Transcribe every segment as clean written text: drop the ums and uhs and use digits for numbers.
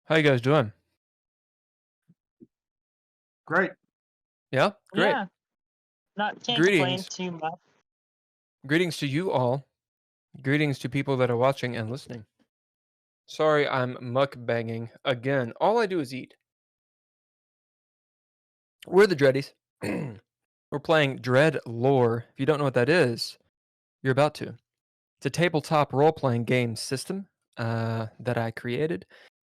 How you guys doing? Great. Yeah, great. Yeah, can't complain Greetings. too much. Greetings to you all. Greetings to people that are watching and listening. Sorry, I'm mukbanging again. All I do is eat. We're the Dreadies. We're playing DreadLore. If you don't know what that is, you're about to. It's a tabletop role-playing game system that I created.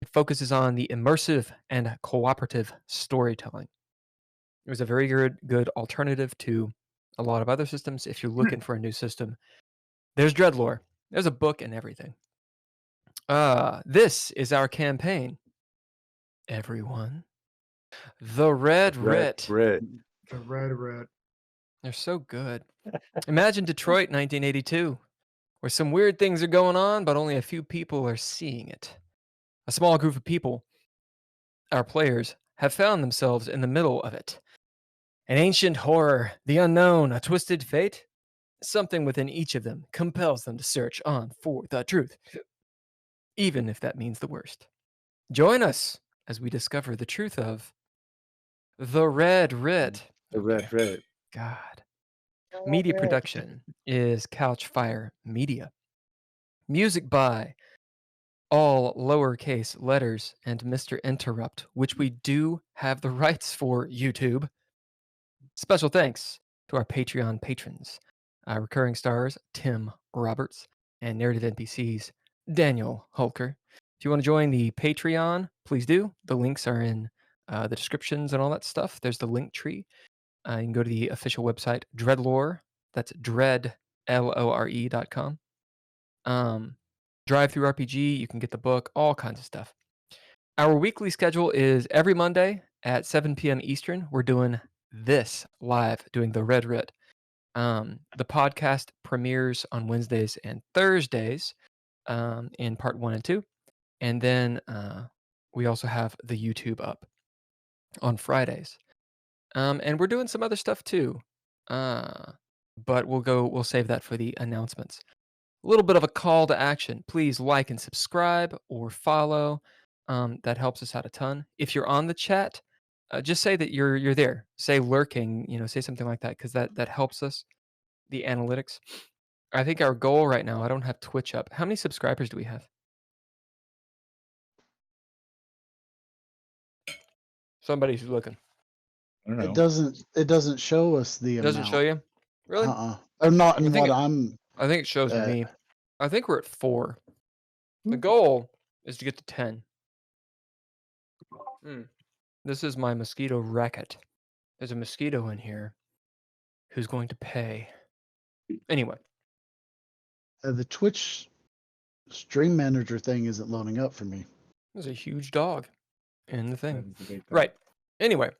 It focuses on the immersive and cooperative storytelling. It was a very good alternative to a lot of other systems. If you're looking for a new system, there's DreadLore. There's a book and everything. This is our campaign, everyone. The Red Writ. The Red Writ. They're so good. Imagine Detroit 1982, where some weird things are going on, but only a few people are seeing it. A small group of people, our players, have found themselves in the middle of it. An ancient horror, the unknown, a twisted fate. Something within each of them compels them to search on for the truth, even if that means the worst. Join us as we discover the truth of the Red Writ. The Red Writ. God. Media production is Couchfire Media. Music by all lowercase letters and misterinterrupt, which we do have the rights for, YouTube. Special thanks to our Patreon patrons. Recurring stars Tim Roberts and narrative NPCs Daniel Hulker. If you want to join the Patreon, please do. The links are in the descriptions and all that stuff. There's the link tree. You can go to the official website, DreadLore. That's dreadlore.com. Drive Through RPG, you can get the book, all kinds of stuff. Our weekly schedule is every Monday at 7 p.m. Eastern. We're doing this live, doing the Red Writ. The podcast premieres on Wednesdays and Thursdays in part 1 and 2. And then we also have the YouTube up on Fridays. And we're doing some other stuff too. But we'll save that for the announcements. A little bit of a call to action. Please like and subscribe or follow. That helps us out a ton. If you're on the chat, just say that you're there. Say lurking, say something like that, because that helps us, the analytics. I think our goal right now, I don't have Twitch up. How many subscribers do we have? Somebody's looking. I don't know. It doesn't show us the amount. Doesn't show you? Really? Or not in I think what I'm. I think it shows me. I think we're at 4. The goal is to get to 10. This is my mosquito racket. There's a mosquito in here who's going to pay. Anyway. The Twitch stream manager thing isn't loading up for me. There's a huge dog in the thing. Right. Anyway.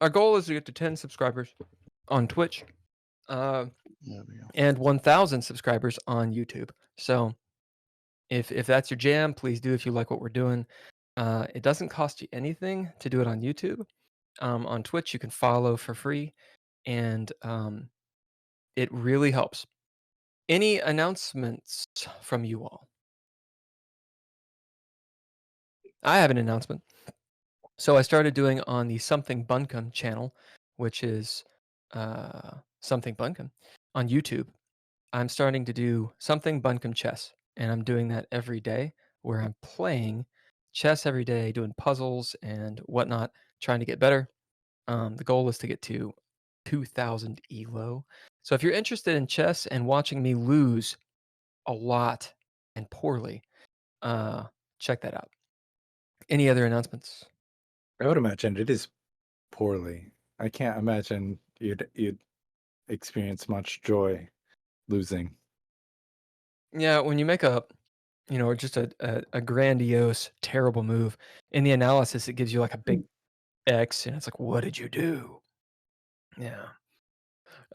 Our goal is to get to 10 subscribers on Twitch. And 1,000 subscribers on YouTube. So if that's your jam, please do if you like what we're doing. It doesn't cost you anything to do it on YouTube. On Twitch, you can follow for free, and it really helps. Any announcements from you all? I have an announcement. So I started doing on the Something Bunkum channel, which is Something Bunkum on YouTube. I'm starting to do Something Bunkum chess, and I'm doing that every day, where I'm playing chess every day, doing puzzles and whatnot, trying to get better. The goal is to get to 2,000 elo. So if you're interested in chess and watching me lose a lot and poorly, check that out. Any other announcements? I would imagine it is poorly. I can't imagine you'd experience much joy losing. Yeah, when you make just a grandiose, terrible move, in the analysis it gives you like a big X, and it's like, what did you do? Yeah.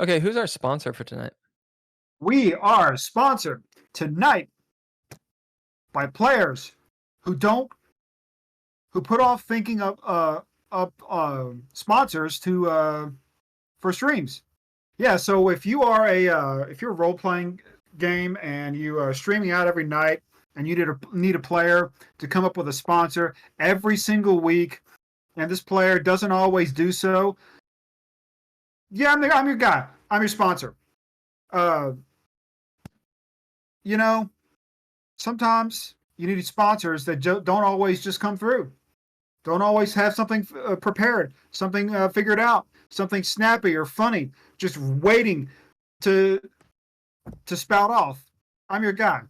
Okay, who's our sponsor for tonight? We are sponsored tonight by players who put off thinking of sponsors for streams. Yeah, so if you are if you're a role playing game and you are streaming out every night, and you need a player to come up with a sponsor every single week, and this player doesn't always do so, yeah, I'm your guy. I'm your sponsor. You know, sometimes you need sponsors that don't always just come through. Don't always have something prepared, something figured out, something snappy or funny, just waiting to spout off. I'm your guy.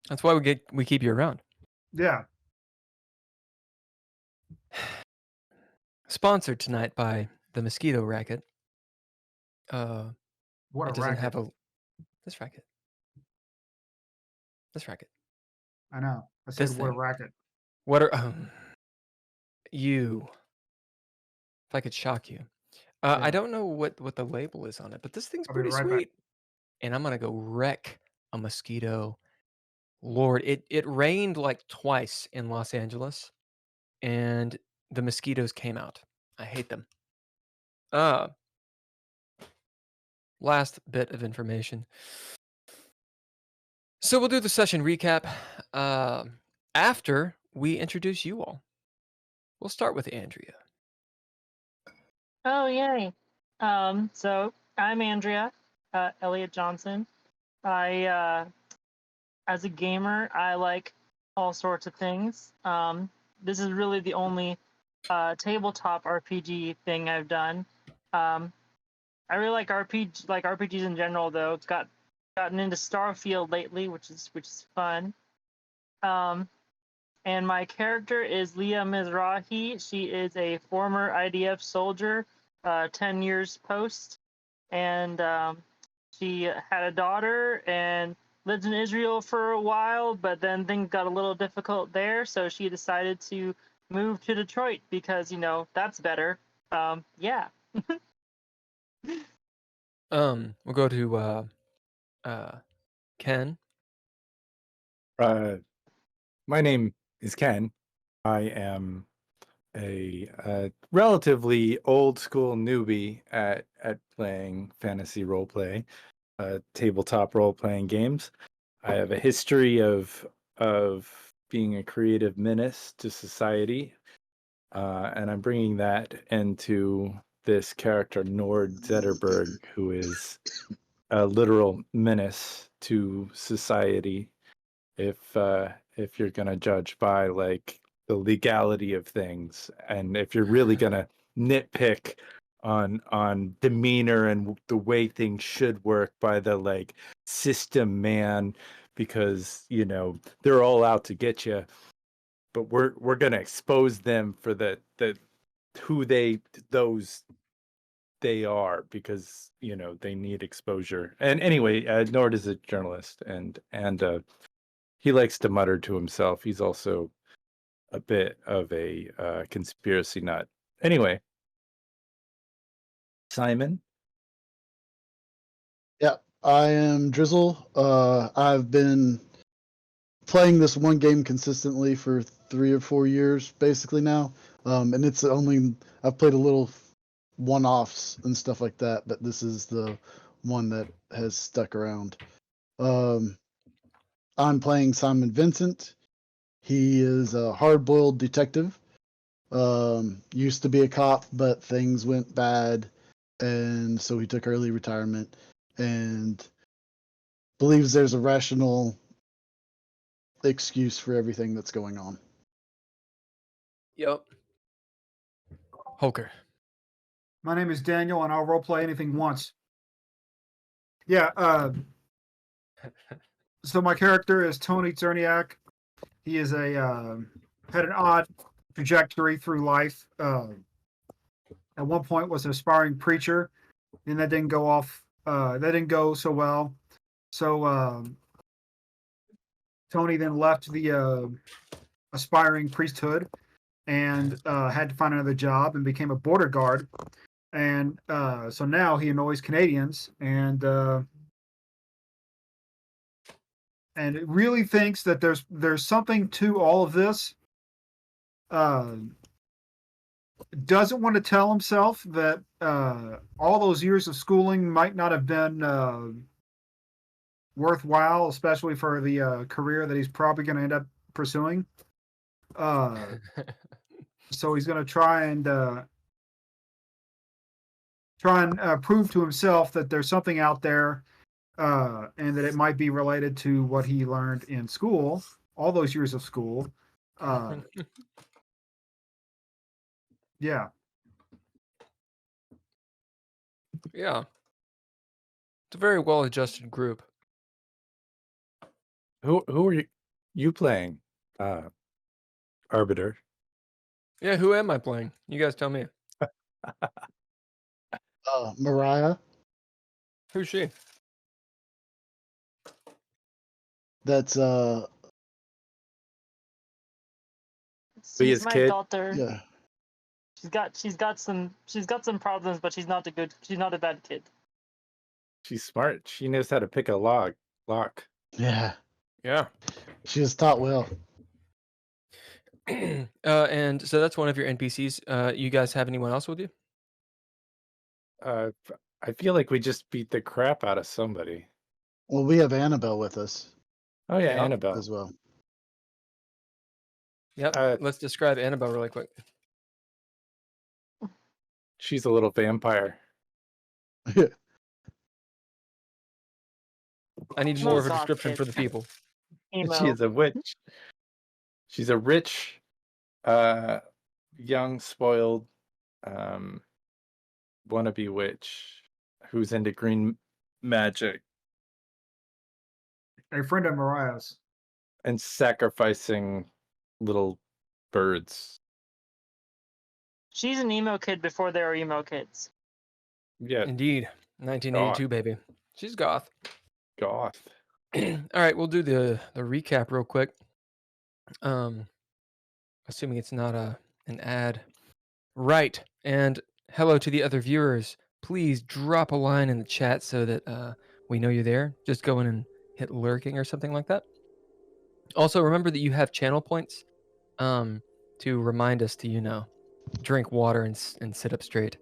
That's why we keep you around. Yeah. Sponsored tonight by the Mosquito Racket. What it a doesn't racket. have this racket. This racket. I know. I said This what a thing. racket. What are you? If I could shock you, I Yeah. don't know what the label is on it, but this thing's I'll be pretty right back. sweet. And I'm gonna go wreck a mosquito. Lord, it rained like twice in Los Angeles, and the mosquitoes came out. I hate them. Last bit of information. So we'll do the session recap after we introduce you all. We'll start with Andrea. Oh, yay. So I'm Andrea Elliott-Johnson. As a gamer, I like all sorts of things. This is really the only tabletop RPG thing I've done. I really like RPGs in general, though. Gotten into Starfield lately, which is fun. And my character is Leah Mizrahi. She is a former IDF soldier, 10 years post, and she had a daughter and lived in Israel for a while, but then things got a little difficult there, so she decided to move to Detroit because, that's better. Yeah. We'll go to Ken. My name is Ken. I am a relatively old school newbie at playing fantasy role play, tabletop role playing games. I have a history of being a creative menace to society, and I'm bringing that into this character Nord Zetterberg, who is a literal menace to society. If you're gonna judge by like the legality of things, and if you're really gonna nitpick on demeanor and the way things should work by the like system man, because they're all out to get you, but we're gonna expose them for the who they are, because they need exposure. And anyway, Nord is a journalist, and he likes to mutter to himself. He's also a bit of a conspiracy nut. Anyway, Simon. Yeah, I am Drizzle. I've been playing this one game consistently for 3 or 4 years, basically now. And it's only I've played a little one-offs and stuff like that, but this is the one that has stuck around. I'm playing Simon Vincent. He is a hard-boiled detective. Used to be a cop, but things went bad, and so he took early retirement and believes there's a rational excuse for everything that's going on. Yep. Holker. My name is Daniel, and I'll roleplay anything once. Yeah. So my character is Antoni Czerniak. He is had an odd trajectory through life. At one point was an aspiring preacher, and that didn't go off. That didn't go so well. So Tony then left the aspiring priesthood and had to find another job and became a border guard. And so now he annoys Canadians and it really thinks that there's something to all of this. Doesn't want to tell himself that all those years of schooling might not have been worthwhile, especially for the career that he's probably going to end up pursuing. So he's going to try and prove to himself that there's something out there, and that it might be related to what he learned in school, all those years of school. Yeah. Yeah. It's a very well-adjusted group. Who are you playing, Arbiter? Yeah, who am I playing? You guys tell me. Mariah. Who's she? That's Leah's She's my kid? daughter. yeah. She's got some problems, but she's not a bad kid. She's smart. She knows how to pick a lock. Yeah. Yeah. She was taught well. And so that's one of your NPCs. You guys have anyone else with you? I feel like we just beat the crap out of somebody. Well, we have Annabelle with us Oh yeah, Yeah. Annabelle. as well. Yep. Let's describe Annabelle really quick. She's a little vampire. I need more of a description for the people. Emo. She is a witch. She's a rich, young, spoiled, wannabe witch who's into green magic A friend of Mariah's. and sacrificing little birds. She's an emo kid before there were emo kids. Yeah, Indeed. 1982, baby. She's goth. goth. All right, we'll do the recap real quick. Assuming it's not an ad. Right. And hello to the other viewers. Please drop a line in the chat so that we know you're there. Just go in and hit lurking or something like that. Also, remember that you have channel points to remind us to, drink water and sit up straight.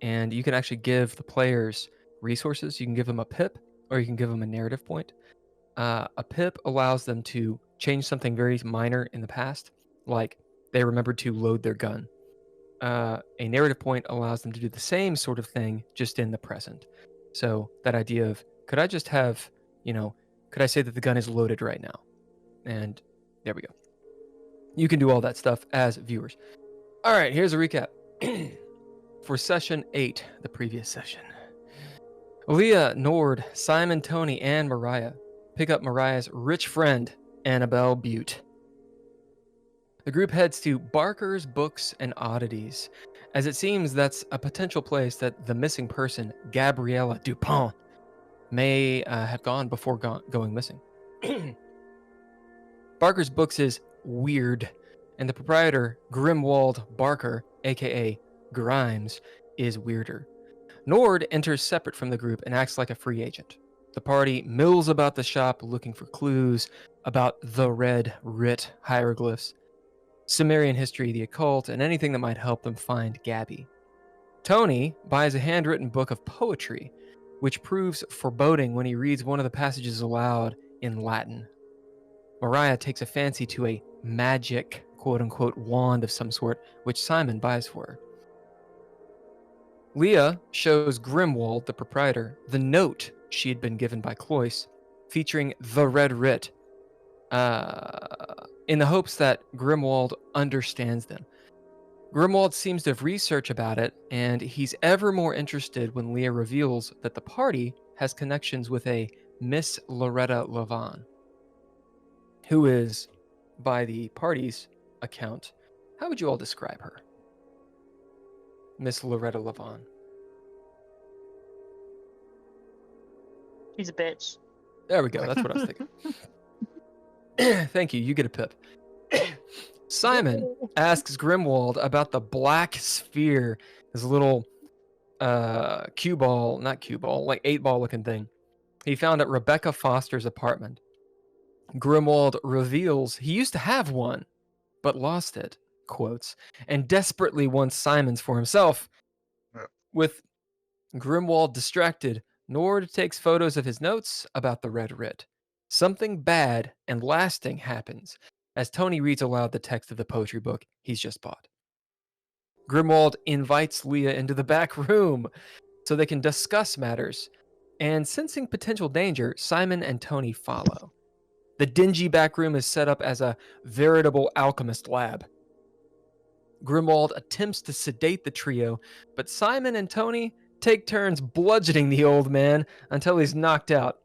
And you can actually give the players resources. You can give them a pip or you can give them a narrative point. A pip allows them to change something very minor in the past, like they remembered to load their gun. A narrative point allows them to do the same sort of thing, just in the present. So that idea of, could I just have, could I say that the gun is loaded right now? And there we go. You can do all that stuff as viewers. All right, here's a recap. For session 8, the previous session. Leah, Nord, Simon, Tony, and Mariah pick up Mariah's rich friend, Annabelle Butte. The group heads to Barker's Books and Oddities, as it seems that's a potential place that the missing person, Gabriella Dupont, may have gone before going missing. Barker's Books is weird, and the proprietor, Grimwald Barker, aka Grimes, is weirder. Nord enters separate from the group and acts like a free agent. The party mills about the shop looking for clues about the Red Writ hieroglyphs, Sumerian history, the occult, and anything that might help them find Gabby. Tony buys a handwritten book of poetry, which proves foreboding when he reads one of the passages aloud in Latin. Mariah takes a fancy to a magic, quote-unquote, wand of some sort, which Simon buys for her. Leah shows Grimwald, the proprietor, the note she had been given by Cloyce, featuring the Red Writ, in the hopes that Grimwald understands them. Grimwald seems to have researched about it, and he's ever more interested when Leah reveals that the party has connections with a Miss Loretta Lavon, who is, by the party's account, how would you all describe her? Miss Loretta Lavon. She's a bitch. There we go. That's what I was thinking. Thank you. You get a pip. Simon asks Grimwald about the black sphere, this little cue ball, not cue ball, like 8-ball looking thing he found at Rebecca Foster's apartment. Grimwald reveals he used to have one, but lost it, quotes, and desperately wants Simon's for himself. With Grimwald distracted, Nord takes photos of his notes about the Red Writ. Something bad and lasting happens as Tony reads aloud the text of the poetry book he's just bought. Grimwald invites Leah into the back room so they can discuss matters, and sensing potential danger, Simon and Tony follow. The dingy back room is set up as a veritable alchemist lab. Grimwald attempts to sedate the trio, but Simon and Tony take turns bludgeoning the old man until he's knocked out.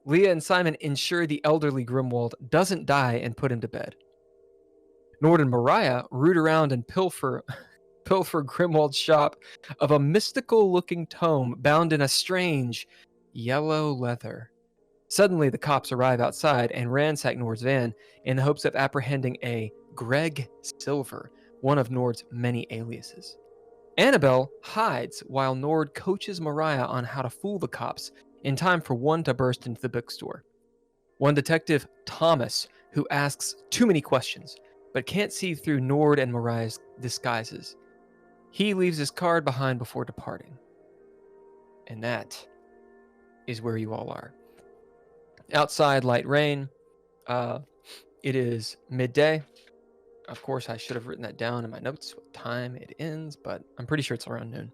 Leah and Simon ensure the elderly Grimwald doesn't die and put him to bed. Nord and Mariah root around and pilfer Grimwald's shop of a mystical-looking tome bound in a strange yellow leather. Suddenly, the cops arrive outside and ransack Nord's van in the hopes of apprehending a Greg Silver, one of Nord's many aliases. Annabelle hides while Nord coaches Mariah on how to fool the cops in time for one to burst into the bookstore. One detective, Thomas, who asks too many questions, but can't see through Nord and Mariah's disguises. He leaves his card behind before departing. And that is where you all are. Outside, light rain. It is midday. Of course, I should have written that down in my notes, what time it ends, but I'm pretty sure it's around noon.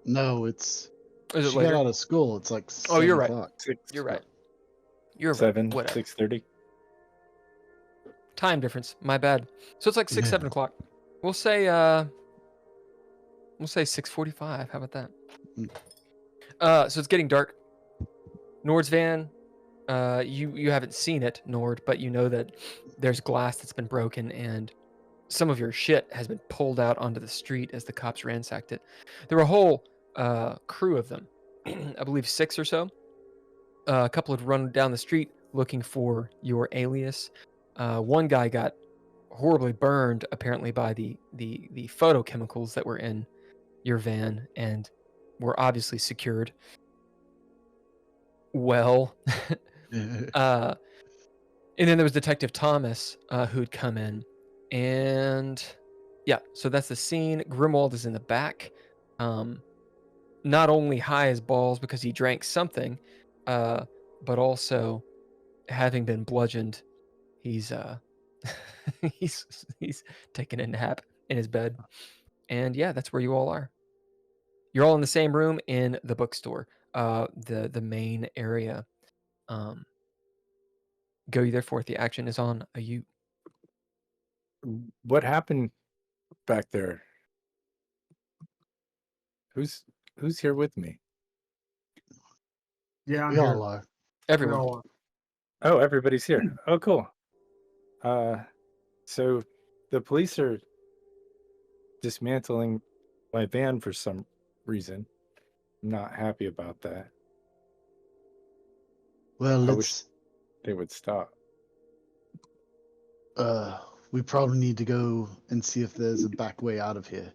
No, it's. Is it She later? got out of school. It's like Oh, you're 7 right. o'clock. You're right. You're right. 7, Whatever. 6:30. Time difference. My bad. So it's like 6, Yeah. 7 o'clock. We'll say 6:45. How about that? So it's getting dark. Nord's van. You haven't seen it, Nord, but you know that there's glass that's been broken and some of your shit has been pulled out onto the street as the cops ransacked it. There were a whole crew of them, I believe 6 or so. A couple had run down the street looking for your alias. One guy got horribly burned, apparently by the photochemicals that were in your van and were obviously secured well. And then there was Detective Thomas, who'd come in, and yeah, so that's the scene. Grimwald is in the back, not only high as balls because he drank something, but also having been bludgeoned, he's he's taking a nap in his bed, and yeah, that's where you all are. You're all in the same room in the bookstore, the main area. Go you therefore. The action is on a you. What happened back there? Who's here with me? Yeah, I'm We here. all are. We Everyone. all are. Oh, everybody's here. Oh, cool. So the police are dismantling my van for some reason. I'm not happy about that. Well, I let's. They would stop. We probably need to go and see if there's a back way out of here.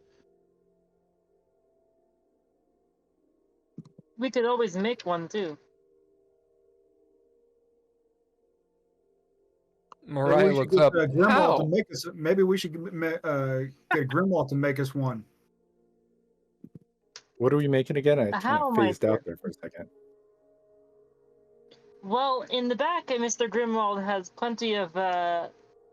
We could always make one too. Mariah Maybe we should looks get up. Grimwald How? to make us. Maybe we should get Grimwald to make us one. What are we making again? I kind How of am I phased out here? there for a second. Well, in the back, Mr. Grimwald has plenty of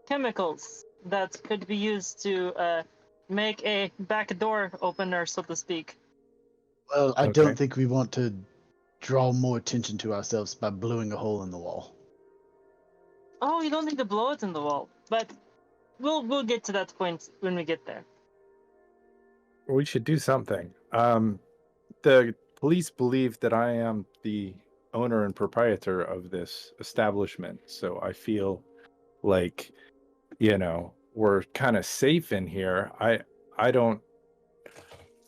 chemicals that could be used to make a back door opener, so to speak. Well, I Okay. don't think we want to draw more attention to ourselves by blowing a hole in the wall. Oh, you don't need to blow it in the wall, but we'll get to that point when we get there. We should do something. The police believe that I am the owner and proprietor of this establishment, so I feel like, we're kind of safe in here. I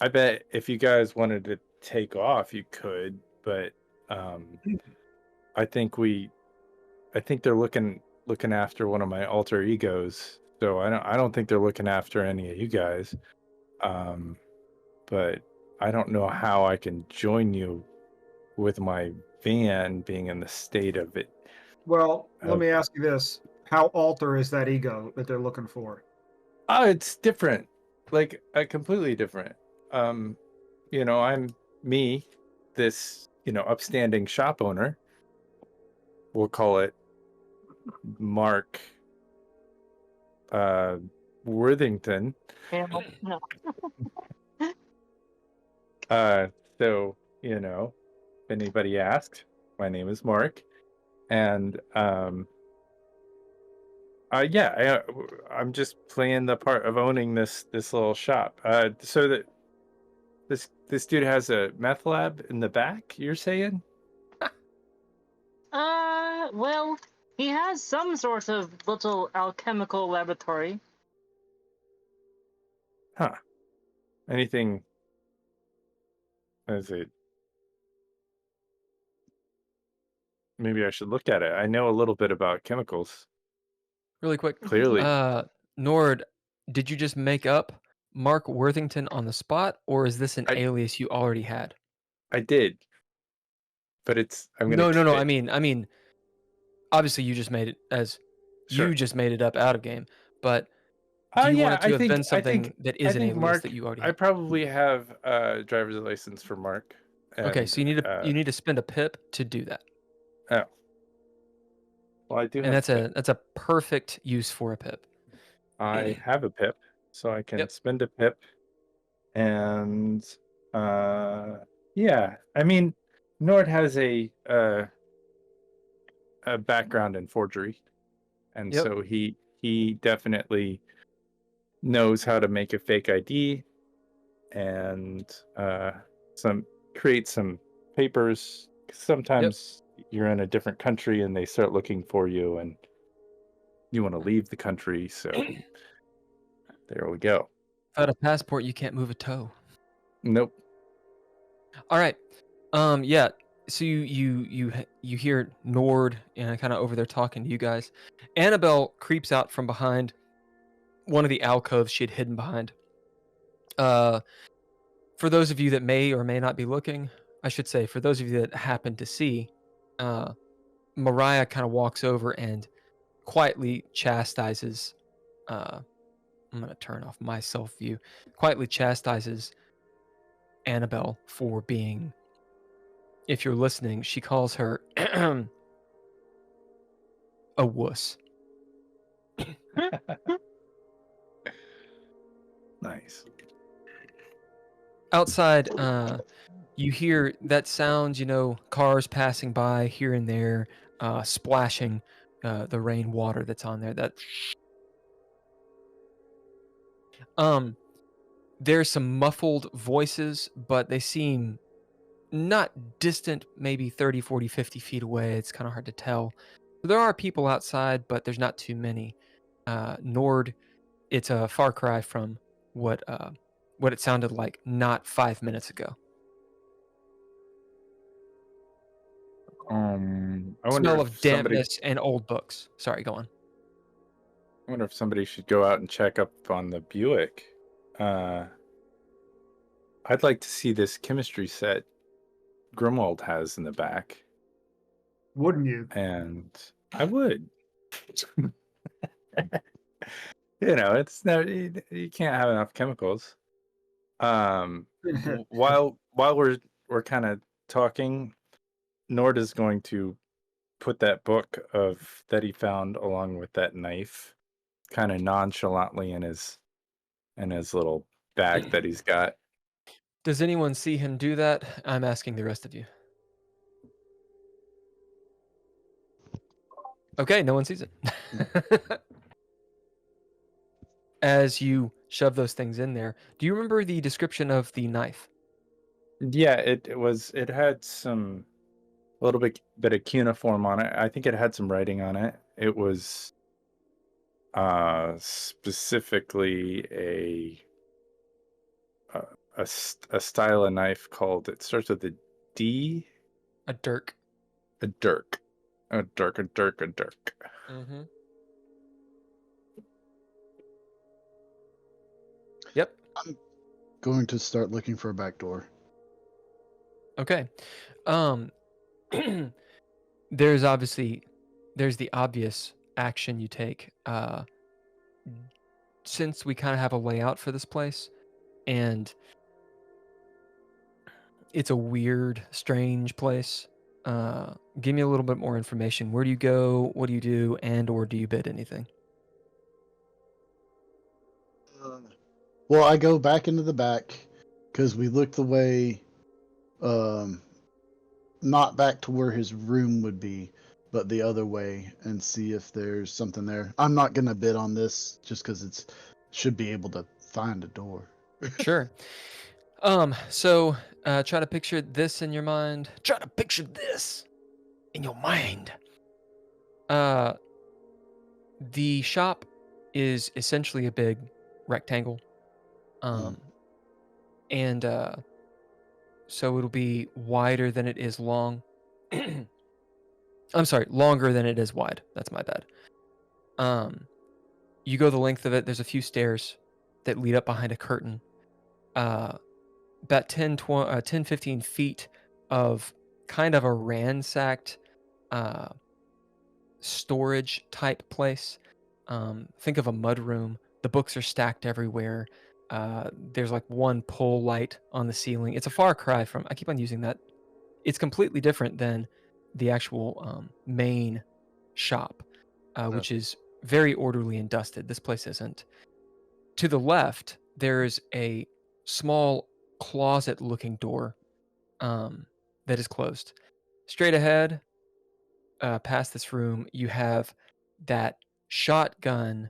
bet if you guys wanted to take off, you could, but I think they're looking after one of my alter egos, so I don't think they're looking after any of you guys. But I don't know how I can join you with my van being in the state of it. Well, let me ask you this: how alter is that ego that they're looking for? Oh, it's different, like completely different. I'm me, this, upstanding shop owner, we'll call it Mark Worthington. Hamill. No. So, if anybody asks, my name is Mark, and I'm just playing the part of owning this little shop. So that this dude has a meth lab in the back, you're saying? Well, he has some sort of little alchemical laboratory. Huh. Anything? Is it? Maybe I should look at it. I know a little bit about chemicals. Really quick. Clearly. Nord, did you just make up Mark Worthington on the spot, or is this an alias you already had? I did. But I'm gonna No. keep I it. mean, obviously you just made it as Sure. you just made it up out of game. But do you want it to have been something that is an alias Mark, that you already I have? probably have a driver's license for Mark. Okay, so you And, need to spend a pip to do that. Oh. Well, I do have And a pip. that's a perfect use for a pip. I have a pip, so I can Yep. spend a pip. And yeah, I mean, Nord has a background in forgery, and Yep. so he definitely knows how to make a fake ID and create some papers. Sometimes you're in a different country and they start looking for you, and you want to leave the country, so there we go. Without a passport, you can't move a toe. Nope. All right. Yeah. So you hear Nord and kind of over there talking to you guys. Annabelle creeps out from behind one of the alcoves she had hidden behind. For those of you that may or may not be looking, I should say, for those of you that happen to see, Mariah kind of walks over and quietly chastises. I'm gonna turn off my self view. Quietly chastises Annabelle for being. If you're listening, she calls her a wuss. Nice. Outside, you hear that sound, cars passing by here and there, splashing the rainwater that's on there. There's some muffled voices, but they seem not distant, maybe 30, 40, 50 feet away. It's kind of hard to tell. There are people outside, but there's not too many. Nord, it's a far cry from what it sounded like not 5 minutes ago. I wonder Smell if of dampness and old books. Sorry, go on. I wonder if somebody should go out and check up on the Buick. I'd like to see this chemistry set Grimwald has in the back. Wouldn't you? And I would. It's no, you can't have enough chemicals. While we're kind of talking, Nord is going to put that book that he found along with that knife kind of nonchalantly in his little bag that he's got. Does anyone see him do that? I'm asking the rest of you. Okay, no one sees it. As you shove those things in there, do you remember the description of the knife? Yeah, it had some a little bit of cuneiform on it. I think it had some writing on it. It was specifically a style of knife called, it starts with a D. A dirk. A dirk. A dirk. Mm-hmm. Yep. I'm going to start looking for a back door. Okay. There's the obvious action you take. Since we kind of have a layout for this place, and it's a weird, strange place. Give me a little bit more information. Where do you go? What do you do? And or do you bid anything? Well, I go back into the back because we looked the way, not back to where his room would be, but the other way, and see if there's something there. I'm not gonna bid on this just because it's should be able to find a door. Sure. So try to picture this in your mind. Try to picture this in your mind. The shop is essentially a big rectangle. And so it'll be wider than it is long. I'm sorry, longer than it is wide. That's my bad. You go the length of it. There's a few stairs that lead up behind a curtain. About 10, 15 feet of kind of a ransacked storage type place. Think of a mud room. The books are stacked everywhere. There's like one pole light on the ceiling. It's a far cry from, I keep on using that. It's completely different than the actual main shop, which is very orderly and dusted. This place isn't. To the left, there's a small closet-looking door that is closed. Straight ahead, past this room, you have that shotgun.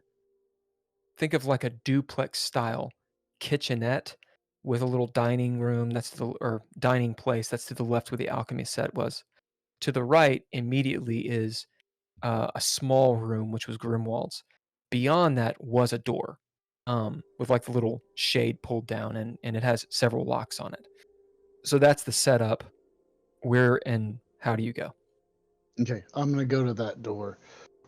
Think of like a duplex-style kitchenette with a little dining room. Or dining place. That's to the left where the alchemy set was. To the right, immediately is a small room, which was Grimwald's. Beyond that was a door with like the little shade pulled down, and it has several locks on it. So that's the setup. Where and how do you go? Okay, I'm gonna go to that door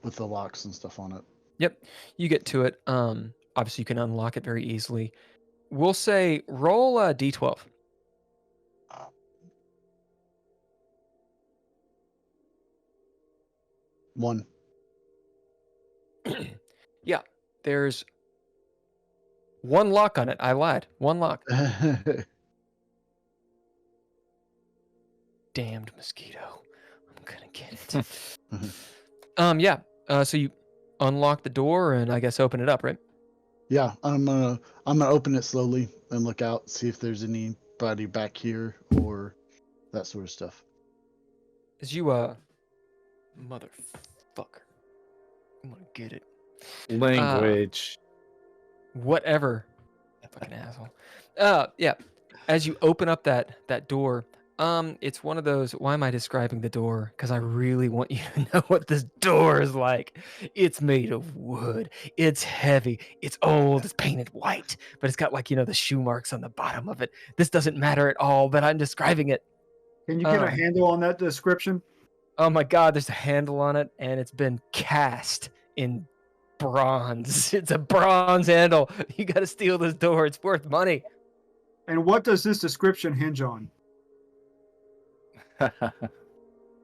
with the locks and stuff on it. Yep, you get to it. Obviously you can unlock it very easily. We'll say roll a d12. One. Yeah, there's one lock on it. I lied. One lock. Damned mosquito. I'm gonna get it. Yeah. So you unlock the door and I guess open it up, right? Yeah, I'm gonna open it slowly and look out, see if there's anybody back here or that sort of stuff. As you motherfucker. I'm gonna get it. Language. Whatever. Fucking asshole. Yeah. As you open up that door, it's one of those. Why am I describing the door? Because I really want you to know what this door is like. It's made of wood. It's heavy. It's old. It's painted white, but it's got like the shoe marks on the bottom of it. This doesn't matter at all, but I'm describing it. Can you get a handle on that description? Oh my God, there's a handle on it, and it's been cast in bronze. It's a bronze handle. You got to steal this door. It's worth money. And what does this description hinge on?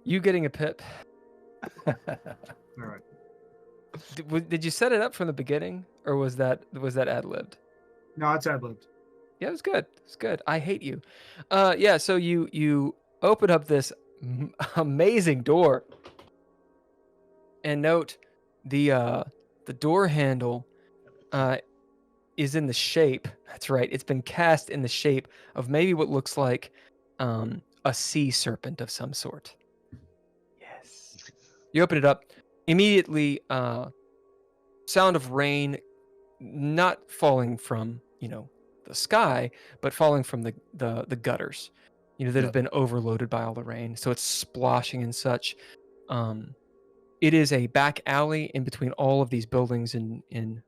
You getting a pip. All right. Did you set it up from the beginning, or was that ad-libbed? No, it's ad-libbed. Yeah, it was good. It's good. I hate you. Yeah. So you open up this amazing door, and note the door handle is in the shape. That's right. It's been cast in the shape of maybe what looks like a sea serpent of some sort. Yes. You open it up. Immediately, sound of rain, not falling from the sky, but falling from the gutters, that have been overloaded by all the rain. So it's splashing and such. It is a back alley in between all of these buildings in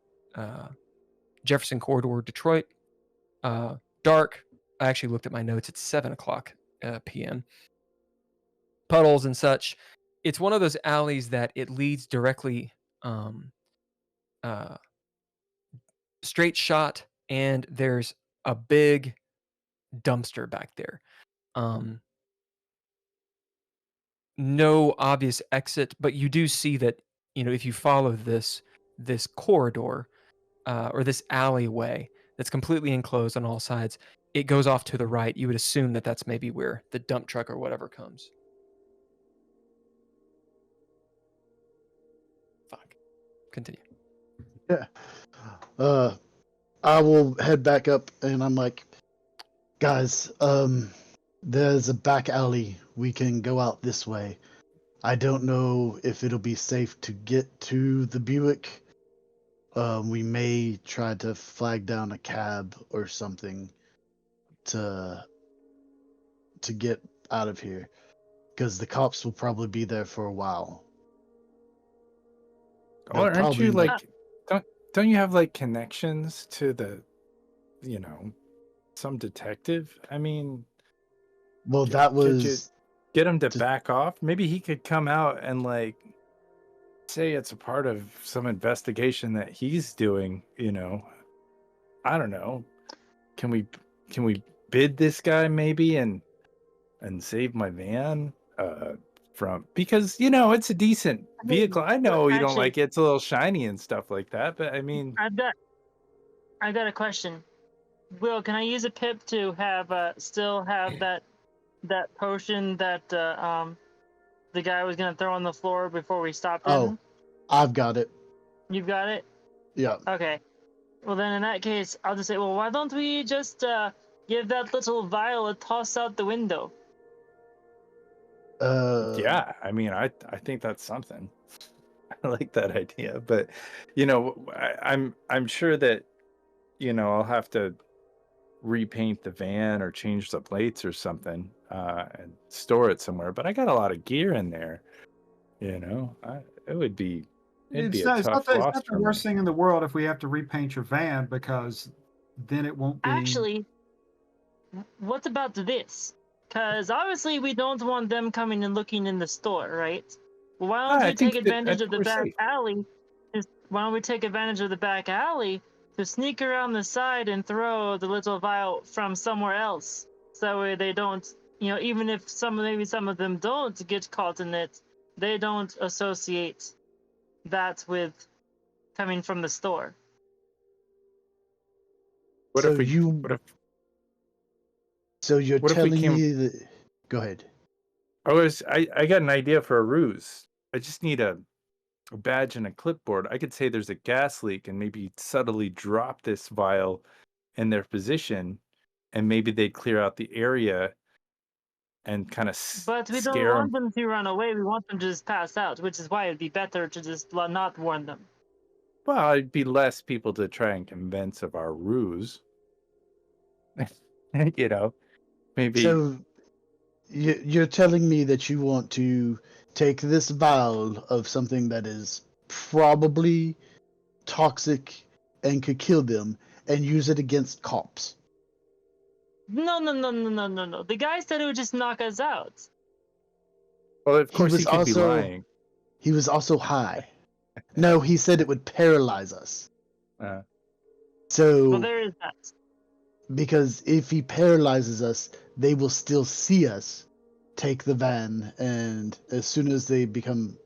Jefferson Corridor, Detroit. Dark. I actually looked at my notes. It's 7:00 p.m. Puddles and such. It's one of those alleys that it leads directly straight shot, and there's a big dumpster back there. No obvious exit, but you do see that if you follow this corridor or this alleyway that's completely enclosed on all sides, it goes off to the right. You would assume that that's maybe where the dump truck or whatever comes. Fuck. Continue. Yeah. I will head back up, and I'm like, guys, there's a back alley. We can go out this way. I don't know if it'll be safe to get to the Buick. We may try to flag down a cab or something to get out of here, because the cops will probably be there for a while. Or They'll aren't you probably- like don't you have like connections to the some detective? I mean, Well, that could you was get him to Just- back off? Maybe he could come out and like say it's a part of some investigation that he's doing, I don't know. Can we bid this guy maybe and save my van from, because it's a decent vehicle. I know you don't Actually- like it. It's a little shiny and stuff like that, but I mean, I've got a question. Will, can I use a pip to have still have that potion that the guy was gonna throw on the floor before we stopped him? Oh, I've got it. You've got it? Yeah. Okay. Well, then in that case, I'll just say, well, why don't we just give that little vial a toss out the window? yeah, I mean, I think that's something. I like that idea, but I'm sure that I'll have to repaint the van or change the plates or something and store it somewhere. But I got a lot of gear in there. It'd be a tough it's loss not for the worst me. thing in the world if we have to repaint your van, because then it won't be. Actually, what about this? Because obviously we don't want them coming and looking in the store, right? Well, why don't I we think take that advantage of the we're back safe. alley? Why don't we take advantage of the back alley to sneak around the side and throw the little vial from somewhere else? So they don't, even if maybe some of them don't get caught in it, they don't associate that with coming from the store. What So if we? you- What if? So you're What if we telling came- me that? Go ahead. I got an idea for a ruse. I just need a badge and a clipboard. I could say there's a gas leak and maybe subtly drop this vial in their position, and maybe they'd clear out the area and kind of But we don't scare want them. them to run away. We want them to just pass out, which is why it'd be better to just not warn them. Well, it'd be less people to try and convince of our ruse. Maybe. So you're telling me that you want to take this vial of something that is probably toxic and could kill them and use it against cops. No. The guy said it would just knock us out. Well, of He course he was could be also- lying. He was also high. No, he said it would paralyze us. So, Well, there is that. because if he paralyzes us, they will still see us take the van, and as soon as they become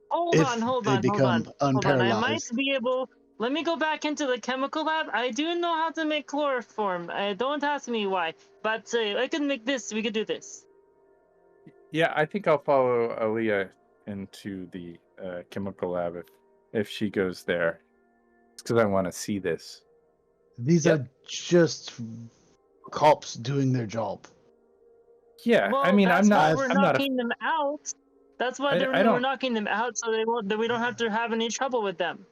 Hold if on, hold they on. become I might unparalyzed. be able. Let me go back into the chemical lab. I do know how to make chloroform. Don't ask me why, but I can make this. We could do this. Yeah, I think I'll follow Aaliyah into the chemical lab if she goes there. It's because I want to see this. These Yep. are just cops doing their job. Yeah, Well, I mean, that's I'm why not. we're I'm not. knocking them out. That's why I we're don't- knocking them out, so they won't. That we don't have to have any trouble with them.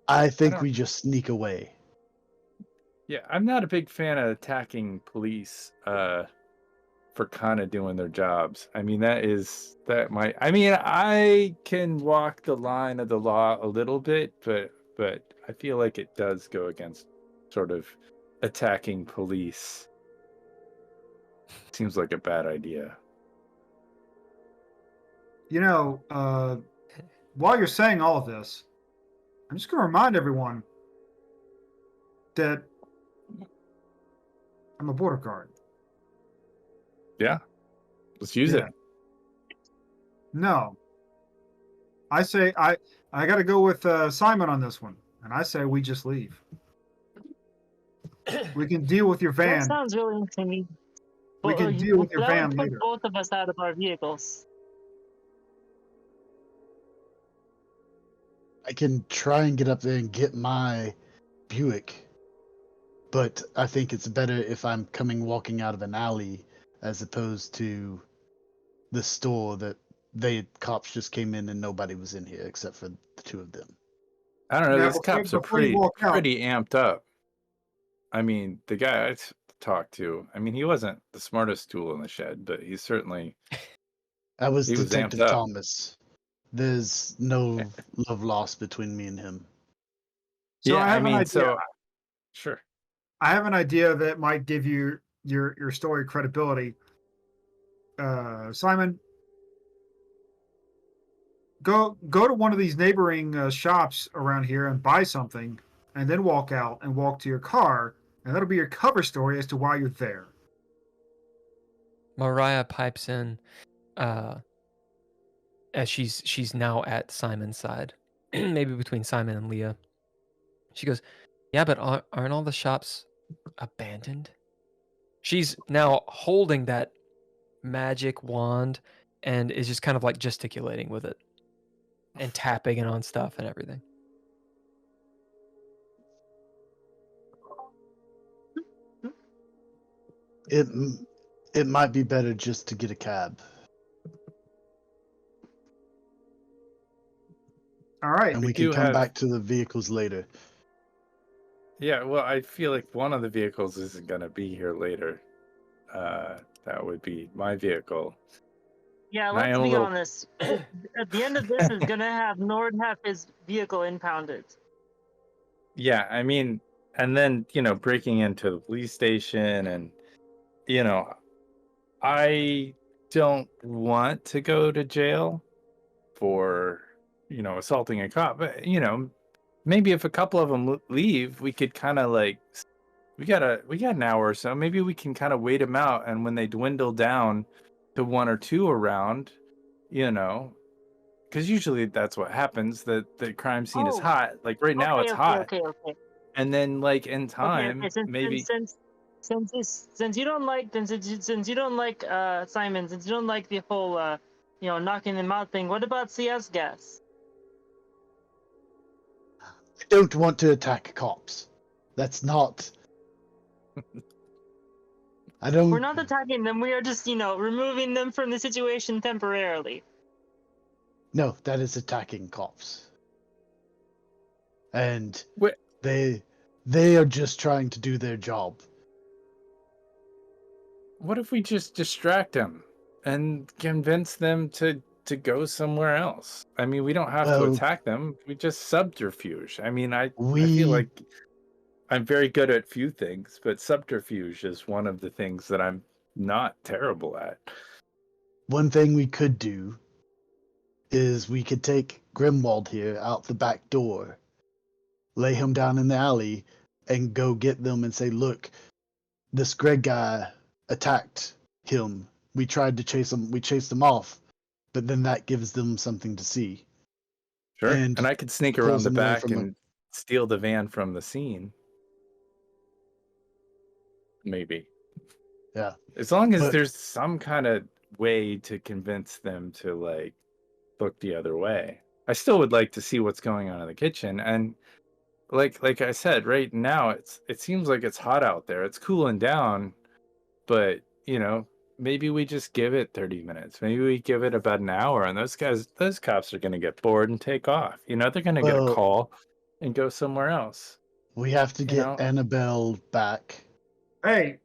I think don't- we just sneak away. Yeah, I'm not a big fan of attacking police for kind of doing their jobs. I mean, I mean, I can walk the line of the law a little bit, but I feel like it does go against sort of attacking police. Seems like a bad idea. While you're saying all of this, I'm just going to remind everyone that I'm a border guard. Yeah, let's use it. No. I say I got to go with Simon on this one, and I say we just leave. We can deal with your That van. sounds really interesting. We can deal with your that van would put later. both of us out of our vehicles. I can try and get up there and get my Buick, but I think it's better if I'm walking out of an alley as opposed to the store that cops just came in and nobody was in here except for the two of them. I don't know. Now, These cops are before you walk out, pretty amped up. I mean, the guy I talked to, I mean, he wasn't the smartest tool in the shed, but he certainly I was he was amped Detective up. Thomas. There's no love lost between me and him. so Yeah, I have an idea. so sure. I have an idea that might give you your story credibility. Simon, go to one of these neighboring shops around here and buy something, and then walk out and walk to your car, and that'll be your cover story as to why you're there. Mariah pipes in, as she's now at Simon's side, maybe between Simon and Leah. She goes, "Yeah, but aren't all the shops abandoned?" She's now holding that magic wand and is just kind of like gesticulating with it and tapping it on stuff and everything. It might be better just to get a cab. All right. And we can come back to the vehicles later. Yeah, well, I feel like one of the vehicles isn't going to be here later. That would be my vehicle. Yeah, And I let's am a be little- honest. At the end of this is gonna have Nord have his vehicle impounded. Yeah, I mean, and then, breaking into the police station and, I don't want to go to jail for, assaulting a cop. But, maybe if a couple of them leave, we could kind of like, we got an hour or so. Maybe we can kind of wait them out. And when they dwindle down to one or two around, because usually that's what happens. The crime scene is hot. Like right now, it's hot. Okay. And then, like in time, Since you don't like Simon, since you don't like the whole knocking them out thing, what about CS gas? I don't want to attack cops. That's not. I don't. We're not attacking them. We are just removing them from the situation temporarily. No, that is attacking cops. And What? they are just trying to do their job. What if we just distract them and convince them to go somewhere else? I mean, we don't have to attack them. We just subterfuge. I mean, I feel like I'm very good at few things, but subterfuge is one of the things that I'm not terrible at. One thing we could do is we could take Grimwald here out the back door, lay him down in the alley, and go get them and say, look, this Greg guy attacked him. We tried to chase him. We chased him off, but then that gives them something to see. Sure. And I could sneak around the back and steal the van from the scene. Maybe. Yeah. As long as there's some kind of way to convince them to like look the other way. I still would like to see what's going on in the kitchen. And like I said, right now it seems like it's hot out there. It's cooling down, but maybe we just give it 30 minutes. Maybe we give it about an hour, and those cops are going to get bored and take off. They're going to get a call and go somewhere else. We have to get Annabelle back. Hey,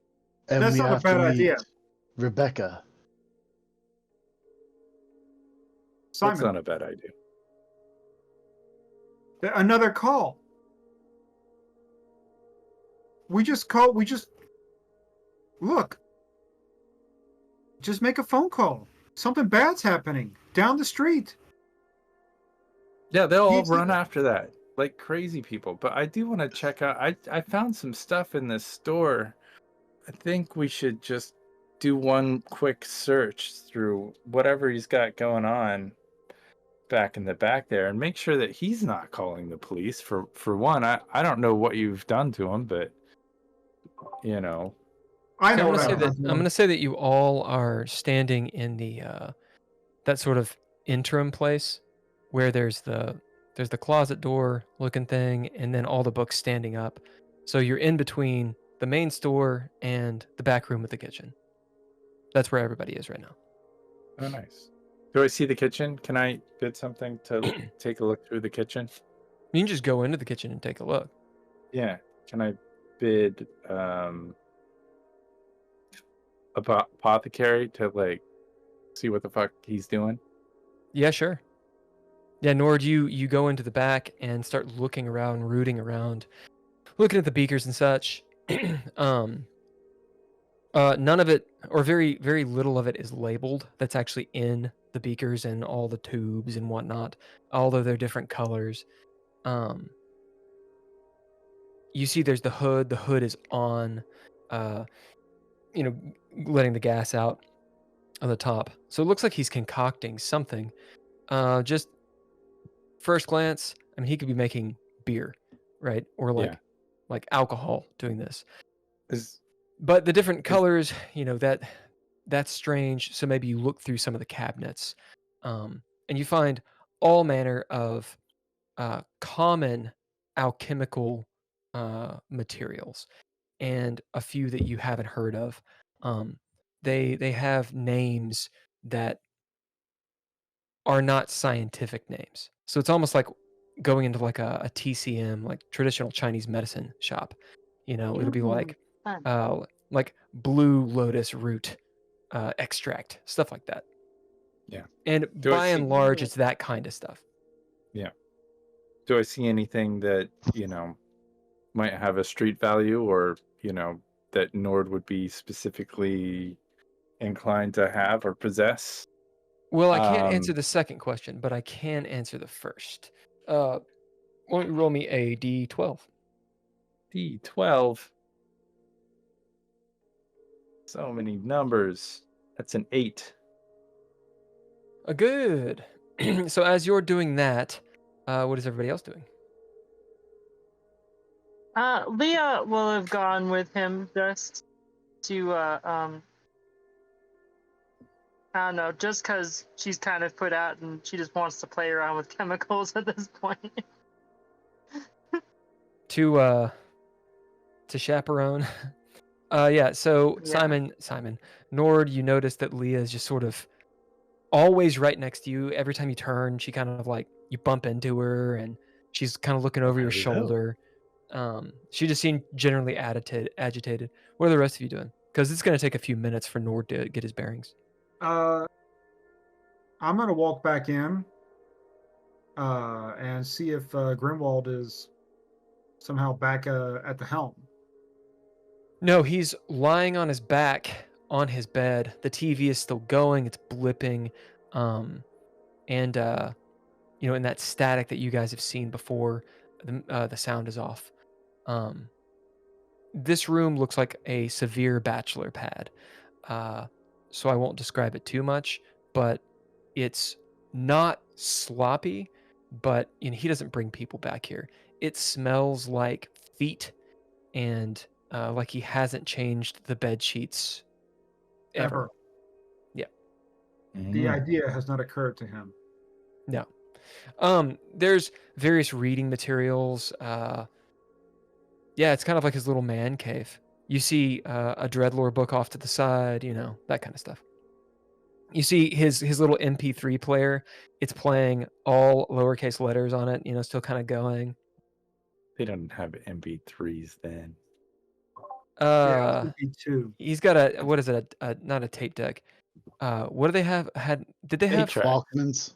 and that's not a bad idea. Rebecca. Simon. That's not a bad idea. Another call. Look. Just make a phone call. Something bad's happening down the street. Yeah, they'll all run after that like crazy people. But I do want to check out. I found some stuff in this store. I think we should just do one quick search through whatever he's got going on back in the back there and make sure that he's not calling the police. For one, I don't know what you've done to him, but you know. I So know I'm what gonna say I'm that doing. you all are standing in the that sort of interim place where there's the closet door looking thing, and then all the books standing up. So you're in between the main store and the back room with the kitchen. That's where everybody is right now. Oh, nice. Do I see the kitchen? Can I bid something to take a look through the kitchen? You can just go into the kitchen and take a look. Yeah. Can I bid apothecary to like see what the fuck he's doing? Yeah, sure. Yeah, Nord, you go into the back and start looking around, rooting around, looking at the beakers and such. um, none of it, or very, very little of it, is labeled. That's actually in the beakers and all the tubes and whatnot, although they're different colors. Um, you see, there's the hood. The hood is on, uh, you know, letting the gas out on the top. So it looks like he's concocting something. Just first glance, I mean, he could be making beer, right, or Yeah. like alcohol doing this. Is But the different colors, that's strange. So maybe you look through some of the cabinets, and you find all manner of common alchemical materials, and a few that you haven't heard of. They have names that are not scientific names. So it's almost like going into like a TCM, like traditional Chinese medicine shop. It'll be Ooh, fun. like blue lotus root extract, stuff like that. Yeah. And Do I by see? and large, it's that kind of stuff. Yeah. Do I see anything that, might have a street value, or, that Nord would be specifically inclined to have or possess? Well, I can't answer the second question, but I can answer the first. Why don't you roll me a D12? D12. So many numbers. That's an 8. Good. So as you're doing that, what is everybody else doing? Leah will have gone with him just to I don't know, just because she's kind of put out and she just wants to play around with chemicals at this point. To chaperone. Yeah. So Yeah. Simon, Nord, you notice that Leah is just sort of always right next to you. Every time you turn, she kind of like you bump into her, and she's kind of looking over your Hello. shoulder. She just seemed generally agitated. What are the rest of you doing? Because it's going to take a few minutes for Nord to get his bearings. I'm gonna walk back in and see if Grimwald is somehow back at the helm. No, he's lying on his back on his bed. The TV is still going. It's blipping. And in that static that you guys have seen before, the sound is off. This room looks like a severe bachelor pad. So I won't describe it too much, but it's not sloppy, but he doesn't bring people back here. It smells like feet, and like he hasn't changed the bed sheets ever. Yeah. The idea has not occurred to him. No. There's various reading materials. Yeah, it's kind of like his little man cave. You see a DreadLore book off to the side, that kind of stuff. You see his little MP3 player. It's playing all lowercase letters on it, still kind of going. They don't have MP3s then. Yeah, MP2. He's got what is it? Not a tape deck. What do they have? Did they have Eight-track. Walkmans?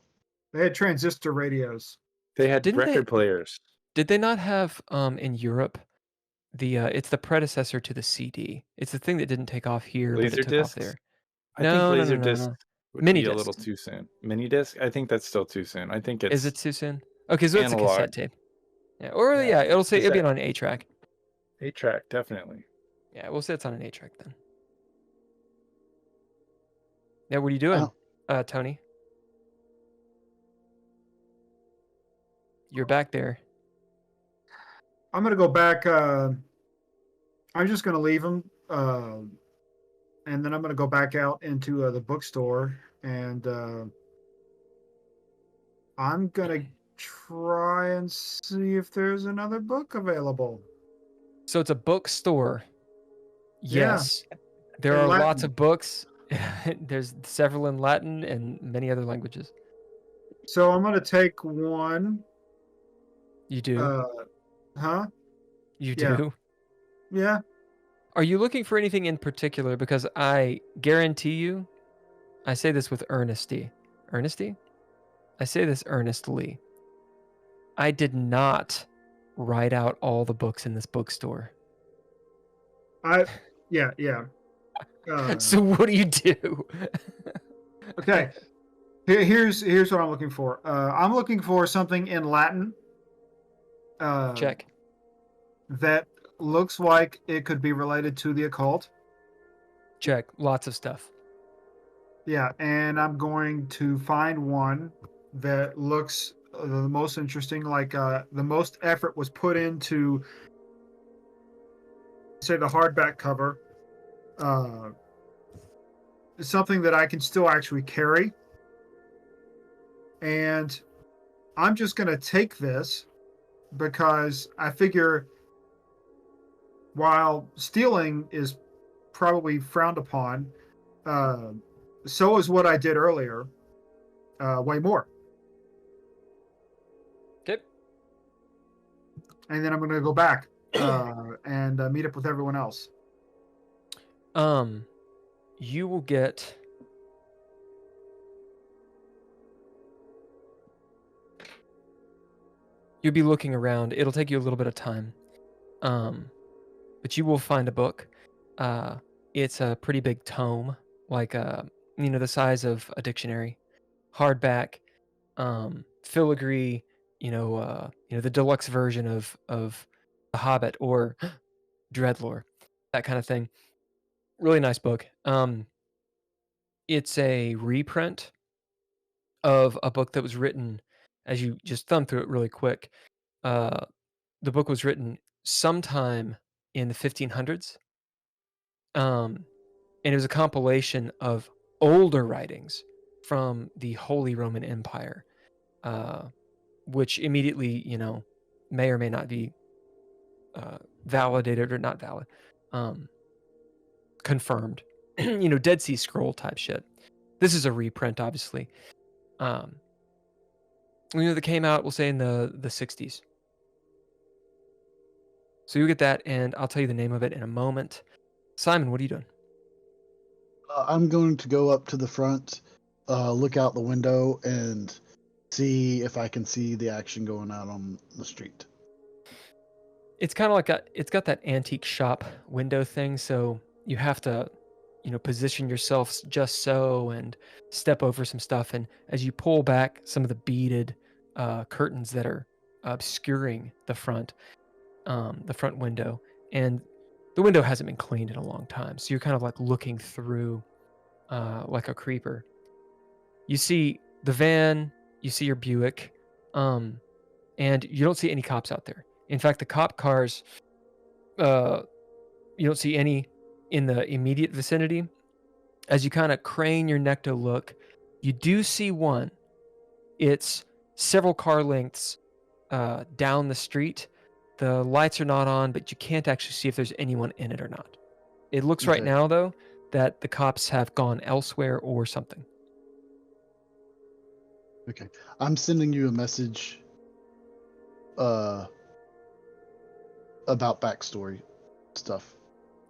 They had transistor radios. They had Didn't record they- players. Did they not have in Europe it's the predecessor to the CD. It's the thing that didn't take off here, but that took off Laserdiscs? there. I No, think no, no, no, Laserdisc no. would Mini be a discs. little too soon. Mini disc? I think that's still too soon. I think it's Is it too soon? Okay, so it's a analog. cassette tape. Yeah, or Yeah, it'll say it'll be cassette. on an 8-track. 8-track, definitely. Yeah, we'll say it's on an 8-track then. Yeah, what are you doing, Tony? You're back there. I'm gonna go back I'm just going to leave them, and then I'm going to go back out into the bookstore, and I'm going to try and see if there's another book available. So it's a bookstore. Yeah. Yes. There In are Latin. lots of books. There's several in Latin and many other languages. So I'm going to take one. You do? Huh? You yeah. do? Yeah. Are you looking for anything in particular? Because I guarantee you, I say this with earnesty. Earnesty? I say this earnestly. I did not write out all the books in this bookstore. Yeah. So what do you do? Okay. Here's what I'm looking for. I'm looking for something in Latin. Check. That looks like it could be related to the occult. Check. Lots of stuff. Yeah, and I'm going to find one that looks the most interesting. Like the most effort was put into, say, the hardback cover. Something that I can still actually carry. And I'm just going to take this because I figure while stealing is probably frowned upon, so is what I did earlier, way more. Okay. And then I'm going to go back and meet up with everyone else. You will get... You'll be looking around. It'll take you a little bit of time. But you will find a book. It's a pretty big tome, like the size of a dictionary, hardback, filigree. The deluxe version of The Hobbit or DreadLore, that kind of thing. Really nice book. It's a reprint of a book that was written, as you just thumb through it really quick. The book was written sometime in the 1500s. And it was a compilation of older writings from the Holy Roman Empire, which immediately, may or may not be validated or not valid, confirmed. Dead Sea Scroll type shit. This is a reprint, obviously. That came out, we'll say, in the 60s. So you'll get that, and I'll tell you the name of it in a moment. Simon, what are you doing? I'm going to go up to the front, look out the window, and see if I can see the action going out on the street. It's kind of like it's got that antique shop window thing, so you have to, position yourself just so and step over some stuff. And as you pull back some of the beaded curtains that are obscuring the front window, and the window hasn't been cleaned in a long time, so you're kind of like looking through like a creeper. You see the van, you see your Buick, and you don't see any cops out there. In fact, the cop cars, you don't see any in the immediate vicinity. As you kind of crane your neck to look, you do see one. It's several car lengths down the street. The lights are not on, but you can't actually see if there's anyone in it or not. It looks right now, though, that the cops have gone elsewhere or something. Okay. I'm sending you a message about backstory stuff.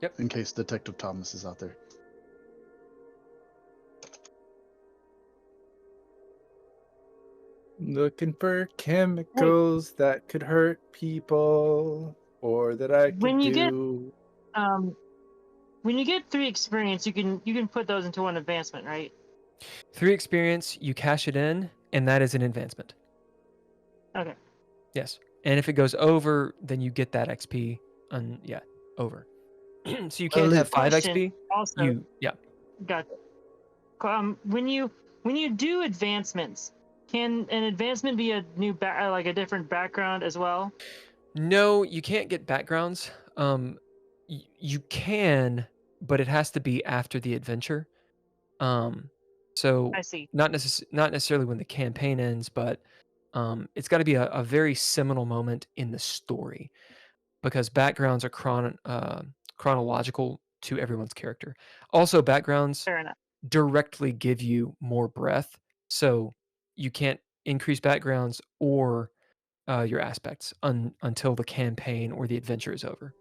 Yep. In case Detective Thomas is out there. Looking for chemicals that could hurt people, or that I could When you do. When you get 3 experience, you can put those into one advancement, right? 3 experience, you cash it in, and that is an advancement. Okay. Yes. And if it goes over, then you get that XP over. So you can't have 5 XP. Also, Yeah. Gotcha. When you do advancements, can an advancement be a new like a different background as well? No, you can't get backgrounds. You can, but it has to be after the adventure. So I see. not necessarily when the campaign ends, but it's got to be a very seminal moment in the story because backgrounds are chronological to everyone's character. Also, backgrounds Fair enough. directly give you more breadth, so you can't increase backgrounds or your aspects until the campaign or the adventure is over.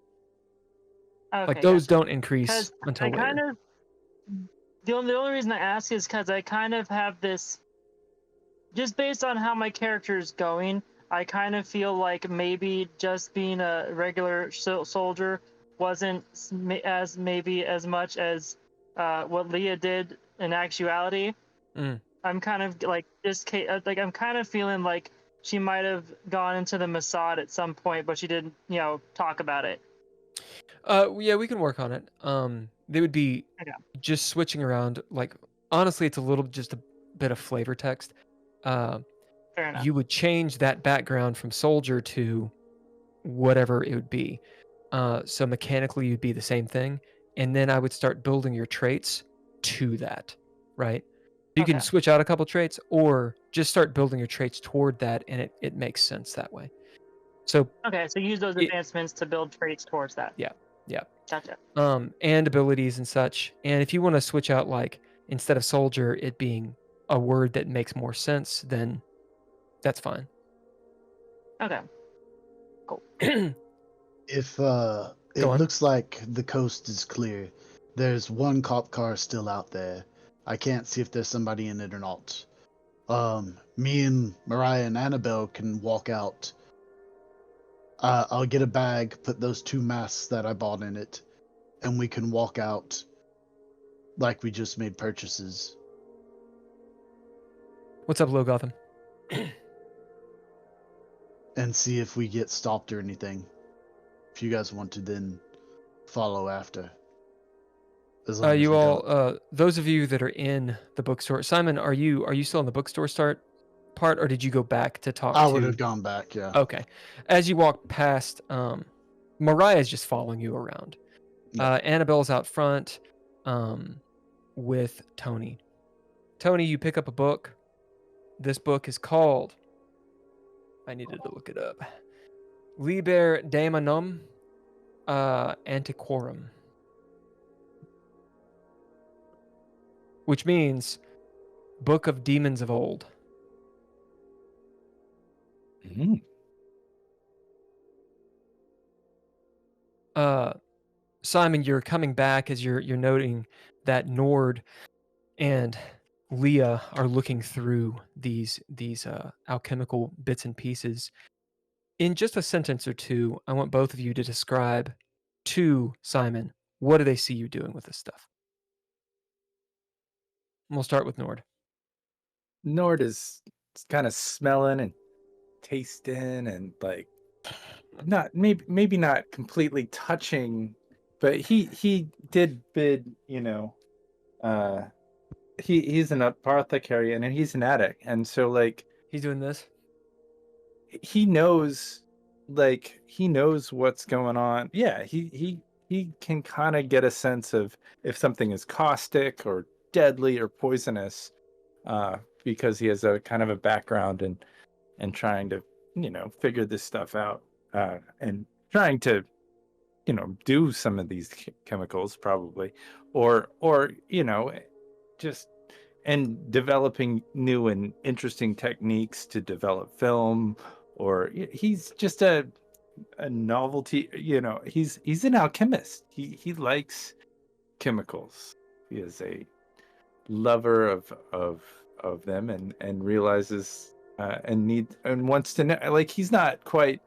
Like Okay, those gotcha. don't increase Because until I kind later. of the only reason I ask is because I kind of have this, just based on how my character is going, I kind of feel like maybe just being a regular soldier wasn't maybe as much as what Leah did in actuality. Mm. I'm kind of like like I'm kind of feeling like she might have gone into the Mossad at some point, but she didn't, talk about it. Yeah, we can work on it. They would be Okay. just switching around. Like honestly, it's a little just a bit of flavor text. Uh, Fair enough. you would change that background from soldier to whatever it would be. So mechanically, you'd be the same thing, and then I would start building your traits to that, right? You can Okay. switch out a couple traits, or just start building your traits toward that, and it makes sense that way. So Okay, so use those it, advancements to build traits towards that. yeah, yeah. Gotcha. And abilities and such. And if you want to switch out, like, instead of soldier, it being a word that makes more sense, then that's fine. Okay. Cool. If Go it on. looks like the coast is clear, there's one cop car still out there. I can't see if there's somebody in it or not. Me and Mariah and Annabelle can walk out. I'll get a bag, put those 2 masks that I bought in it, and we can walk out like we just made purchases. What's up, Low Gotham? And see if we get stopped or anything. If you guys want to then follow after. As long as You we all, don't. those of you that are in the bookstore, Simon, are you still in the bookstore start part, or did you go back to talk I to? would have gone back, yeah. Okay. As you walk past, Mariah's just following you around. Yep. Annabelle's out front, with Tony. Tony, you pick up a book. This book is called, I needed to look it up, Liber Daemonum Antiquorum, which means Book of Demons of Old. Mm. Simon, you're coming back as you're noting that Nord and Leah are looking through these alchemical bits and pieces. In just a sentence or two, I want both of you to describe to Simon, what do they see you doing with this stuff? And we'll start with Nord. Nord is kind of smelling and tasting and like not maybe not completely touching, but he did bid, he's an apothecary and he's an addict, and so like He's doing this. he knows what's going on. Yeah, he can kind of get a sense of if something is caustic or deadly or poisonous, because he has a kind of a background and trying to figure this stuff out, and trying to do some of these chemicals probably, or just and developing new and interesting techniques to develop film, or he's just a novelty, he's an alchemist. He likes chemicals. He is a lover of them, and realizes and wants to know, like, he's not quite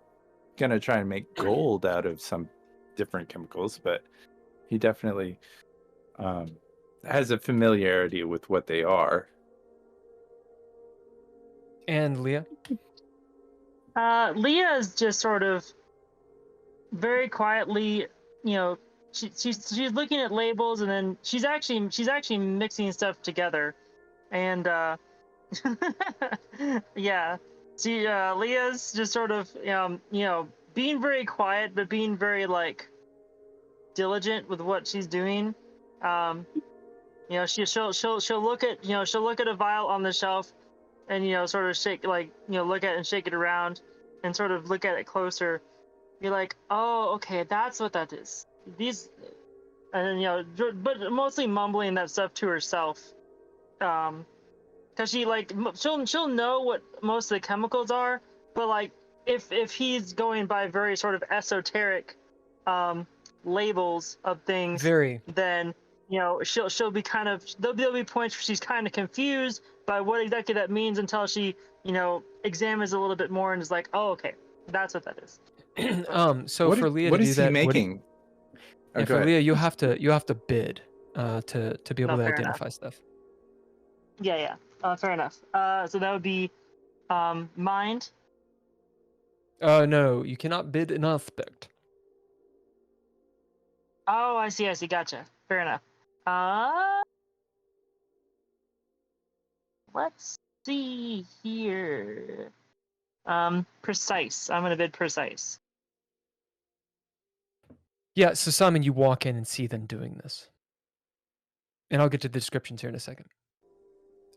gonna try and make gold out of some different chemicals, but he definitely has a familiarity with what they are. And Leah? Leah is just sort of very quietly, she's looking at labels, and then she's actually mixing stuff together, and yeah, Leah's just sort of being very quiet, but being very like diligent with what she's doing. You know, she'll look at, you know, she'll look at a vial on the shelf, and, you know, sort of shake, like, you know, look at it and shake it around, and sort of look at it closer. You're like, oh, okay, that's what that is. These, and, you know, but mostly mumbling that stuff to herself, because she, like, she'll know what most of the chemicals are, but, like, if he's going by very sort of esoteric labels of things, Very. then, you know, she'll be kind of, there'll be points where she's kind of confused by what exactly that means, until she, you know, examines a little bit more and is like, oh, okay, that's what that is. So for Leah what to do is he that, making? Oh, and go for ahead. Leah, you have to bid to be able No, to fair identify stuff. Yeah, fair enough. So that would be mind. No, you cannot bid an aspect. Oh, I see, gotcha. Fair enough. Let's see here. Precise. I'm gonna bid precise. Yeah, so Simon, you walk in and see them doing this. And I'll get to the descriptions here in a second.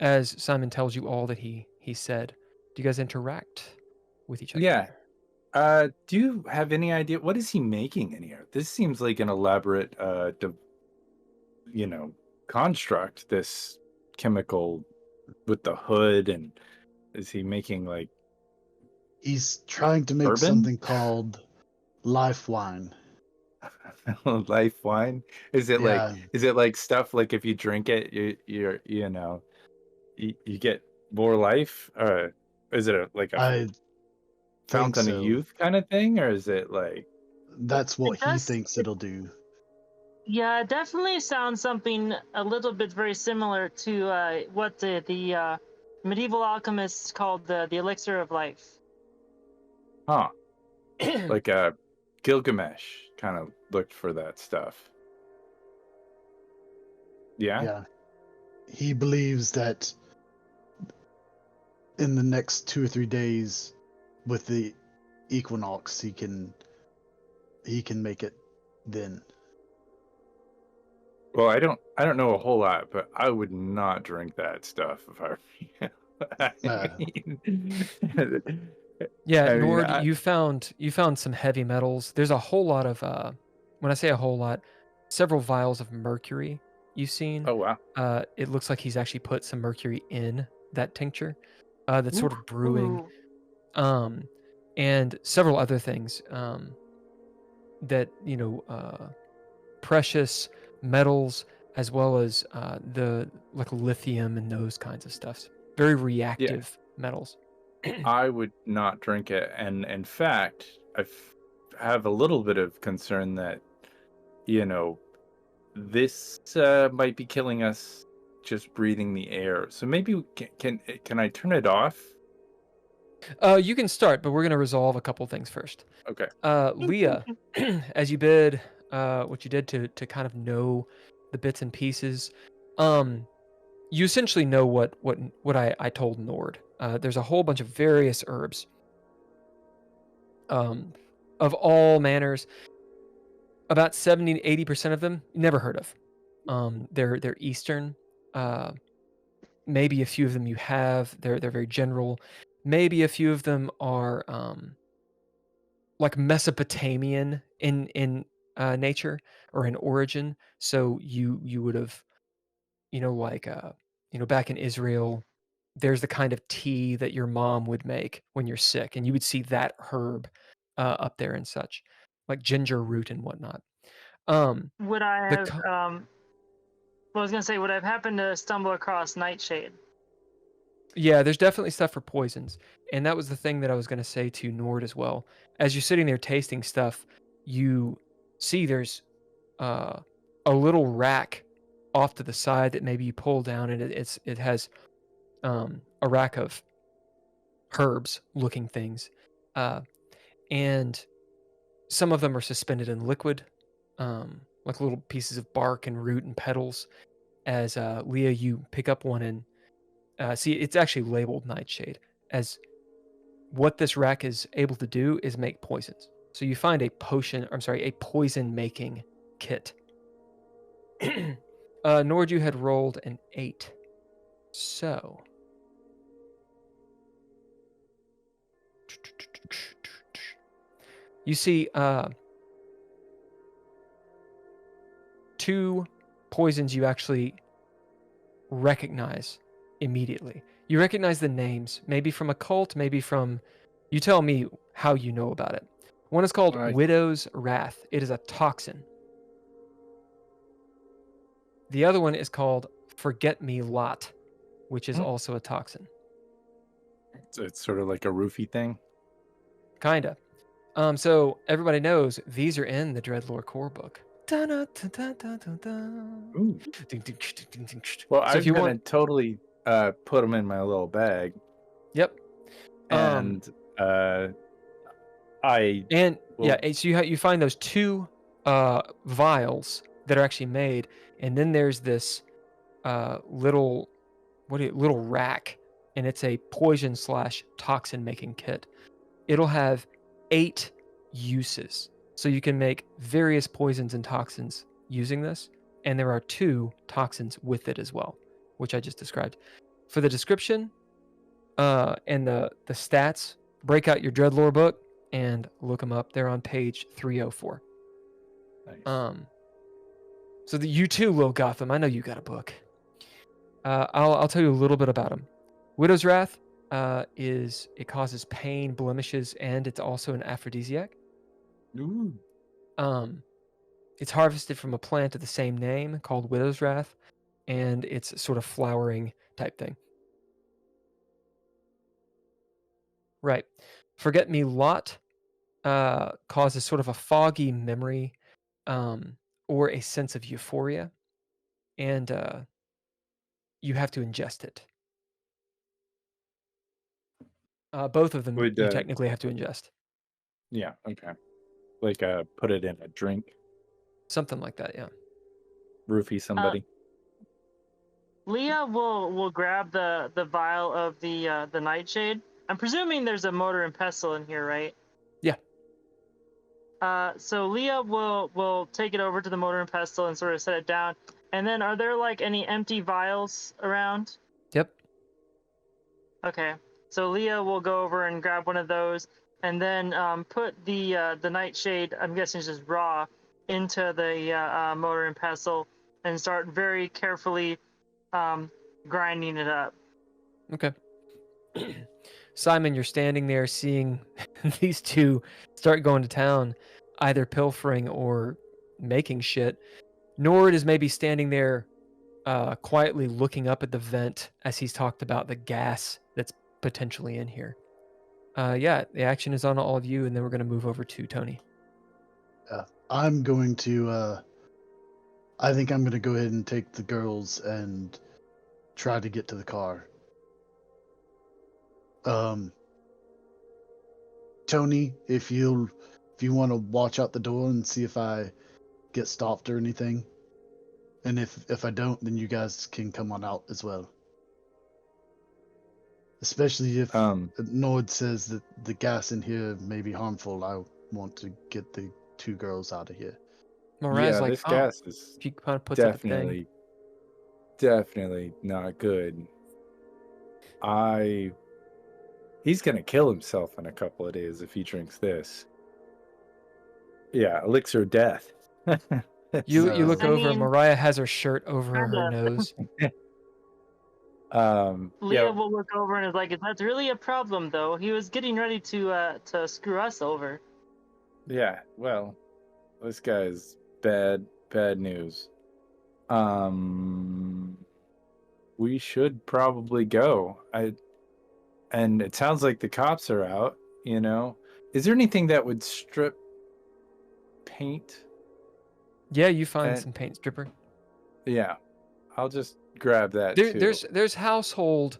As Simon tells you all that he said, do you guys interact with each other? Yeah. Do you have any idea what is he making in here? This seems like an elaborate, you know, construct. This chemical with the hood, and is he making like He's trying to make bourbon? something called life wine. Life wine? Is it Yeah. like? Is it like stuff like if you drink it, you know, you get more life? Or is it like a I think fountain of so. youth kind of thing, or is it like? That's what It he does- thinks it'll do. Yeah, it definitely sounds something a little bit very similar to what the medieval alchemists called the elixir of life. Huh. Like Gilgamesh kind of looked for that stuff. Yeah? Yeah. He believes that in the next 2 or 3 days with the equinox he can make it then. Well, I don't know a whole lot, but I would not drink that stuff if I were Yeah, I mean, Nord, you found some heavy metals. There's a whole lot of when I say a whole lot, several vials of mercury you've seen. Oh wow. It looks like he's actually put some mercury in that tincture that's sort of brewing. Ooh. And several other things that, you know, precious metals, as well as the like lithium and those kinds of stuffs. Very reactive metals. I would not drink it, and in fact, have a little bit of concern that, you know, this might be killing us just breathing the air. So maybe can I turn it off? You can start, but we're gonna resolve a couple things first. Okay. Leah, as you bid, what you did to kind of know the bits and pieces, you essentially know what I told Nord. There's a whole bunch of various herbs, of all manners. About 70 to 80% of them you never heard of. They're Eastern. Maybe a few of them you have. They're very general. Maybe a few of them are like Mesopotamian in nature or in origin. So you would have, you know, like you know, back in Israel, there's the kind of tea that your mom would make when you're sick, and you would see that herb up there and such, like ginger root and whatnot. Would I The have I was gonna say, would I have happened to stumble across Nightshade? Yeah, there's definitely stuff for poisons. And that was the thing that I was going to say to Nord as well. As you're sitting there tasting stuff, you see there's a little rack off to the side that maybe you pull down, and it has a rack of herbs looking things. And some of them are suspended in liquid, like little pieces of bark and root and petals. As Leah, you pick up one and see, it's actually labeled Nightshade, as what this rack is able to do is make poisons. So you find a poison making kit. Nord, you had rolled an 8. So you see 2 poisons you actually recognize immediately. You recognize the names, maybe from occult, maybe from... You tell me how you know about it. One is called Right. Widow's Wrath. It is a toxin. The other one is called Forget-Me-Lot, which is also a toxin. It's sort of like a roofie thing. Kinda. So everybody knows these are in the DreadLore core book. Ooh. Well, So I'm gonna totally put them in my little bag, Yep. and I And will- yeah, so you find those 2 vials that are actually made, and then there's this little rack, and it's a poison / toxin making kit. It'll have 8 uses, so you can make various poisons and toxins using this, and there are 2 toxins with it as well, which I just described. For the description and the stats, break out your DreadLore book and look them up. They're on page 304. Nice. So you too, Lil Gotham. I know you got a book. I'll tell you a little bit about them. Widow's Wrath it causes pain, blemishes, and it's also an aphrodisiac. Ooh. It's harvested from a plant of the same name called Widow's Wrath, and it's sort of flowering type thing. Right. Forget-Me-Lot causes sort of a foggy memory or a sense of euphoria, and you have to ingest it. Both of them Would, you technically have to ingest. Yeah. Okay. Like put it in a drink. Something like that, yeah. Roofie somebody. Leah will grab the vial of the nightshade. I'm presuming there's a mortar and pestle in here, right? Yeah. So Leah will take it over to the mortar and pestle and sort of set it down. And then, are there like any empty vials around? Yep. Okay. So Leah will go over and grab one of those, and then put the nightshade, I'm guessing it's just raw, into the mortar and pestle, and start very carefully grinding it up. Okay. Simon, you're standing there seeing these 2 start going to town, either pilfering or making shit. Nord is maybe standing there quietly looking up at the vent as he's talked about the gas that's potentially in here. Yeah, the action is on all of you, and then we're going to move over to Tony. I'm going to. I think I'm going to go ahead and take the girls and try to get to the car. Tony, if you want to watch out the door and see if I get stopped or anything, and if I don't, then you guys can come on out as well. Especially if Nord says that the gas in here may be harmful, I want to get the 2 girls out of here. Moraz this gas is if you kind of puts up a thing. definitely not good. He's gonna kill himself in a couple of days if he drinks this. Yeah, elixir of death. You look I over, mean, Mariah has her shirt over her kinda. nose. Leah will look over and is like, "That's really a problem, though. He was getting ready to screw us over." Yeah, well, this guy's bad news. We should probably go. And it sounds like the cops are out, you know. Is there anything that would strip paint? Yeah, you find some paint stripper. Yeah. I'll just grab that too. There's household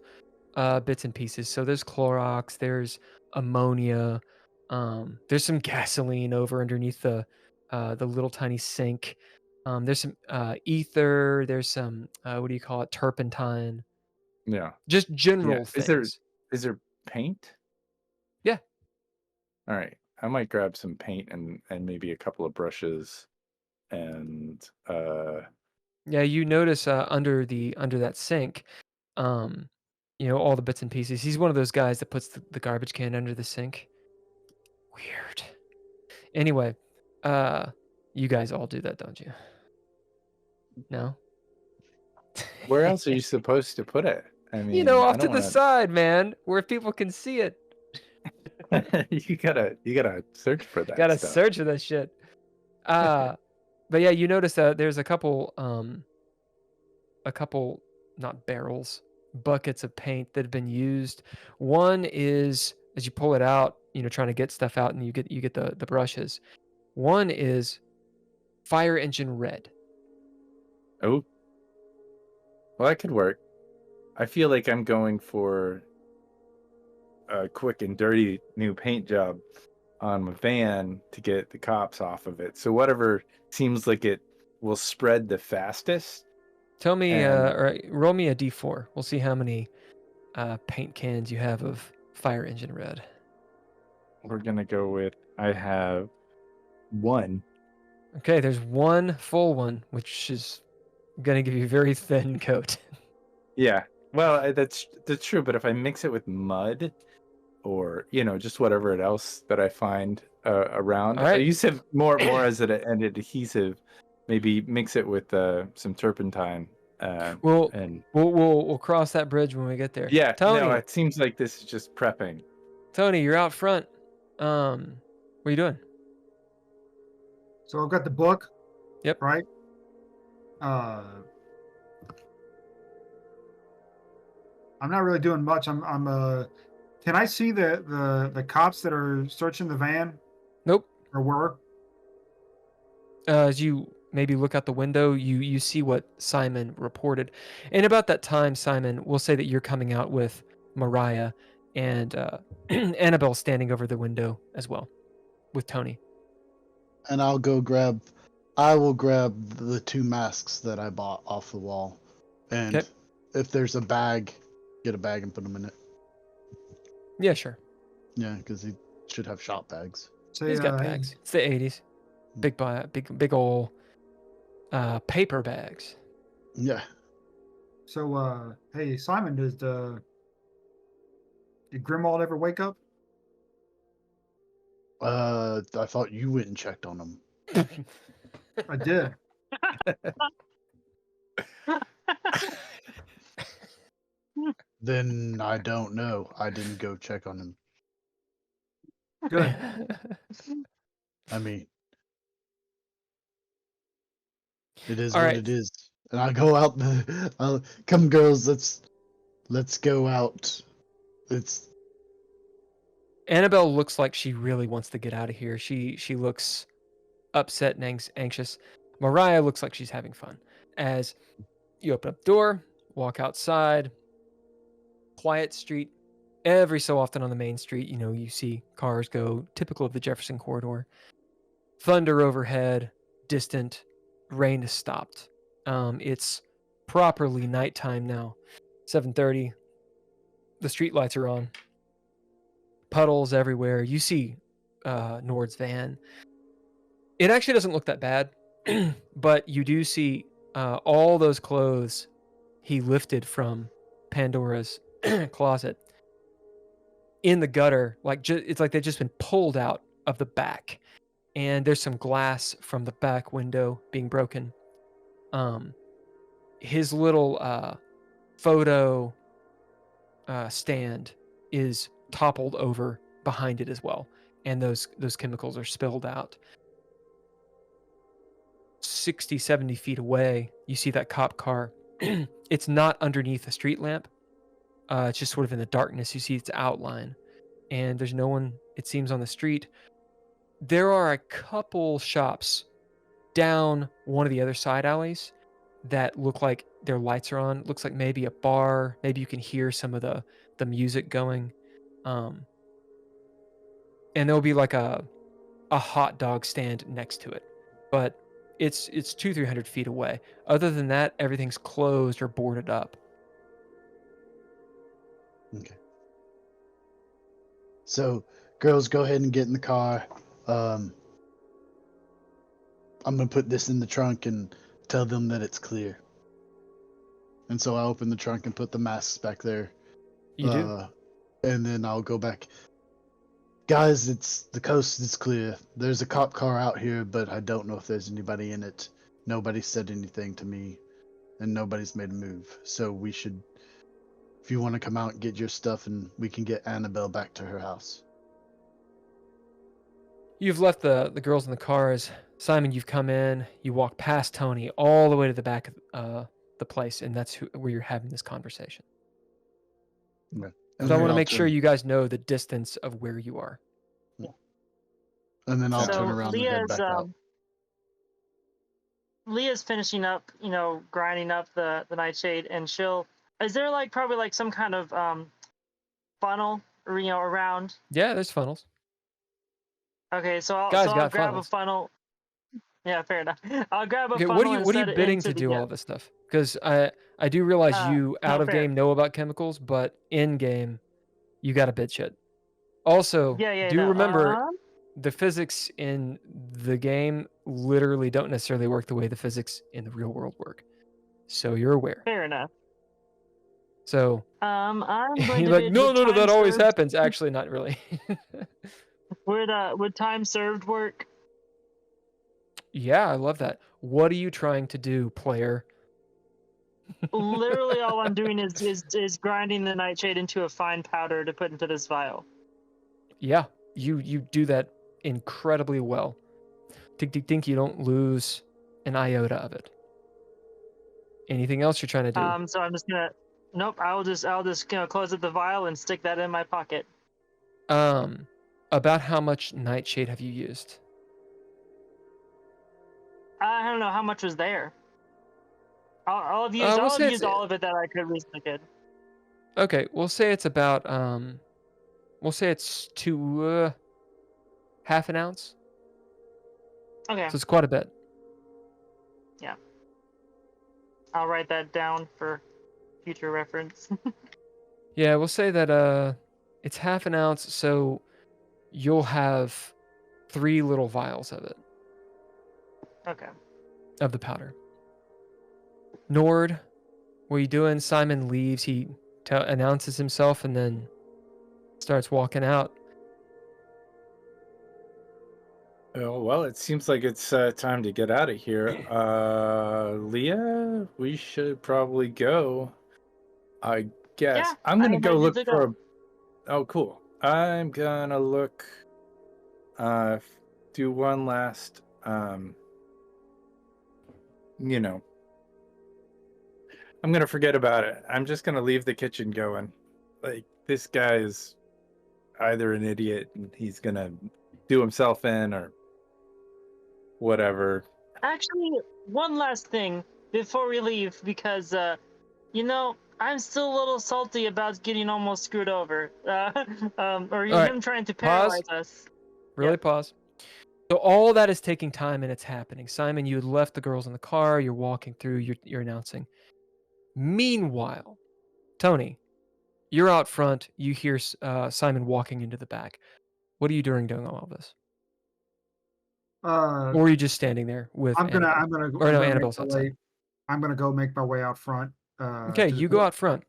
bits and pieces. So there's Clorox, there's ammonia, there's some gasoline over underneath the little tiny sink. There's some ether, there's some what do you call it, turpentine. Yeah. Just general things. Is there paint? Yeah. All right. I might grab some paint and maybe a couple of brushes. and Yeah, you notice under that sink, all the bits and pieces. He's one of those guys that puts the garbage can under the sink. Weird. Anyway, you guys all do that, don't you? No? where else are you supposed to put it? I mean, off I to don't the want side, man, where people can see it. to. You gotta search for that Gotta stuff. search for that shit. But yeah, you notice that there's a couple, not barrels, buckets of paint that have been used. One is, as you pull it out, trying to get stuff out, and you get the brushes. One is fire engine red. Oh, well, that could work. I feel like I'm going for a quick and dirty new paint job on my van to get the cops off of it. So whatever seems like it will spread the fastest. Tell me, And- or roll me a d4. We'll see how many paint cans you have of fire engine red. We're gonna go with, I have 1. Okay, there's one full one, which is gonna give you a very thin coat. Yeah. Well, that's true. But if I mix it with mud, or just whatever else that I find around, All right. I use it more as an adhesive. Maybe mix it with some turpentine. We'll and we'll cross that bridge when we get there. yeah, Tony, no, it seems like this is just prepping. Tony, you're out front. What are you doing? So I've got the book. Yep. Right. I'm not really doing much. I'm Can I see the cops that are searching the van? Nope. Or were? As you maybe look out the window, you see what Simon reported. And about that time, Simon, we'll say that you're coming out with Mariah and Annabelle standing over the window as well with Tony. And I will grab the 2 masks that I bought off the wall. And Okay. if there's a bag, get a bag and put them in it. Yeah, sure. Yeah, because he should have shop bags. Say, He's got hey, bags. It's the 80s. Big old paper bags. Yeah. So, hey, Simon, did Grimwald ever wake up? I thought you went and checked on them. I did. Then I don't know. I didn't go check on him. Good. I mean, it is All what right. it is. And I go out. Come, girls. Let's go out. It's Annabelle looks like she really wants to get out of here. She looks upset and anxious. Mariah looks like she's having fun. As you open up the door, walk outside, quiet street. Every so often on the main street, you see cars go, typical of the Jefferson corridor. Thunder overhead, distant. Rain has stopped. It's properly nighttime now. 7:30. The street lights are on. Puddles everywhere. You see Nord's van. It actually doesn't look that bad, but you do see all those clothes he lifted from Pandora's closet in the gutter. It's like they've just been pulled out of the back, and there's some glass from the back window being broken. His little photo stand is toppled over behind it as well, and those chemicals are spilled out. 60, 70 feet away, you see that cop car. It's not underneath a street lamp. It's just sort of in the darkness. You see its outline, and there's no one, it seems, on the street. There are a couple shops down one of the other side alleys that look like their lights are on. It looks like maybe a bar. Maybe you can hear some of the music going. And there'll be like a hot dog stand next to it. But it's 200-300 feet away. Other than that, everything's closed or boarded up. okay. So, girls, go ahead and get in the car. I'm gonna put this in the trunk and tell them that it's clear. And so I open the trunk and put the masks back there. You do? And then I'll go back. Guys, it's the coast is clear. There's a cop car out here, but I don't know if there's anybody in it. Nobody said anything to me, and nobody's made a move. So we should, if you want to come out, get your stuff, and we can get Annabelle back to her house. You've left the girls in the cars. Simon, you've come in. You walk past Tony all the way to the back of the place, and that's where you're having this conversation. Okay. So I want to make sure you guys know the distance of where you are. And then I'll So turn around and head back out. Leah's finishing up, grinding up the nightshade, and is there like probably like some kind of funnel, around? Yeah, there's funnels. Okay, so I'll Guys got grab funnels. a funnel. Yeah, fair enough. I'll grab a Okay, funnel. what are you and set bidding it to into do the, all of this stuff? Because I do realize you out no, of fair. game know about chemicals, but in game, you got to bid shit. Also, remember the physics in the game literally don't necessarily work the way the physics in the real world work. So you're aware. Fair enough. So I'm going you're to like, bid no, with that time always served. happens. Actually, not really. Would time served work? Yeah, I love that. What are you trying to do, player? Literally, all I'm doing is grinding the nightshade into a fine powder to put into this vial. Yeah, you do that incredibly well. Think you don't lose an iota of it. Anything else you're trying to do? So I'm just gonna. Nope. I'll just close up the vial and stick that in my pocket. About how much nightshade have you used? I don't know how much was there. I'll have used all of it that I could reasonably could. Okay, we'll say it's about we'll say it's to half an ounce. Okay. So it's quite a bit. Yeah. I'll write that down for future reference. Yeah, we'll say that it's half an ounce, so you'll have 3 little vials of it. Okay. Of the powder. Nord, what are you doing? Simon leaves. He announces himself and then starts walking out. Oh, well, it seems like it's time to get out of here. Leah, we should probably go. I guess. Yeah, I'm going to I'm go ready look to for go. Oh, cool. I'm going to look, do one last, I'm going to forget about it. I'm just going to leave the kitchen going. Like, this guy is either an idiot and he's going to do himself in or whatever. Actually, one last thing before we leave, because I'm still a little salty about getting almost screwed over, or him trying to paralyze us. Really pause. So all that is taking time and it's happening. Simon, you had left the girls in the car. You're walking through. You're announcing. Meanwhile, Tony, you're out front. You hear Simon walking into the back. What are you doing all of this? Or are you just standing there with Annabelle? Annabelle's outside. I'm gonna go make my way out front. Okay, you go out front.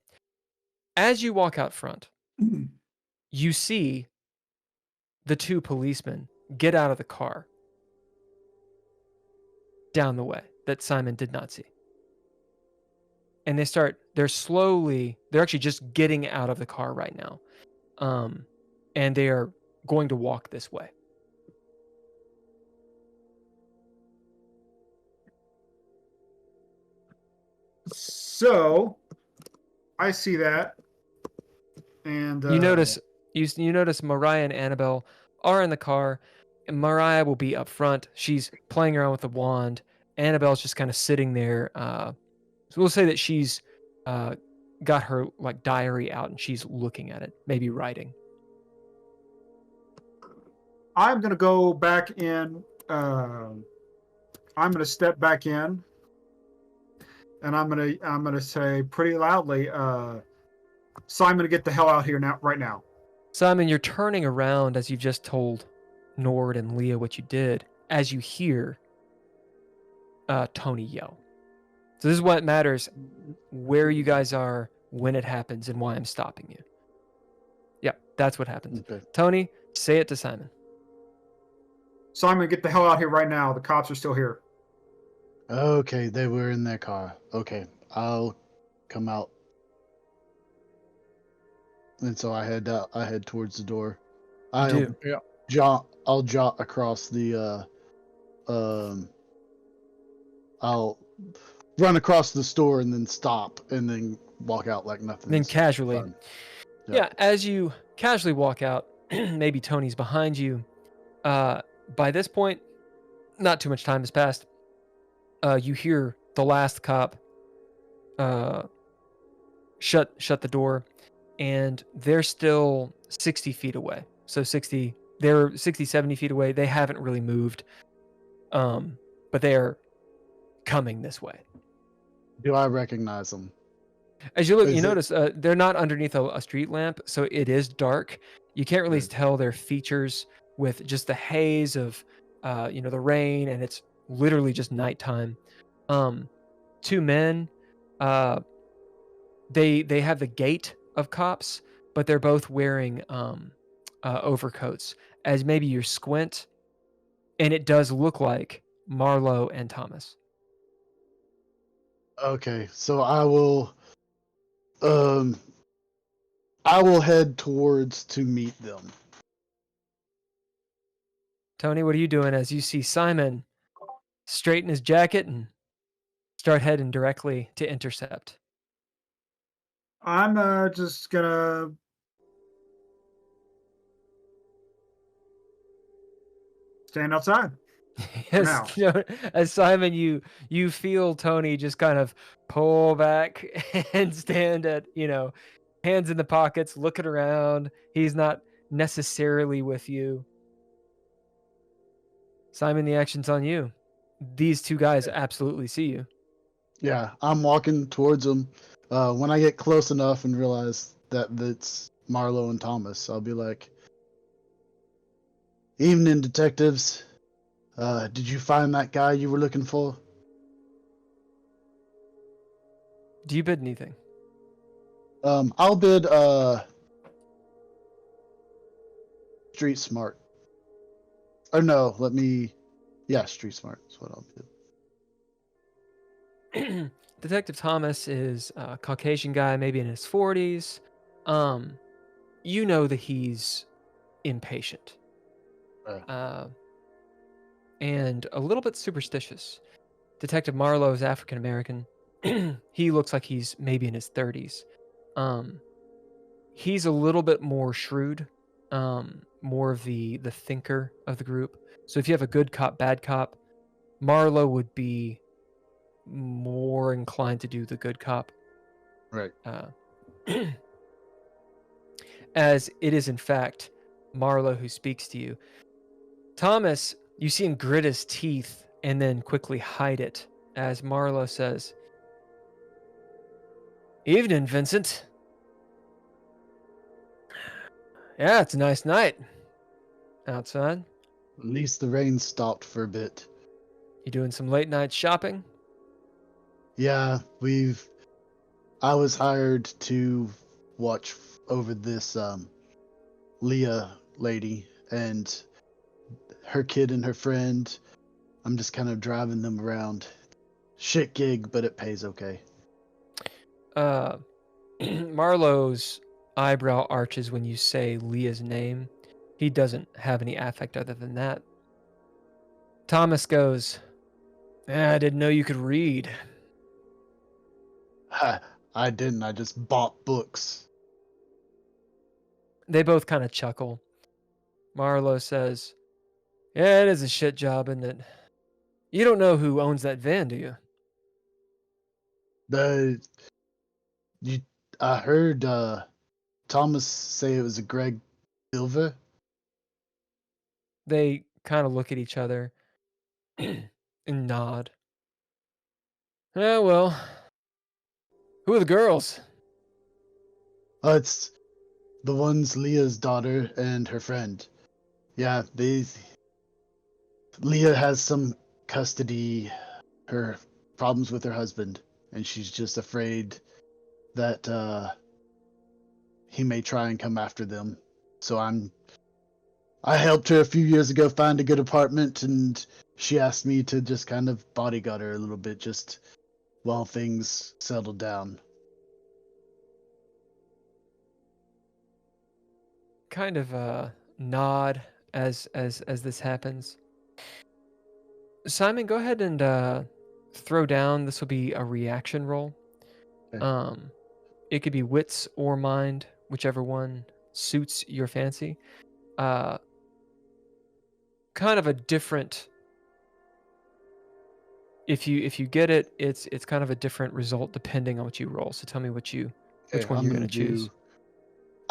As you walk out front, you see the 2 policemen get out of the car down the way that Simon did not see. And they're actually just getting out of the car right now. And they are going to walk this way. So I see that, and you notice Mariah and Annabelle are in the car, and Mariah will be up front. She's playing around with the wand. Annabelle's just kind of sitting there. So we'll say that she's got her like diary out and she's looking at it, maybe writing. I'm gonna go back in. I'm gonna step back in. And I'm gonna say pretty loudly, Simon, get the hell out here now, right now. Simon, you're turning around as you've just told Nord and Leah what you did, as you hear Tony yell. So this is what matters, where you guys are, when it happens, and why I'm stopping you. Yep, that's what happens. Okay. Tony, say it to Simon. Simon, get the hell out here right now. The cops are still here. Okay, they were in their car. Okay, I'll come out. And so I head out. I head towards the door. do. I'll jot across the. I'll run across the store and then stop and then walk out like nothing. Then casually. fun. Yeah, as you casually walk out, maybe Tony's behind you. By this point, not too much time has passed. You hear the last cop shut the door, and they're still 60 feet away. So they're 60, 70 feet away. They haven't really moved, but they're coming this way. Do I recognize them? As you look, Is you it- notice they're not underneath a street lamp, so it is dark. You can't really Right. tell their features with just the haze of, the rain, and it's literally just nighttime. Two men, they have the gait of cops, but they're both wearing overcoats. As maybe you squint, and it does look like Marlowe and Thomas. Okay, so I will head towards to meet them. Tony, what are you doing as you see Simon straighten his jacket and start heading directly to intercept? I'm just gonna stand outside. Now. As Simon, you feel Tony just kind of pull back and stand at, hands in the pockets, looking around. He's not necessarily with you. Simon, the action's on you. These two guys absolutely see you. Yeah, I'm walking towards them. When I get close enough and realize that it's Marlowe and Thomas, I'll be like, "Evening, detectives. Did you find that guy you were looking for?" Do you bid anything? I'll bid street smart. Or no, street smart is what I'll bid. Detective Thomas is a Caucasian guy, maybe in his 40s. You know that he's impatient. And a little bit superstitious. Detective Marlowe is African American. He looks like he's maybe in his 30s. He's a little bit more shrewd, more of the thinker of the group. So if you have a good cop, bad cop, Marlowe would be more inclined to do the good cop. Right. As it is in fact Marlowe who speaks to you. Thomas, you see him grit his teeth and then quickly hide it as Marlowe says, "Evening, Vincent. Yeah, it's a nice night outside. At least the rain stopped for a bit. You doing some late night shopping?" Yeah, I was hired to watch over this Leah lady and her kid and her friend. I'm just kind of driving them around. Shit gig, but it pays okay. Marlowe's eyebrow arches when you say Leah's name. He doesn't have any affect other than that. Thomas goes, "I didn't know you could read." I didn't. I just bought books. They both kind of chuckle. Marlowe says, "Yeah, it is a shit job, isn't it? You don't know who owns that van, do you?" I heard Thomas say it was a Greg Silver. They kind of look at each other and nod. "Yeah, well, who are the girls?" It's the one's Leah's daughter and her friend. Yeah, Leah has some custody her problems with her husband, and she's just afraid that he may try and come after them. So I helped her a few years ago find a good apartment, and she asked me to just kind of bodyguard her a little bit just while things settled down. Kind of nod as this happens. Simon, go ahead and throw down. This will be a reaction roll. Okay. It could be wits or mind, whichever one suits your fancy. Kind of a different. If you get it, it's kind of a different result depending on what you roll. So tell me which one you're gonna choose.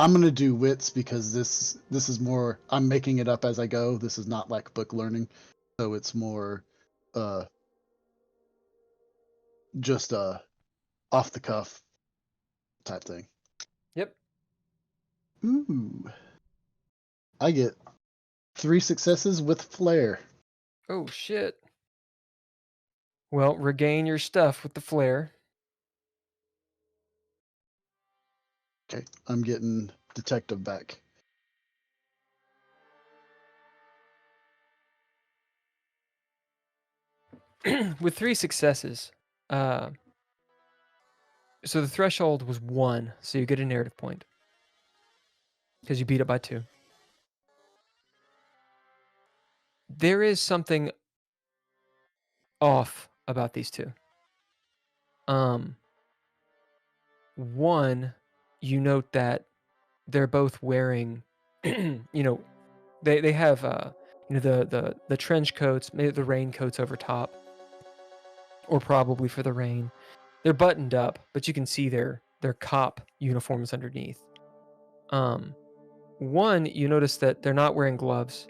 I'm gonna do wits because this is more. I'm making it up as I go. This is not like book learning, so it's more, just off the cuff type thing. Yep. Ooh, I get 3 successes with flair. Oh shit. Well, regain your stuff with the flare. Okay, I'm getting detective back. With 3 successes, so the threshold was 1, so you get a narrative point because you beat it by 2. There is something off about these two. One, you note that they're both wearing, they have the trench coats, maybe the raincoats over top, or probably for the rain. They're buttoned up, but you can see their cop uniforms underneath. One, you notice that they're not wearing gloves,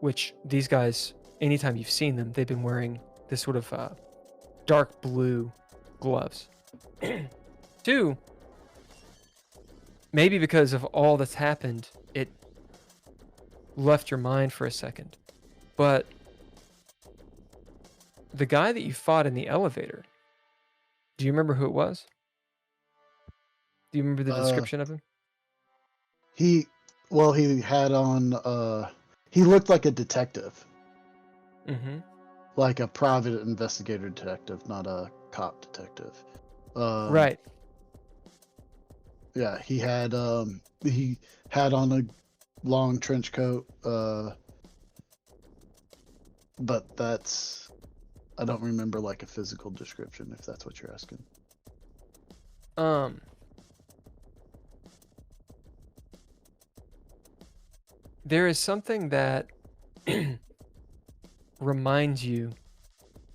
which these guys, anytime you've seen them, they've been wearing this sort of dark blue gloves. 2, maybe because of all that's happened, it left your mind for a second, but the guy that you fought in the elevator, do you remember who it was? Do you remember the description of him? He had on, he looked like a detective. Mm-hmm. Like a private investigator detective, not a cop detective. Right. Yeah, he had on a long trench coat, but I don't remember like a physical description, if that's what you're asking. There is something that reminds you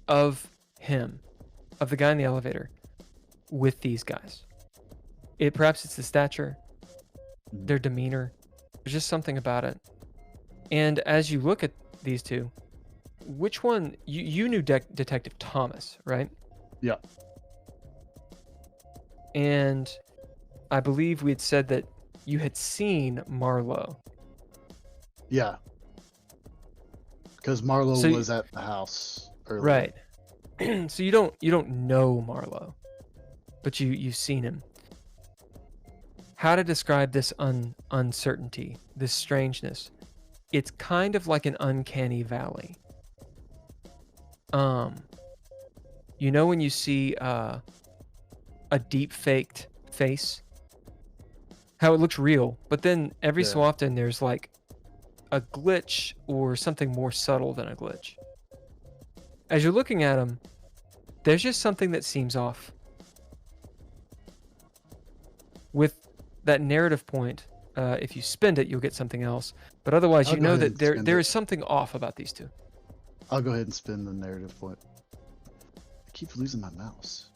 of him, of the guy in the elevator, with these guys. Perhaps it's the stature, their demeanor. There's just something about it. And as you look at these two, which one you knew Detective Thomas, right? Yeah. And I believe we had said that you had seen Marlowe. Yeah. Because Marlowe was at the house earlier. Right. So you don't know Marlowe, but you've seen him. How to describe this uncertainty, this strangeness? It's kind of like an uncanny valley. When you see a deep faked face, how it looks real, but then every so often there's like a glitch or something more subtle than a glitch. As you're looking at him, there's just something that seems off. With that narrative point, if you spend it, you'll get something else. But otherwise, you know that there is something off about these two. I'll go ahead and spend the narrative point. I keep losing my mouse.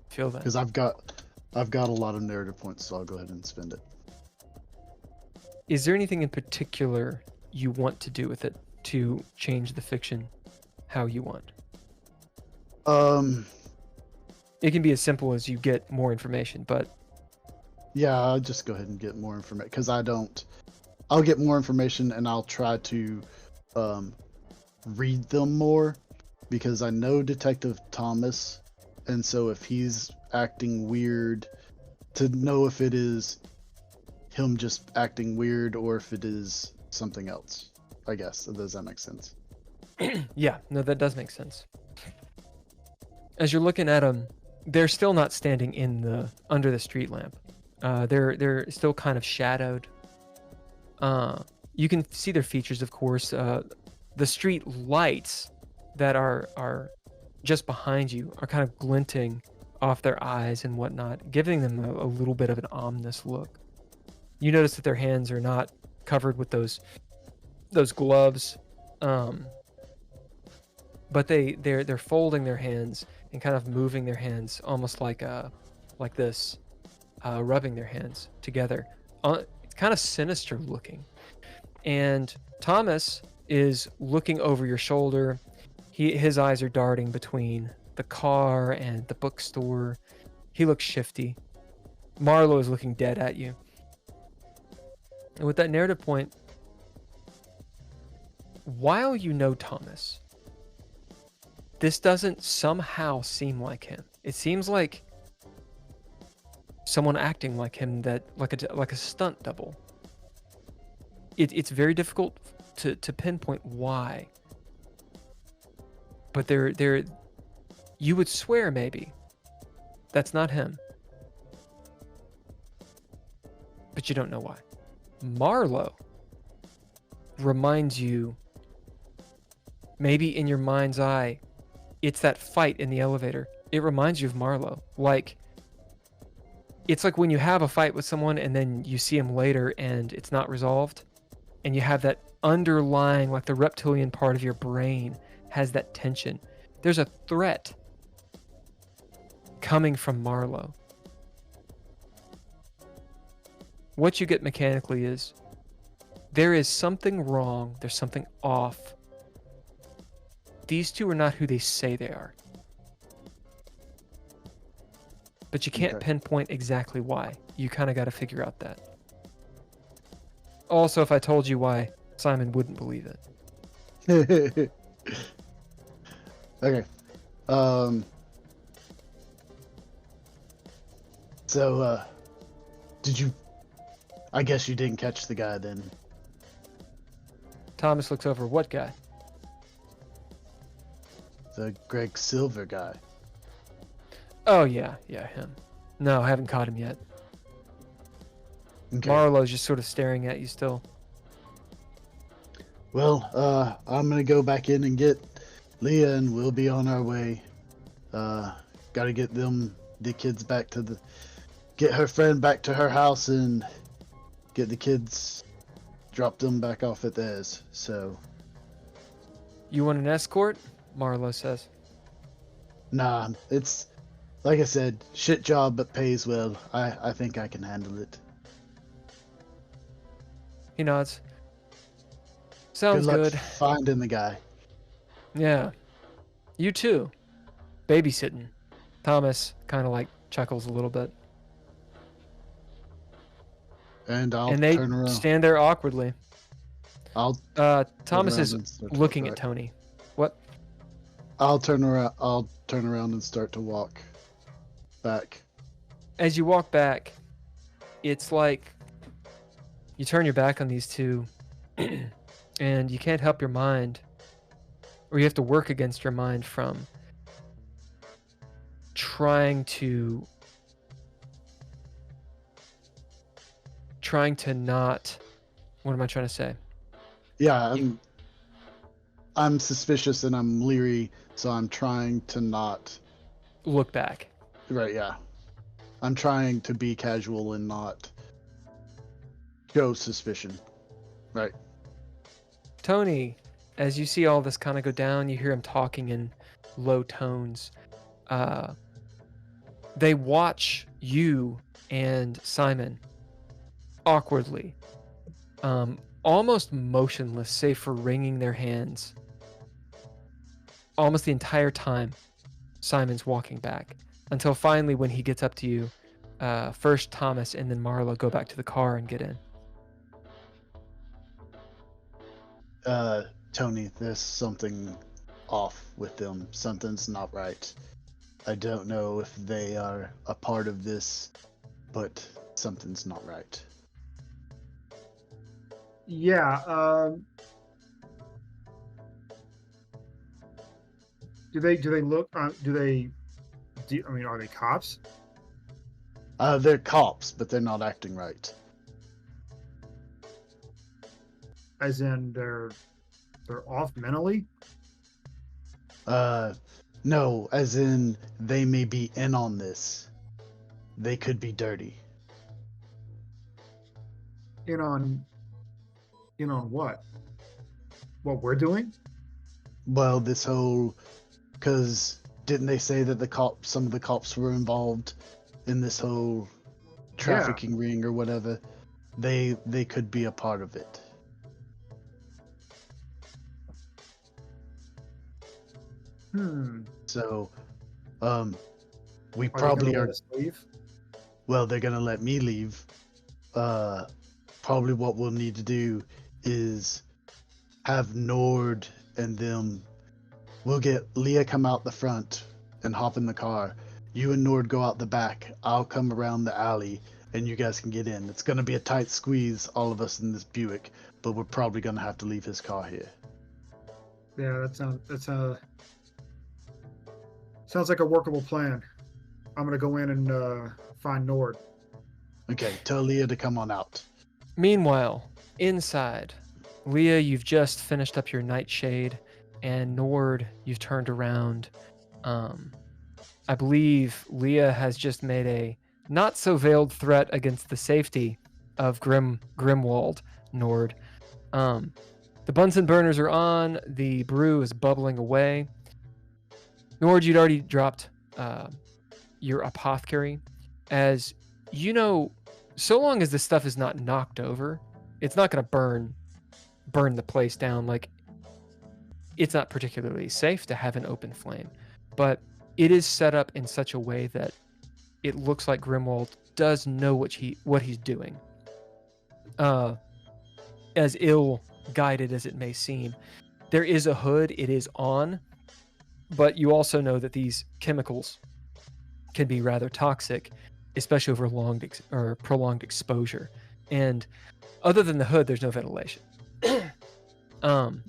Feel that? Because I've got a lot of narrative points, so I'll go ahead and spend it. Is there anything in particular you want to do with it to change the fiction how you want? It can be as simple as you get more information, but yeah, I'll just go ahead and get more information because I'll get more information and I'll try to read them more because I know Detective Thomas, and so if he's acting weird, to know if it is him just acting weird or if it is something else. I guess. Does that make sense? Yeah, no, that does make sense. As you're looking at them, they're still not standing in the under the street lamp. They're still kind of shadowed. You can see their features, of course. The street lights that are just behind you are kind of glinting off their eyes and whatnot, giving them a little bit of an ominous look. You notice that their hands are not covered with those gloves, but they're folding their hands and kind of moving their hands almost like this, rubbing their hands together. It's kind of sinister looking. And Thomas is looking over your shoulder. His eyes are darting between the car and the bookstore. He looks shifty. Marlo is looking dead at you. And with that narrative point, while you know Thomas, this doesn't somehow seem like him. It seems like someone acting like him, that like a stunt double. It's very difficult to pinpoint why. But you would swear maybe that's not him. But you don't know why. Marlo reminds you, maybe in your mind's eye, it's that fight in the elevator. It reminds you of Marlo. Like, it's like when you have a fight with someone and then you see him later and it's not resolved, and you have that underlying, like the reptilian part of your brain has that tension. There's a threat coming from Marlo. What you get mechanically is there is something wrong, there's something off. These two are not who they say they are. But you can't pinpoint exactly why. You kind of got to figure out that. Also, if I told you why, Simon wouldn't believe it. Okay. So, did you... I guess you didn't catch the guy then. Thomas looks over. What guy? The Greg Silver guy. Oh, yeah, him. No, I haven't caught him yet. Okay. Marlo's just sort of staring at you still. Well, I'm gonna go back in and get Leah, and we'll be on our way. Gotta get the kids back to get her friend back to her house and get the kids, drop them back off at theirs, so. You want an escort? Marlo says. Nah, it's, like I said, shit job, but pays well. I think I can handle it. He nods. Sounds Good luck good. finding the guy. Yeah. You too. Babysitting. Thomas kind of like chuckles a little bit. And they turn around. stand there awkwardly. Thomas is and start to looking walk at back. Tony. What? I'll turn around and start to walk back. As you walk back, it's like you turn your back on these two and you can't help your mind, or you have to work against your mind from trying to not, what am I trying to say? Yeah, I'm suspicious and I'm leery, so I'm trying to not Look back. Right, yeah. I'm trying to be casual and not show suspicion. Right. Tony, as you see all this kind of go down, you hear him talking in low tones. They watch you and Simon awkwardly, almost motionless, save for wringing their hands. Almost the entire time Simon's walking back, until finally when he gets up to you, first Thomas and then Marlo go back to the car and get in. Tony, there's something off with them. Something's not right. I don't know if they are a part of this, but something's not right. Yeah. Do they look? I mean, are they cops? They're cops, but they're not acting right. As in, they're off mentally. No, as in they may be in on this. They could be dirty. In on what? What we're doing? Well, this whole, because didn't they say that some of the cops were involved in this whole trafficking ring or whatever? They could be a part of it. So, we probably are. Leave? Well, they're gonna let me leave. Probably what we'll need to do is have Nord and them. We'll get Leah come out the front and hop in the car. You and Nord go out the back. I'll come around the alley, and you guys can get in. It's gonna be a tight squeeze, all of us in this Buick, but we're probably gonna have to leave his car here. Yeah, sounds like a workable plan. I'm gonna go in and find Nord. Okay, tell Leah to come on out. Meanwhile, inside, Leah, you've just finished up your nightshade, and Nord, you've turned around. I believe Leah has just made a not so veiled threat against the safety of Grimwald, Nord. The Bunsen burners are on. The brew is bubbling away. Nord, you'd already dropped your apothecary. As you know, so long as this stuff is not knocked over, it's not going to burn the place down. Like, it's not particularly safe to have an open flame, but it is set up in such a way that it looks like Grimwald does know what he's doing. As ill-guided as it may seem, there is a hood. It is on, but you also know that these chemicals can be rather toxic, especially over prolonged exposure. And other than the hood, there's no ventilation. The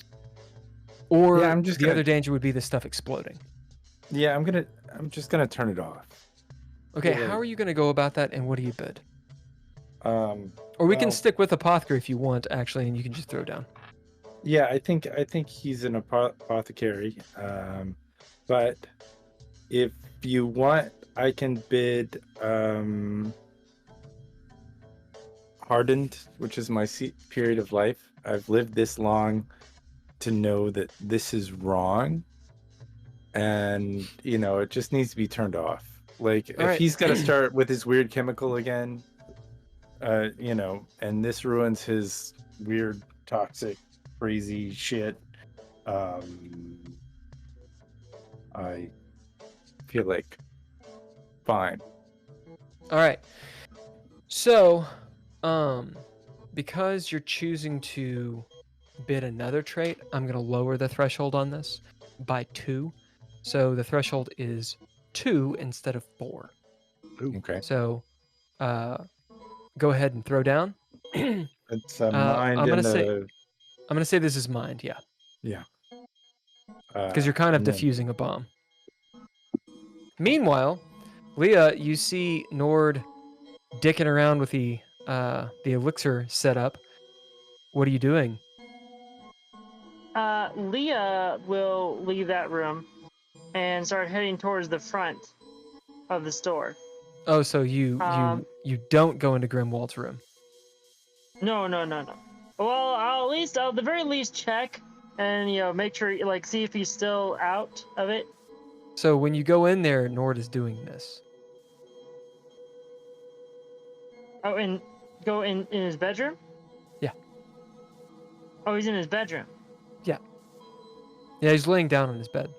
other danger would be the stuff exploding. Yeah, I'm just gonna turn it off. Okay, Yeah. how are you gonna go about that, and what do you bid? Or we well, can stick with apothecary if you want, actually, and you can just throw down. Yeah, I think he's an apothecary. But if you want, I can bid hardened, which is my period of life. I've lived this long to know that this is wrong, and it just needs to be turned off. Like, if he's gonna start with his weird chemical again, and this ruins his weird, toxic, crazy shit, I feel like fine. All right. So, because you're choosing to bid another trait, I'm going to lower the threshold on this by 2. So the threshold is 2 instead of 4. Okay. So, go ahead and throw down. It's a mind. I'm gonna say this is mind. Yeah. Yeah. Because you're kind of diffusing a bomb. Meanwhile, Leah, you see Nord dicking around with the elixir setup. What are you doing? Leah will leave that room and start heading towards the front of the store. Oh, so you don't go into Grimwald's room. No. Well, I'll at the very least check and make sure, see if he's still out of it. So when you go in there, Nord is doing this. Oh, and go in his bedroom? Yeah. Oh, he's in his bedroom. Yeah, he's laying down on his bed.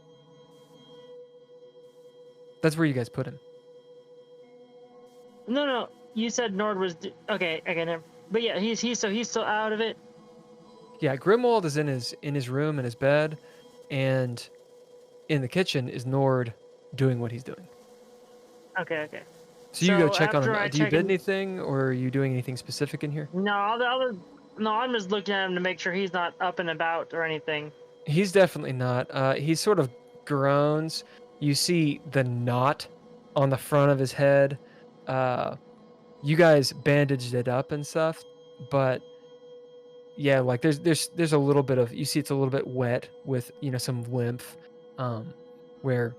That's where you guys put him. No. You said Nord was okay. Never. But yeah, he's still out of it. Yeah, Grimwald is in his room in his bed, and in the kitchen is Nord doing what he's doing. Okay. So you go So check on him. after I Do you check bid him- anything, or are you doing anything specific in here? No, I'm just looking at him to make sure he's not up and about or anything. He's definitely not. He sort of groans. You see the knot on the front of his head. You guys bandaged it up and stuff, but yeah, like there's a little bit of, you see it's a little bit wet with some lymph, where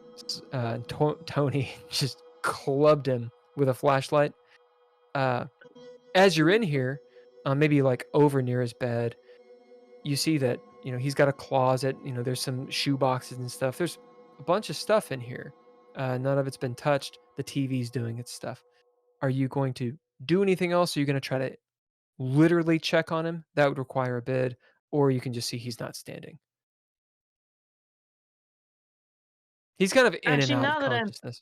Tony just clubbed him with a flashlight. As you're in here, maybe like over near his bed, you see that he's got a closet. There's some shoe boxes and stuff. There's a bunch of stuff in here. None of it's been touched. The TV's doing its stuff. Are you going to do anything else? Are you going to try to literally check on him? That would require a bid, or you can just see he's not standing. He's kind of in Actually, and out of consciousness.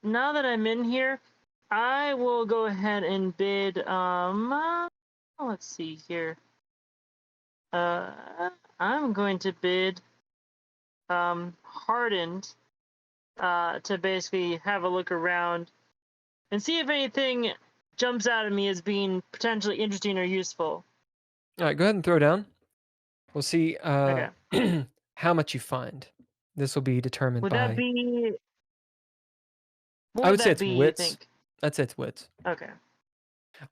Now that I'm in here, I will go ahead and bid. Let's see here. I'm going to bid Hardened to basically have a look around and see if anything jumps out at me as being potentially interesting or useful. All right, go ahead and throw down. We'll see Okay. how much you find. This will be determined Would by. that be? What I would say that it's be, you wits. think? I'd say it's wits. Okay.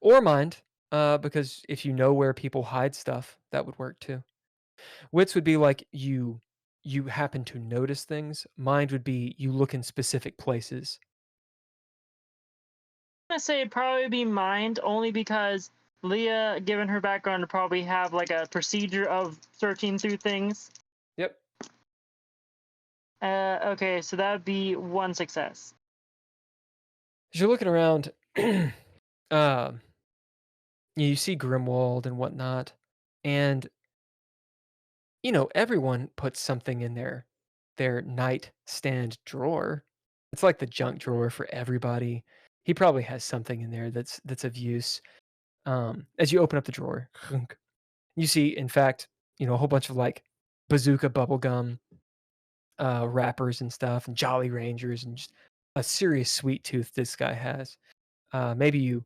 Or mind, because if you know where people hide stuff, that would work too. Wits would be like you happen to notice things. Mind would be you look in specific places. I'm gonna say it'd probably be mind, only because Leah, given her background, would probably have like a procedure of searching through things. Yep. Okay, so that would be one success. As you're looking around, you see Grimwald and whatnot, and everyone puts something in their nightstand drawer. It's like the junk drawer for everybody. He probably has something in there that's of use. As you open up the drawer, you see, in fact, a whole bunch of like bazooka bubblegum wrappers and stuff, and Jolly Rangers, and just a serious sweet tooth this guy has. Maybe you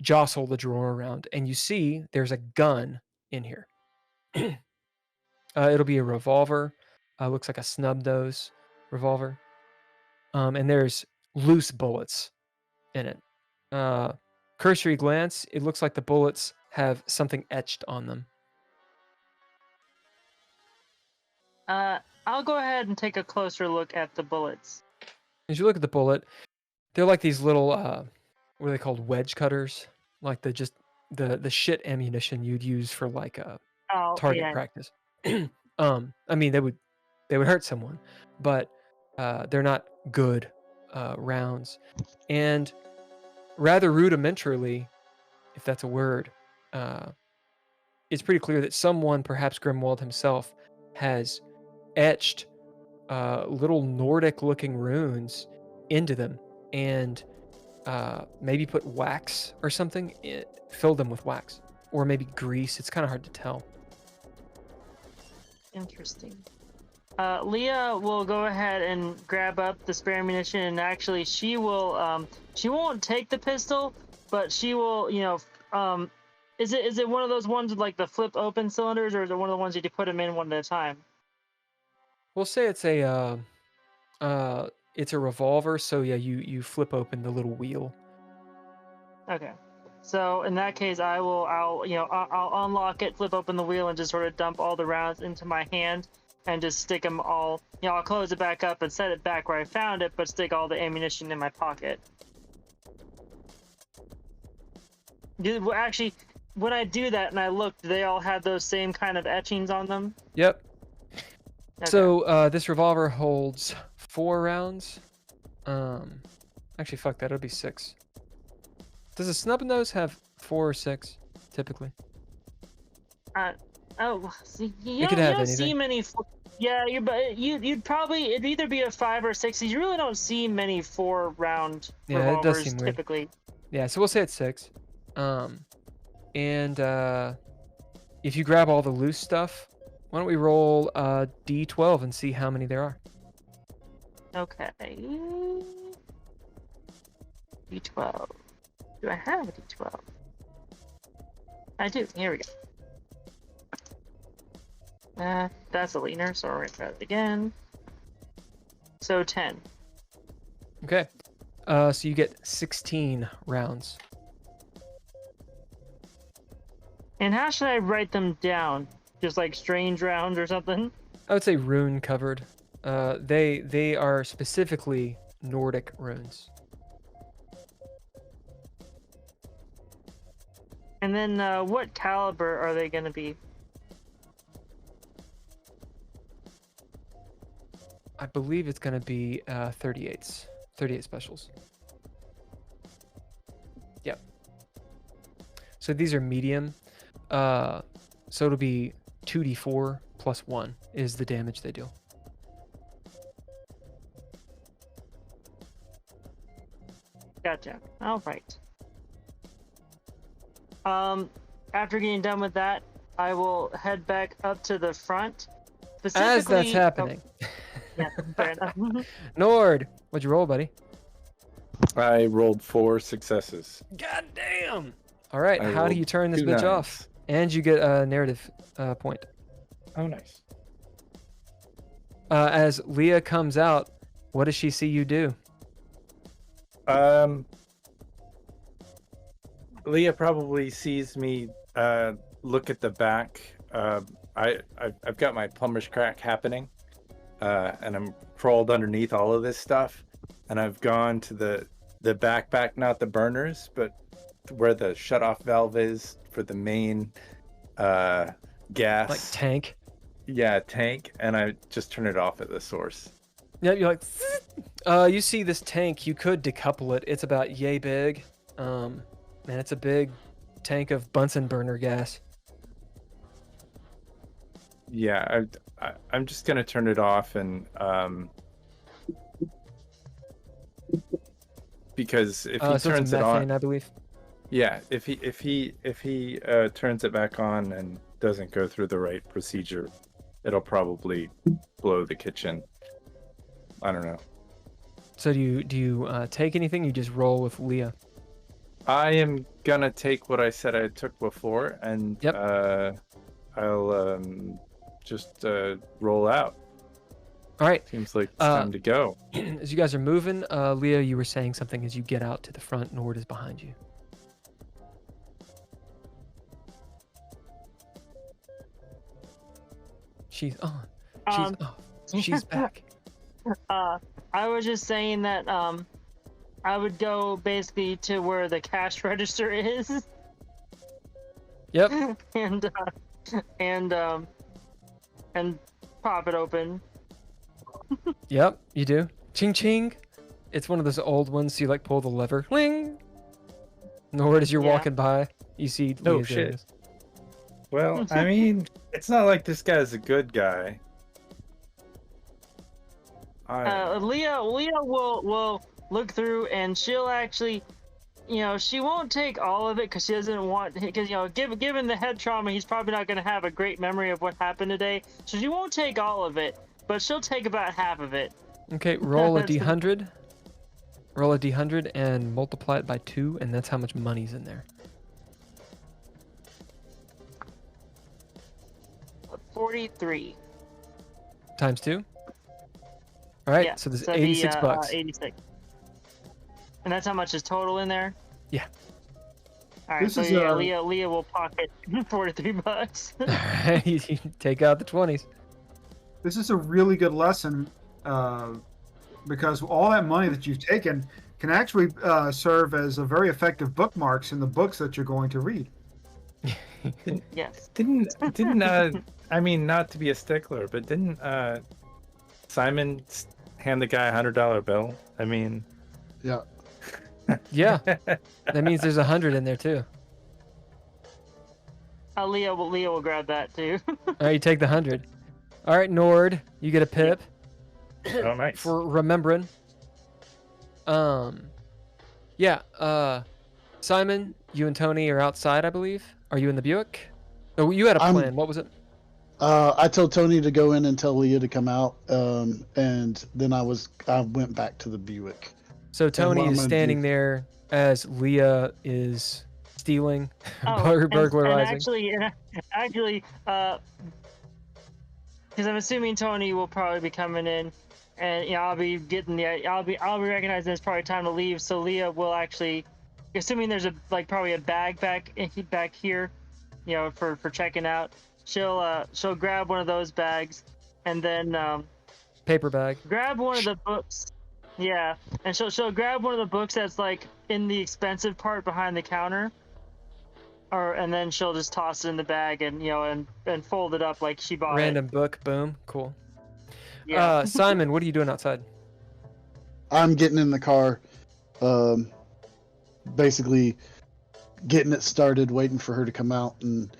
jostle the drawer around, and you see there's a gun in here. It'll be a revolver. Looks like a snub nose revolver. And there's loose bullets in it. Cursory glance, it looks like the bullets have something etched on them. I'll go ahead and take a closer look at the bullets. As you look at the bullet, they're like these little, what are they called? Wedge cutters, like the shit ammunition you'd use for like target practice. I mean, they would hurt someone, but they're not good rounds. And rather rudimentarily, if that's a word, it's pretty clear that someone, perhaps Grimwald himself, has etched little Nordic-looking runes into them, and maybe put wax or something, filled them with wax, or maybe grease. It's kind of hard to tell. Interesting. Leah will go ahead and grab up the spare ammunition, and actually she will she won't take the pistol, but she will, is it one of those ones with like the flip open cylinders, or is it one of the ones you put them in one at a time? We'll say it's a revolver, so yeah, you flip open the little wheel. Okay. So in that case, I'll unlock it, flip open the wheel, and just sort of dump all the rounds into my hand, and just stick them all. I'll close it back up and set it back where I found it, but stick all the ammunition in my pocket. Actually, when I do that and I looked, they all had those same kind of etchings on them. Yep. Okay. So this revolver holds 4 rounds. Actually, fuck that. It'll be 6. Does a snub nose have 4 or 6 typically? See, It you could don't, have you don't see anything. many. You'd probably, it'd either be a 5 or 6. You really don't see many 4-round Yeah, it does revolvers seem weird. typically. Yeah, so we'll say it's 6. And if you grab all the loose stuff, Why don't we roll D12 and see how many there are? Okay. D12. Do I have a D12? I do. Here we go. That's a leaner, so we're gonna try it again. So 10. Okay. So you get 16 rounds. And how should I write them down? Just like strange rounds or something? I would say rune covered. They are specifically Nordic runes. And then what caliber are they going to be? I believe it's going to be 38s. 38 specials. Yep. So these are medium. So it'll be 2d4 plus 1 is the damage they do. Gotcha. All right. After getting done with that, I will head back up to the front. As that's happening. Yeah, fair enough. Nord, what'd you roll, buddy? I rolled 4 successes. God damn! All right, I how do rolled you turn this 2 bitch nines. off? And you get a narrative point. Oh, nice. As Leah comes out, what does she see you do? Leah probably sees me look at the back. I've got my plumber's crack happening, and I'm crawled underneath all of this stuff, and I've gone to the back, not the burners, but where the shut-off valve is for the main gas. Like tank? Yeah, tank, and I just turn it off at the source. Yeah, you're like, you see this tank, you could decouple it. It's about yay big. Man, it's a big tank of Bunsen burner gas. Yeah, I'm just gonna turn it off, and because if he So turns it's it on, methane, I believe. yeah, if he turns it back on and doesn't go through the right procedure, it'll probably blow the kitchen. I don't know. So do you take anything? You just roll with Leah. I am gonna take what I said I took before, and Yep. I'll just roll out. All right. Seems like it's time to go. As you guys are moving, Leah, you were saying something as you get out to the front. Nord is behind you. She's on. She's off. She's back. I was just saying that I would go basically to where the cash register is. Yep. and pop it open. Yep, you do. Ching ching. It's one of those old ones, so you like pull the lever. Ling. Nord, as you're Yeah. walking by, you see Oh, Leah doing shit. this. Well, I mean, it's not like this guy's a good guy. Leah will look through, and she'll actually, she won't take all of it because she doesn't want, because given the head trauma, he's probably not going to have a great memory of what happened today. So she won't take all of it, but she'll take about half of it. Okay, roll a That's the- d100. Roll a d100 and multiply it by 2, and that's how much money's in there. 43. Times 2. All right, Yeah, so there's so it'd be, 86 bucks. 86. And that's how much is total in there? Yeah. All right, This so is, yeah, Leah will pocket 43 bucks. All right, you take out the 20s. This is a really good lesson because all that money that you've taken can actually serve as a very effective bookmarks in the books that you're going to read. Yes. Didn't I mean, not to be a stickler, but didn't Simon hand the guy $100 bill? I mean, Yeah. Yeah, that means there's 100 in there too. Leah will grab that too. All right, you take the 100. All right, Nord, you get a pip oh nice. for remembering. Yeah. Simon, you and Tony are outside, I believe. Are you in the Buick? Oh, you had a I'm- plan. What was it? I told Tony to go in and tell Leah to come out, and then I went back to the Buick. So Tony what I'm is gonna standing do- there as Leah is stealing, Oh, and burglarizing. actually, because I'm assuming Tony will probably be coming in, and I'll be recognizing it's probably time to leave. So Leah will actually, assuming there's probably a bag back here, for checking out. She'll grab one of those bags, and then Paper bag. grab one of the books. Yeah, and she'll grab one of the books that's like in the expensive part behind the counter. And then she'll just toss it in the bag and and fold it up like she bought Random book. Boom. Cool. it. Yeah. Simon, what are you doing outside? I'm getting in the car, basically getting it started, waiting for her to come out, and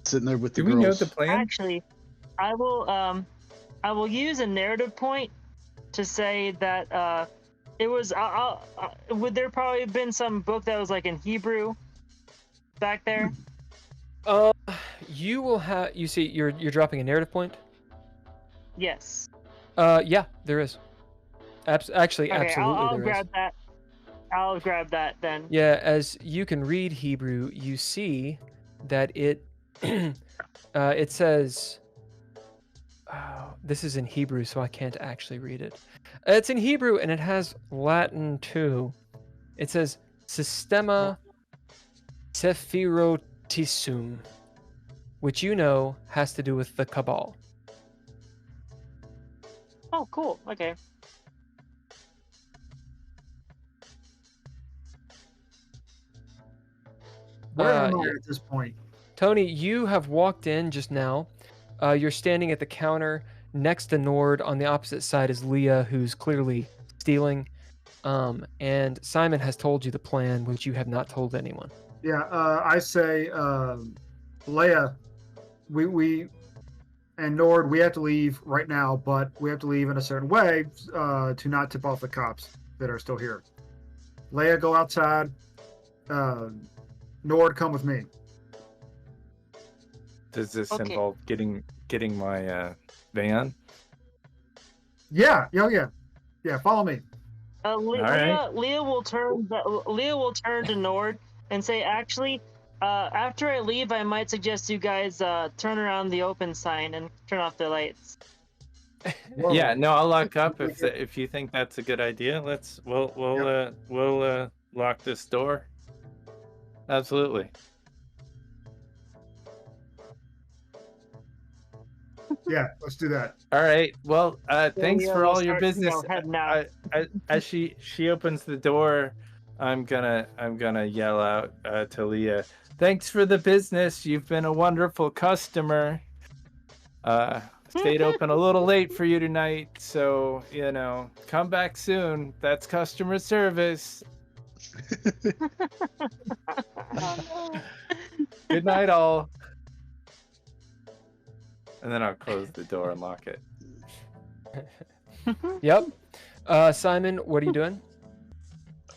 sitting there with the Do we girls. know the plan? Actually, I will use a narrative point to say that it was. Would there probably have been some book that was like in Hebrew back there? You will have. You see, you're dropping a narrative point. Yes. Yeah, there is. Actually, Okay, absolutely, I'll there grab is. that. I'll grab that then. Yeah, as you can read Hebrew, you see that it it says. Oh, this is in Hebrew, so I can't actually read it. It's in Hebrew and it has Latin too. It says Systema Sephirotisum, which has to do with the Cabal. Oh, cool. Okay. Where am I Yeah. at this point? Tony, you have walked in just now. You're standing at the counter next to Nord. On the opposite side is Leah, who's clearly stealing. And Simon has told you the plan, which you have not told anyone. Yeah, I say, Leia, we and Nord, we have to leave right now, but we have to leave in a certain way to not tip off the cops that are still here. Leia, go outside. Nord, come with me. Does this Okay. involve getting my van? Yeah, yeah. Follow me. right. Leah will turn to Nord and say, actually, after I leave, I might suggest you guys turn around the open sign and turn off the lights. Whoa. Yeah, no, I'll lock up if you think that's a good idea. We'll lock this door. Absolutely. Yeah, let's do that. All right. Well, thanks yeah, for we'll all your start, business. heading out. As she opens the door, I'm gonna yell out to Leah, "Thanks for the business. You've been a wonderful customer. Stayed open a little late for you tonight, so come back soon. That's customer service. Good night, all." And then I'll close the door and lock it. Yep. Simon, what are you doing?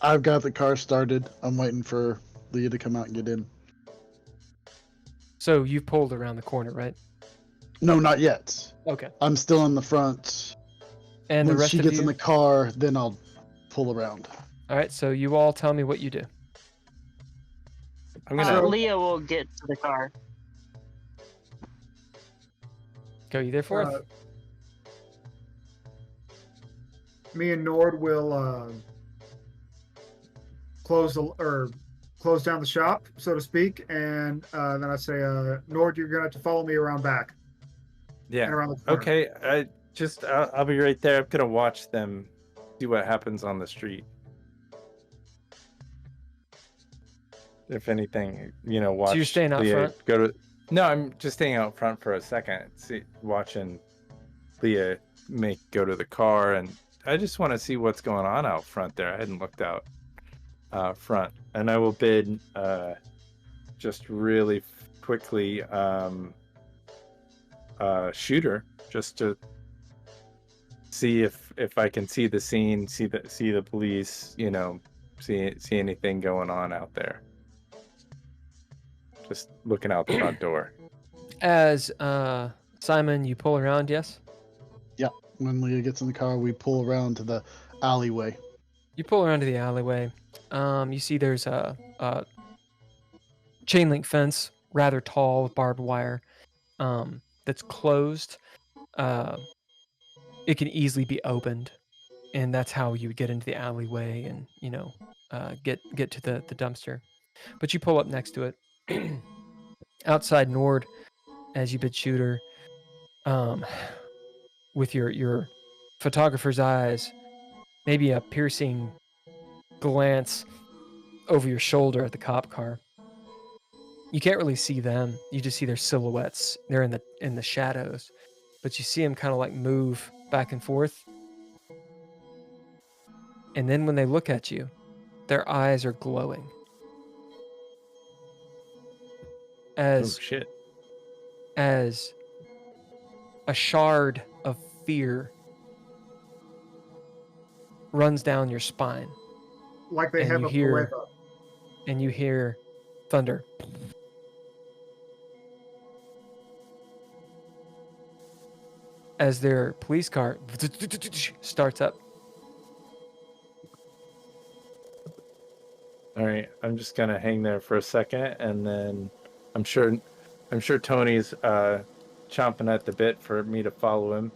I've got the car started. I'm waiting for Leah to come out and get in. So you've pulled around the corner, right? No, not yet. Okay. I'm still in the front. And the Once rest she of gets you? in the car, then I'll pull around. All right, so you all tell me what you do. I'm gonna. Leah will get to the car. Go you there for it? Me and Nord will close down the shop, so to speak, and then I say, Nord, you're gonna have to follow me around back. Yeah. And around the corner. Okay. I'll be right there. I'm gonna watch them, see what happens on the street. If anything, watch. So you're staying out Leah front? No, I'm just staying out front for a second, watching Leah go to the car, and I just want to see what's going on out front there. I hadn't looked out front, and I will bid just really quickly shooter, just to see if I can see the scene, see the police, see anything going on out there. Just looking out the front door. As Simon, you pull around, yes? When Leah gets in the car, we pull around to the alleyway. You pull around to the alleyway. You see there's a chain link fence, rather tall with barbed wire, that's closed. It can easily be opened, and that's how you would get into the alleyway and get to the dumpster. But you pull up next to it. Outside Nord, as you bid shooter, with your photographer's eyes, maybe a piercing glance over your shoulder at the cop car. You can't really see them. You just see their silhouettes. They're in the shadows, but you see them kind of like move back and forth. And then when they look at you, their eyes are glowing. Oh shit! As a shard of fear runs down your spine, Like they And have you a hear- forever. and you hear thunder. As their police car starts up. All right, I'm just gonna hang there for a second, and then I'm sure Tony's chomping at the bit for me to follow him,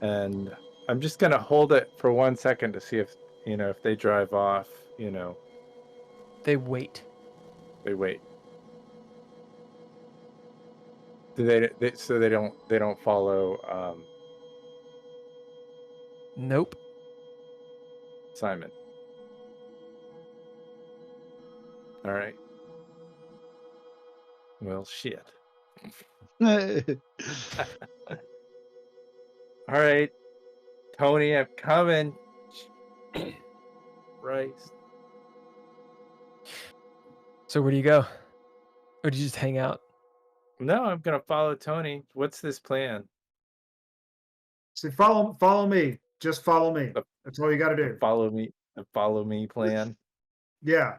and I'm just gonna hold it for 1 second to see if if they drive off. They wait. They wait. Do so they don't follow Nope. Simon. All right. Well, shit. All right, Tony, I'm coming. Right. So where do you go? Or do you just hang out? No, I'm gonna follow Tony. What's this plan? See, follow me. Just follow me. The- That's all you got to do. The follow me plan. Yeah.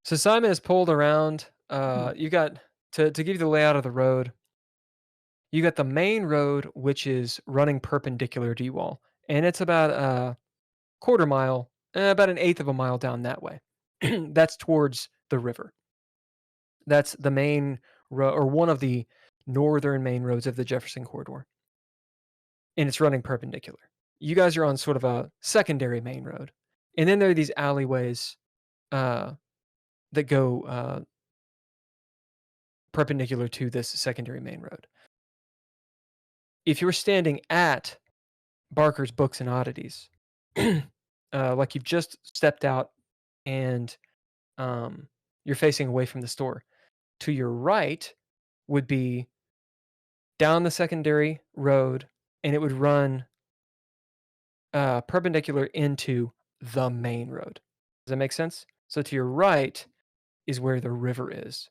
So Simon is pulled around. You got to give you the layout of the road. You got the main road, which is running perpendicular to you all, and it's about a quarter mile, about an eighth of a mile down that way. That's towards the river. That's the main road, or one of the northern main roads of the Jefferson Corridor, and it's running perpendicular. You guys are on sort of a secondary main road, and then there are these alleyways that go perpendicular to this secondary main road. If you're standing at Barker's Books and Oddities, like you've just stepped out and you're facing away from the store, to your right would be down the secondary road, and it would run perpendicular into the main road. Does that make sense? So to your right is where the river is,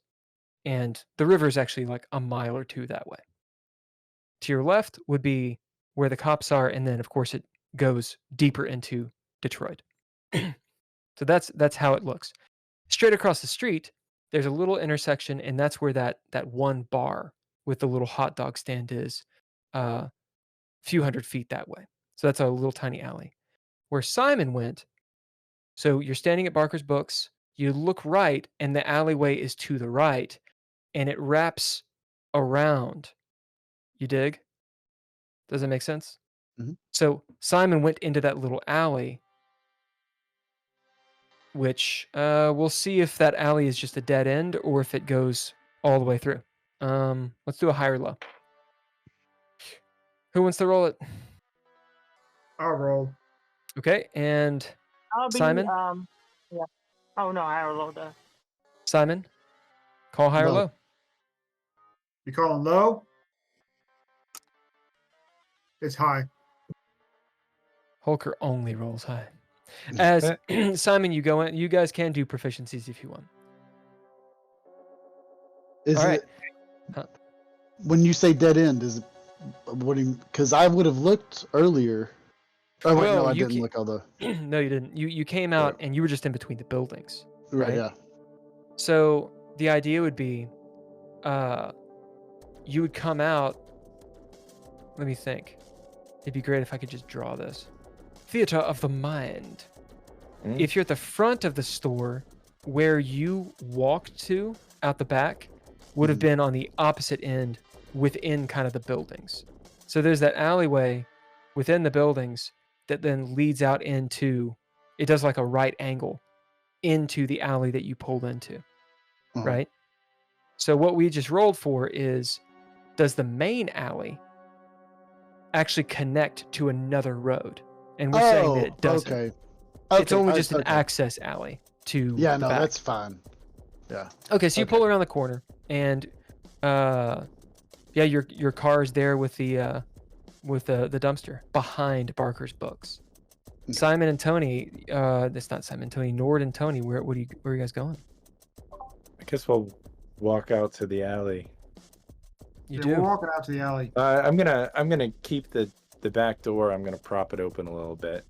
and the river is actually like a mile or two that way. To your left would be where the cops are, and then of course it goes deeper into Detroit. So that's how it looks. Straight across the street, there's a little intersection, and that's where that one bar with the little hot dog stand is, a few hundred feet that way. So that's a little tiny alley. Where Simon went, so you're standing at Barker's Books, you look right, and the alleyway is to the right, and it wraps around. You dig? Does that make sense? Mhm. So Simon went into that little alley, which we'll see if that alley is just a dead end or if it goes all the way through. Let's do a high or low. Who wants to roll it? I'll roll. Okay, and I'll be Simon? yeah. Oh no, I rolled a Simon, call high or Low. low. You calling low? It's high. Holker only rolls high. As Simon, you go in. You guys can do proficiencies if you want. Is All right. it when you say dead end? Is it what do you? Because I would have looked earlier. Oh wait, Well, no, I you didn't ca- look all the. No, you didn't. You came out and you were just in between the buildings. Right, Right. yeah. So the idea would be you would come out. Let me think. It'd be great if I could just draw this. Theater of the mind. If you're at the front of the store, where you walked to out the back would have been on the opposite end within kind of the buildings. So there's that alleyway within the buildings that then leads out into, it does like a right angle into the alley that you pulled into, right? So what we just rolled for is, does the main alley actually connect to another road? And we're saying that it doesn't. Okay. It's only just an access alley to Yeah, the no, back. that's fine. Yeah. Okay, so you pull around the corner, and your car is there with the dumpster behind Barker's books. Okay. Simon and Tony, that's not Simon and Tony, Nord and Tony, where are you guys going? I guess we'll walk out to the alley. We're walking out to the alley. I'm gonna keep the back door. I'm gonna prop it open a little bit,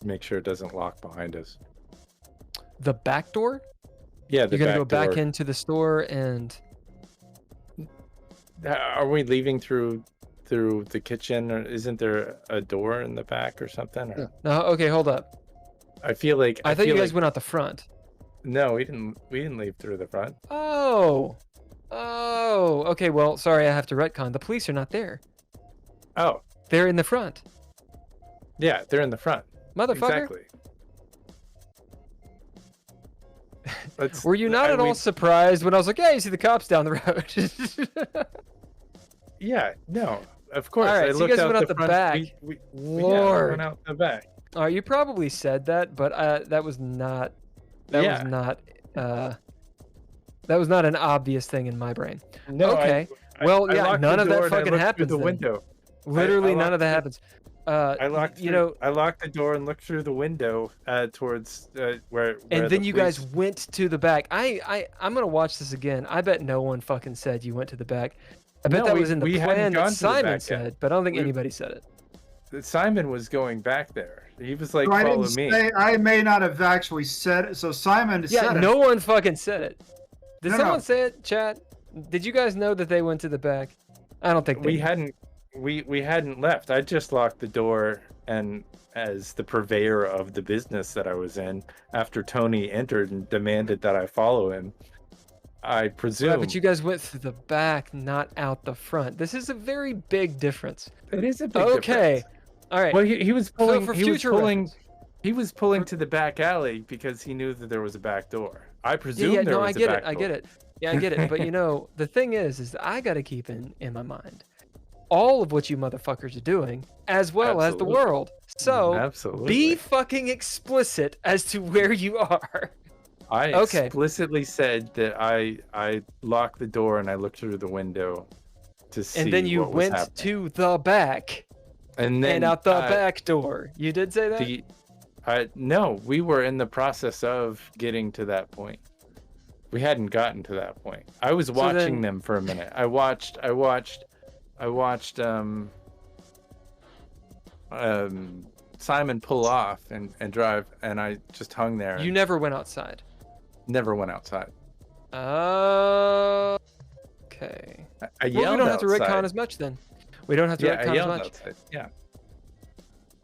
make sure it doesn't lock behind us. The back door? Yeah, you're gonna go back into the store and. Are we leaving through the kitchen, or isn't there a door in the back or something? Or... Yeah. No, okay, hold up. I feel like I thought you guys went out the front. No, we didn't leave through the front. Oh, okay. Well, sorry, I have to retcon. The police are not there. Oh, they're in the front. Yeah, they're in the front. Motherfucker. Exactly. Were you not at all surprised when I was like, "Yeah, you see the cops down the road"? Yeah, no, of course. All right, I so you guys went out the back. We Lord, went out the back. You probably said that, but that was not. That was not an obvious thing in my brain. No, okay. None of that fucking happens. The window. Literally, none of that happens. I locked the door and looked through the window towards where. And then you guys went to the back. I'm gonna watch this again. I bet no one fucking said you went to the back. I bet that was in the plan that Simon said, but I don't think anybody said it. Simon was going back there. He was like, So "Follow me." I may not have actually said it. So Simon said it. No one fucking said it. Did someone No. say it, chat? Did you guys know that they went to the back? I don't think we hadn't. We hadn't left. I just locked the door, and as the purveyor of the business that I was in, after Tony entered and demanded that I follow him, I presume. Yeah, but you guys went through the back, not out the front. This is a very big difference. It is a big difference. Okay. All right. Well, he was pulling. So for he was future pulling. reference. He was pulling to the back alley because he knew that there was a back door. I presume there was a back door. I get it. Yeah, I get it. But the thing is that I got to keep in my mind all of what you motherfuckers are doing, as well as the world. So Absolutely. be fucking explicit as to where you are. I explicitly said that I locked the door and I looked through the window to see. And then you what was went happening. to the back. And then out the back door. You did say that? No, we were in the process of getting to that point. We hadn't gotten to that point. I was watching them for a minute. I watched Simon pull off and drive, and I just hung there. You never went outside. Never went outside. Okay. I yelled we don't have to outside. retcon as much then. We don't have to retcon as much. Outside. Yeah.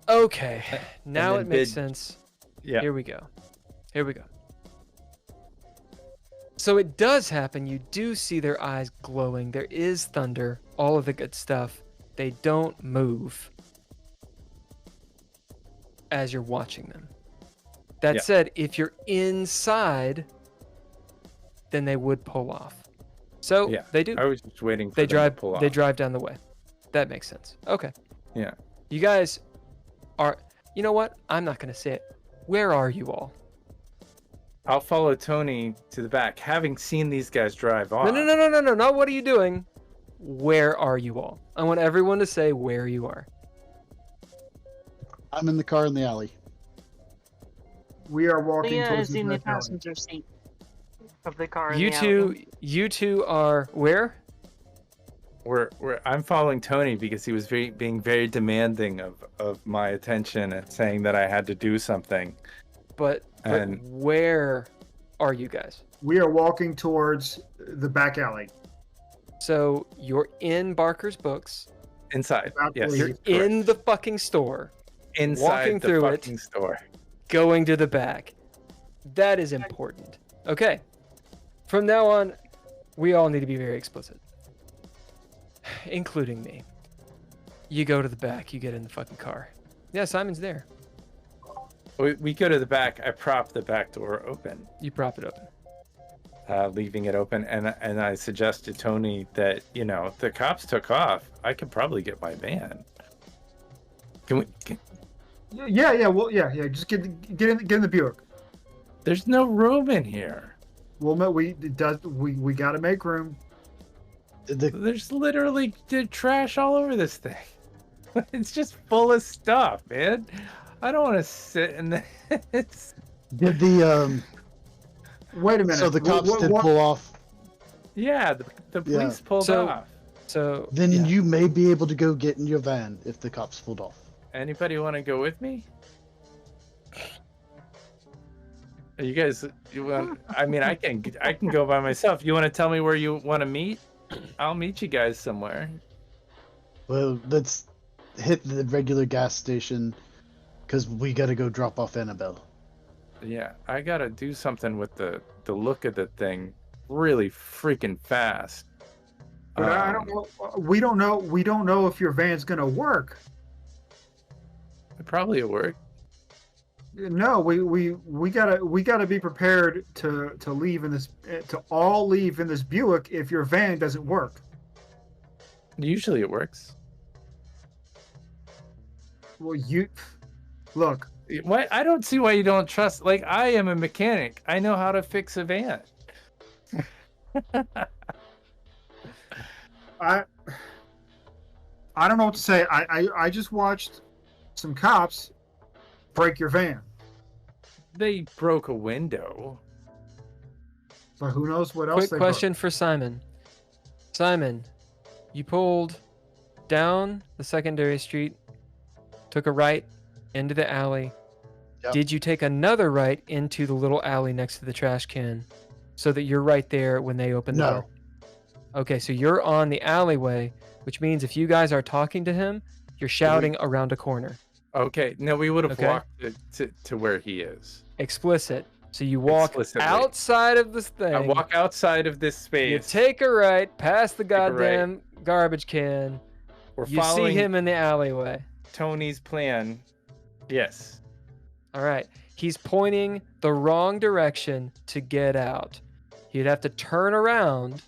Okay. Now it makes sense. Yeah. Here we go. So it does happen. You do see their eyes glowing. There is thunder. All of the good stuff. They don't move as you're watching them. That said, if you're inside, then they would pull off. So they do. I was just waiting for them to pull off. They drive down the way. That makes sense. Okay. Yeah. You guys are. You know what? I'm not going to say it. Where are you all? I'll follow Tony to the back, having seen these guys drive off. No. Not what are you doing? Where are you all? I want everyone to say where you are. I'm in the car in the alley. We are walking Leah towards is in the red alley. passenger seat of the car. You two are where? I'm following Tony because he was being very demanding of my attention and saying that I had to do something. But where are you guys? We are walking towards the back alley. So you're in Barker's books. Inside. Yes. You're in the fucking store. Inside walking the through fucking it. store. Going to the back. That is important. Okay. From now on, we all need to be very explicit. Including me. You go to the back, you get in the fucking car. Yeah, Simon's there. We go to the back. I prop the back door open. You prop it open. Leaving it open, and I suggest to Tony that, you know, the cops took off. I could probably get my van. Can we? Well, just get in the Buick. There's no room in here. Well, we got to make room. There's literally trash all over this thing. It's just full of stuff, man. I don't want to sit in this. Did the Wait a minute. So the cops did pull off. Yeah, the police pulled off. So then you may be able to go get in your van if the cops pulled off. Anybody want to go with me? You guys, you want? I mean, I can go by myself. You want to tell me where you want to meet? I'll meet you guys somewhere. Well, let's hit the regular gas station because we got to go drop off Annabelle. Yeah, I gotta do something with the look of the thing really freaking fast. But I don't know. We don't know if your van's gonna work. It probably will work. No, we gotta be prepared to leave in this to all leave in this Buick if your van doesn't work. Usually it works. Well, you look. Why? I don't see why you don't trust. Like, I am a mechanic. I know how to fix a van. I don't know what to say. I just watched some cops break your van. They broke a window. But who knows what else? Quick question for Simon. Simon, you pulled down the secondary street, took a right into the alley. Yep. Did you take another right into the little alley next to the trash can so that you're right there when they open the door? Okay, so you're on the alleyway, which means if you guys are talking to him, you're shouting around a corner. Okay, no, we would have walked to where he is. Explicit. So you walk Explicitly. outside of this thing. I walk outside of this space. You take a right, past the goddamn garbage can. You see him in the alleyway. Tony's plan. Yes. All right. He's pointing the wrong direction to get out. He'd have to turn around,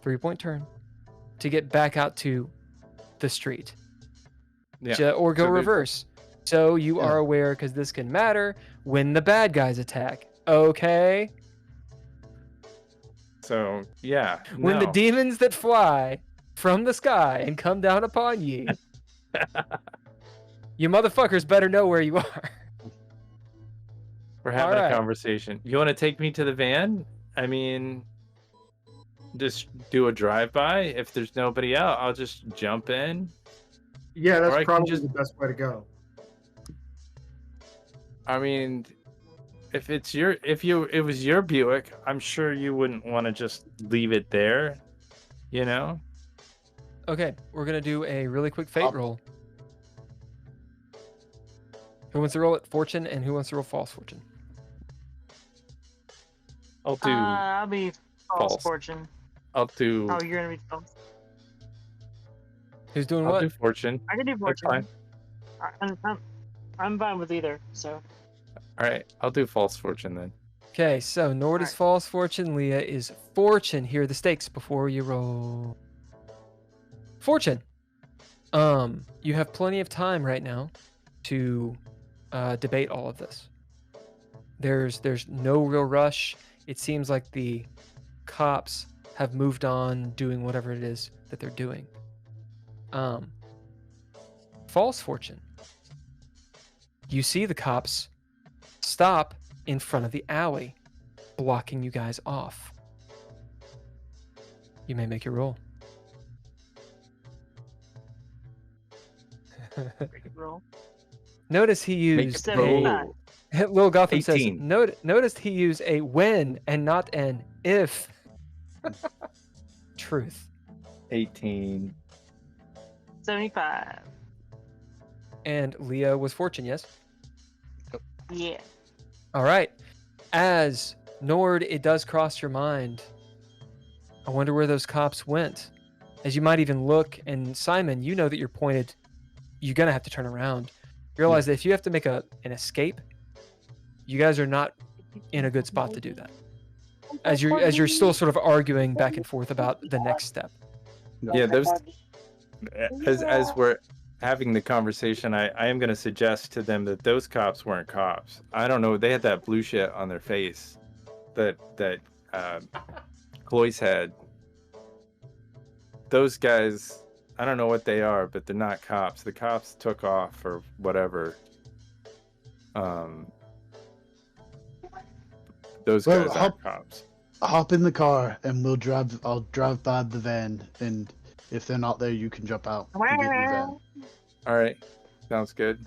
3-point turn, to get back out to the street. Yeah. Or go reverse. So you are aware, because this can matter, when the bad guys attack. Okay? So, yeah. When the demons that fly from the sky and come down upon ye, you motherfuckers better know where you are. We're having a conversation. You want to take me to the van? I mean, just do a drive-by. If there's nobody out, I'll just jump in. Yeah, that's probably the best way to go. I mean, if it was your Buick, I'm sure you wouldn't want to just leave it there, you know? Okay, we're going to do a really quick fate roll. Who wants to roll it? Fortune, and who wants to roll false fortune? I'll be false fortune. I'll do. Oh, you're gonna be false. Who's doing I'll what? do fortune. I can do fortune. That's fine. I'm fine with either. So. All right, I'll do false fortune then. Okay, so Nord is false fortune, Leah is fortune. Here are the stakes before you roll. Fortune. You have plenty of time right now to debate all of this. There's no real rush. It seems like the cops have moved on doing whatever it is that they're doing. False fortune. You see the cops stop in front of the alley, blocking you guys off. You may make your roll. Roll. Notice he used a... Lil Gotham 18. says, notice he used a when and not an if. Truth. 18. 75. And Leah was fortune, yes? Yeah. All right. As Nord, it does cross your mind. I wonder where those cops went. As you might even look, and Simon, you know that you're pointed. You're gonna have to turn around. You realize that if you have to make an escape, you guys are not in a good spot to do that. As you're still sort of arguing back and forth about the next step. Yeah, as we're having the conversation, I am going to suggest to them that those cops weren't cops. I don't know. They had that blue shit on their face that Cloyce had. Those guys, I don't know what they are, but they're not cops. The cops took off or whatever. Those guys aren't cops. Hop in the car and I'll drive by the van, and if they're not there, you can jump out and get in the van. All right, sounds good.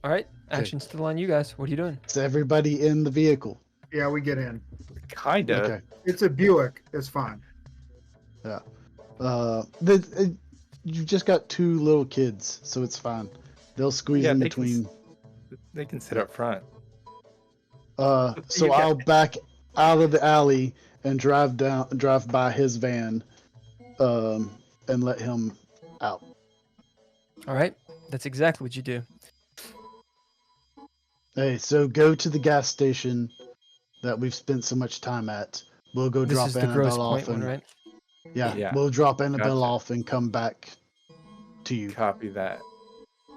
All right, action's still on you guys. What are you doing? Is everybody in the vehicle? Yeah, we get in. Kinda. Okay. It's a Buick. It's fine. Yeah. You've just got two little kids, so it's fine. They'll squeeze in between. They can sit up front. So I'll back out of the alley and drive by his van, and let him out. All right, that's exactly what you do. Hey, so go to the gas station that we've spent so much time at. We'll go This drop is the Annabelle Gross off, Point one, right? Yeah, we'll drop Annabelle Gotcha. off and come back to you. Copy that.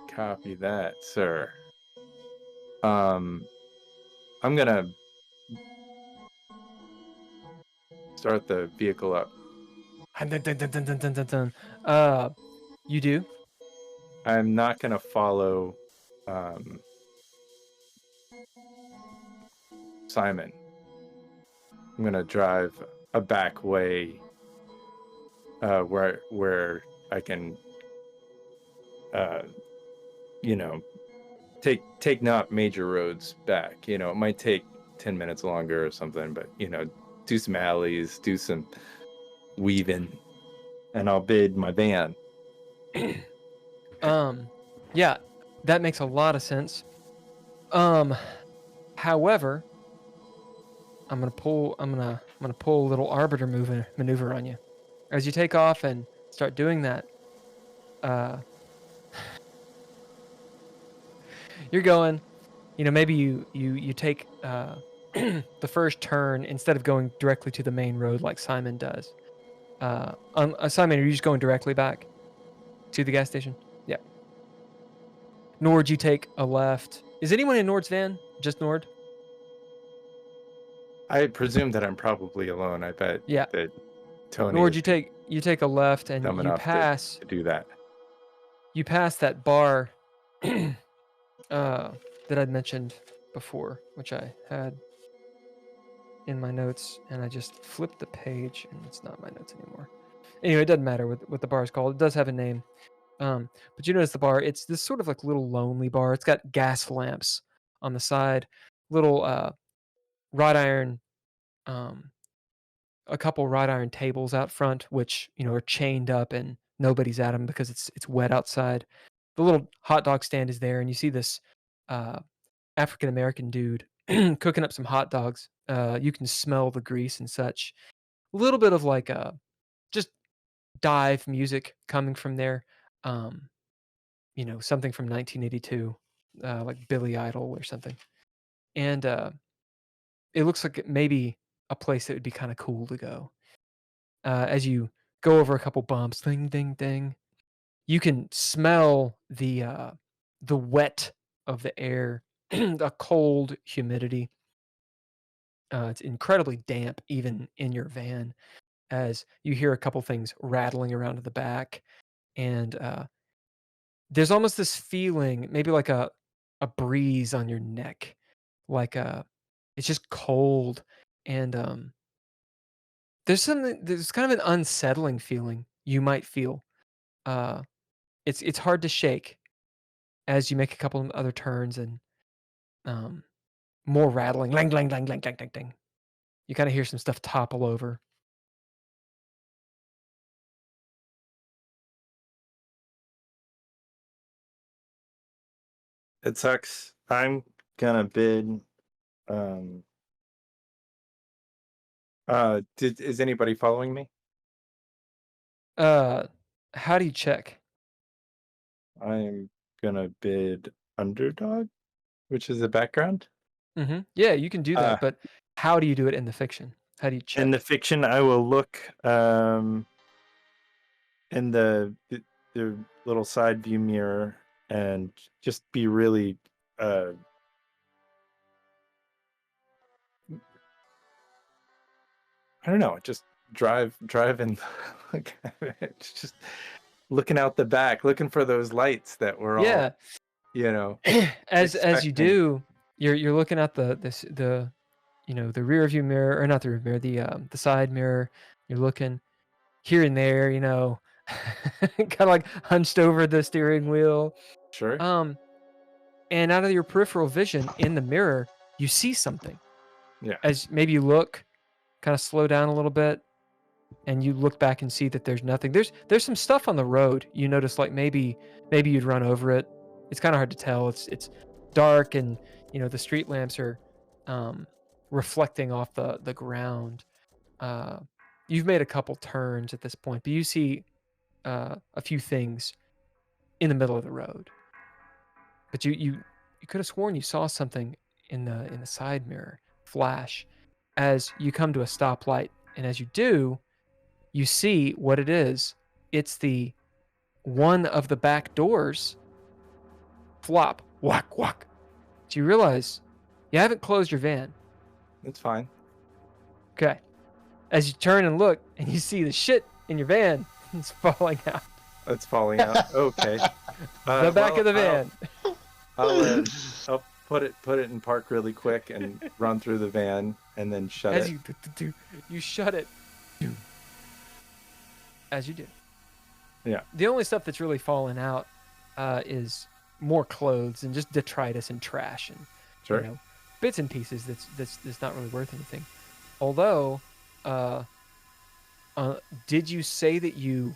Copy that, sir. I'm gonna start the vehicle up. You do? I'm not gonna follow Simon. I'm gonna drive a back way where I can take not major roads back. It might take 10 minutes longer or something, but do some alleys, do some weaving, and I'll bid my van. Yeah, that makes a lot of sense. However, I'm gonna pull a little Arbiter maneuver on you. As you take off and start doing that, you're going, maybe you take the first turn instead of going directly to the main road like Simon does. Simon, are you just going directly back to the gas station? Yeah. Nord, you take a left. Is anyone in Nord's van? Just Nord? I presume that I'm probably alone. I bet that Tony Nord, you take a left and dumb you enough pass to do that. You pass that bar that I'd mentioned before, which I had in my notes, and I just flipped the page, and it's not my notes anymore. Anyway, it doesn't matter what the bar is called. It does have a name. But you notice the bar, it's this sort of like little lonely bar. It's got gas lamps on the side, little wrought iron, a couple wrought iron tables out front, which are chained up and nobody's at them because it's wet outside. The little hot dog stand is there, and you see this African American dude cooking up some hot dogs. You can smell the grease and such. A little bit of like just dive music coming from there. Something from 1982, like Billy Idol or something. And it looks like maybe a place that would be kind of cool to go. As you go over a couple bumps, ding, ding, ding, you can smell the wet of the air, the cold humidity. It's incredibly damp, even in your van, as you hear a couple things rattling around to the back, and there's almost this feeling, maybe like a breeze on your neck, like it's just cold, and there's kind of an unsettling feeling you might feel. It's hard to shake as you make a couple of other turns and more rattling, lang lang lang lang lang lang lang. You kind of hear some stuff topple over. It sucks. I'm gonna bid. Is anybody following me? How do you check? I'm gonna bid underdog, which is a background. Yeah, you can do that, but how do you do it in the fiction? How do you check? In the fiction, I will look in the little side view mirror and just be really I don't know, just drive and look at it. Just looking out the back, looking for those lights that were all, you know, as you expecting. do, you're looking at the the rear view mirror, or not the rear mirror, the side mirror. You're looking here and there, kind of like hunched over the steering wheel. Sure. And out of your peripheral vision in the mirror, you see something. Yeah. As maybe you look, kind of slow down a little bit, and you look back and see that there's nothing. There's some stuff on the road. You notice, like maybe you'd run over it. It's kind of hard to tell. It's dark, and the street lamps are reflecting off the ground. You've made a couple turns at this point, but you see a few things in the middle of the road. But you could have sworn you saw something in the side mirror flash as you come to a stoplight, and as you do, you see what it is. It's the one of the back doors flop, whack, whack. So you realize you haven't closed your van. It's fine. Okay. As you turn and look, and you see the shit in your van is falling out. It's falling out. Okay. The back of the van. I'll put it in park really quick and run through the van and then shut As it. you shut it. As you do. Yeah. The only stuff that's really fallen out is more clothes and just detritus and trash and Sure. Bits and pieces that's not really worth anything. Although, did you say that you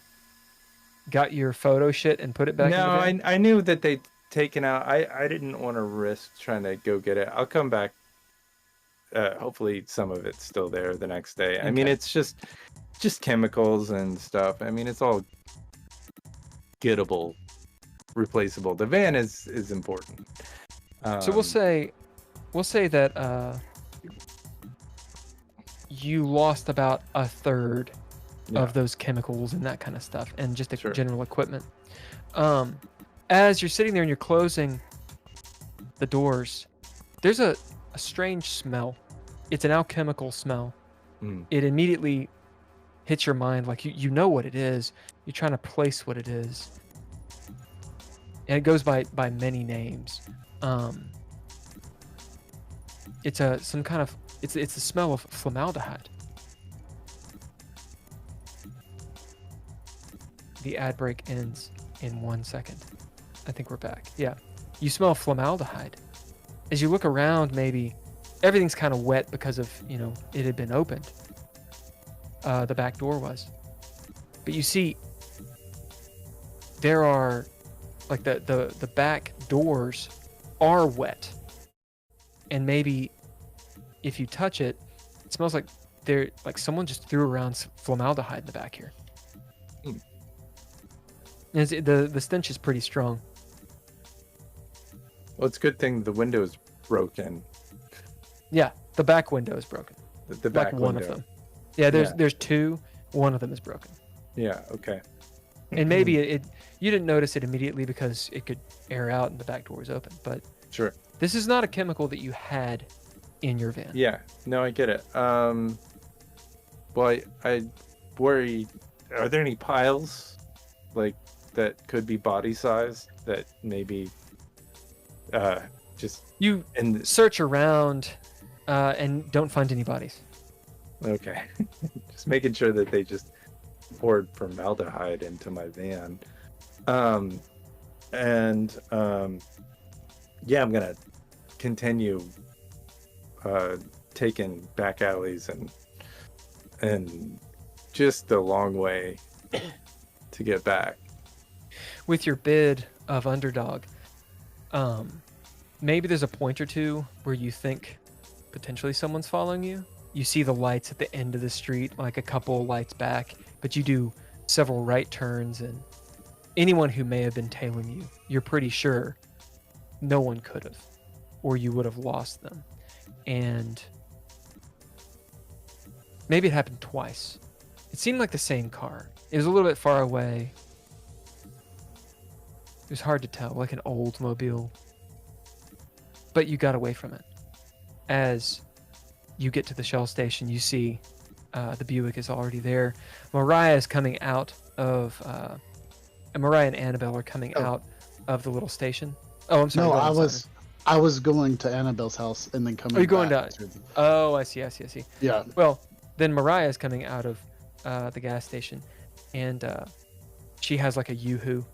got your photo shit and put it back? No, in the van? I knew that they'd taken out. I didn't want to risk trying to go get it. I'll come back. Hopefully some of it's still there the next day. Okay. I mean, it's just chemicals and stuff. I mean, it's all gettable, replaceable. The van is important. So we'll say that you lost about a third of those chemicals and that kind of stuff, and just the general equipment. As you're sitting there and you're closing the doors, there's a strange smell. It's an alchemical smell. It immediately hits your mind, like you know what it is. You're trying to place what it is, and it goes by many names. It's some kind of it's the smell of formaldehyde. The ad break ends in 1 second. I think we're back. Yeah, you smell formaldehyde. As you look around, maybe everything's kind of wet because of it had been opened. The back door was, but you see there are like the back doors are wet, and maybe if you touch it, it smells like someone just threw around some formaldehyde in the back here. And the stench is pretty strong. Well, it's a good thing the window is broken. Yeah, the back window is broken. The back one window. of them. Yeah, there's two. One of them is broken. Yeah. Okay. And maybe you didn't notice it immediately because it could air out and the back door was open. But Sure. this is not a chemical that you had in your van. Yeah. No, I get it. Well, I worry. Are there any piles like that could be body size that maybe just You search around and don't find any bodies. Okay. Just making sure that they just poured formaldehyde into my van. Yeah, I'm gonna continue taken back alleys and just a long way to get back. With your bid of underdog, maybe there's a point or two where you think potentially someone's following you. You see the lights at the end of the street, like a couple lights back, but you do several right turns, and anyone who may have been tailing you, you're pretty sure no one could have, or you would have lost them. And maybe it happened twice. It seemed like the same car. It was a little bit far away. It was hard to tell, like an Oldsmobile. But you got away from it. As you get to the Shell station, you see the Buick is already there. Mariah is coming out of... Mariah and Annabelle are coming out of the little station. Oh, I'm sorry. No, go ahead, I was going to Annabelle's house and then coming. Are you going back to? Oh, I see. Yeah. Well, then Mariah is coming out of the gas station, and she has like a yoo-hoo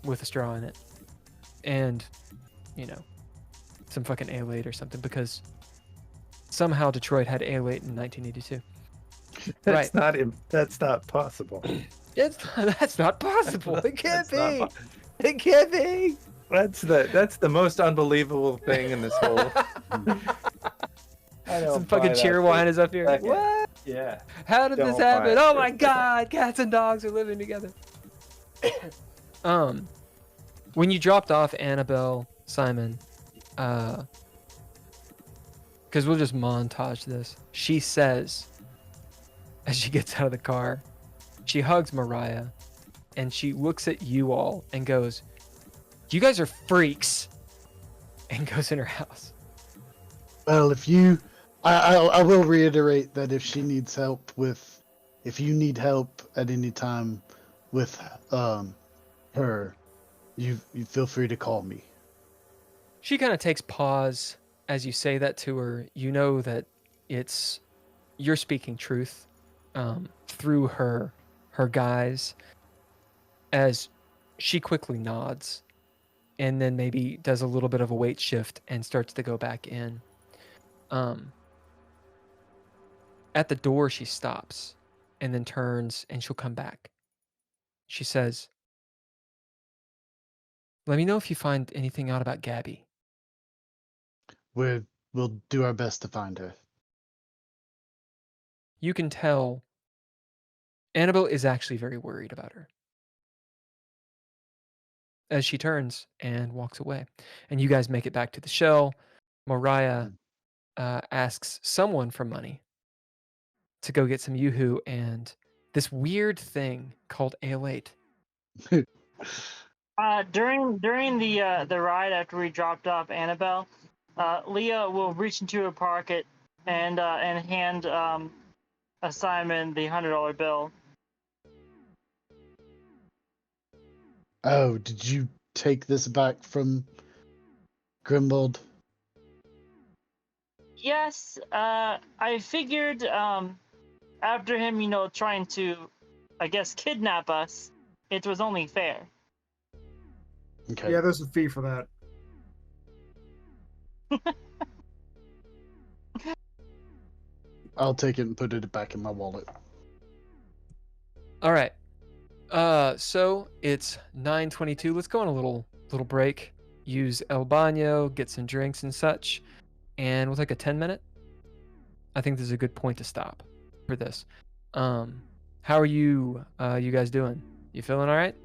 with a straw in it, and some fucking Ale-8 or something, because somehow Detroit had Ale-8 in 1982. That's Right. That's not possible. That's not possible. It can't be. It can't be. That's the most unbelievable thing in this whole. Some fucking Cheerwine is up here. Second. What? Yeah. How did this Don't buy happen? it. Oh my god, cats and dogs are living together. When you dropped off Annabelle, Simon, because we'll just montage this. She says, as she gets out of the car, she hugs Mariah, and she looks at you all and goes, "You guys are freaks," and goes in her house. Well, I will reiterate that if she needs help if you need help at any time with her, you feel free to call me. She kind of takes pause as you say that to her. You know that you're speaking truth through her guise, as she quickly nods and then maybe does a little bit of a weight shift and starts to go back in. At the door, she stops and then turns, and she'll come back. She says, "Let me know if you find anything out about Gabby." We'll do our best to find her. You can tell Annabelle is actually very worried about her as she turns and walks away. And you guys make it back to the Shell. Mariah asks someone for money to go get some yoo-hoo and this weird thing called Ale-8. During the ride after we dropped off Annabelle, Leah will reach into her pocket and hand Simon the $100 bill. Oh, did you take this back from Grimbold? Yes, I figured after him, trying to, I guess, kidnap us, it was only fair. Okay. Yeah, there's a fee for that. I'll take it and put it back in my wallet. All right. So it's 9:22. Let's go on a little break. Use El Baño, get some drinks and such, and we'll take a 10-minute. I think this is a good point to stop for this. How are you guys doing? You feeling all right?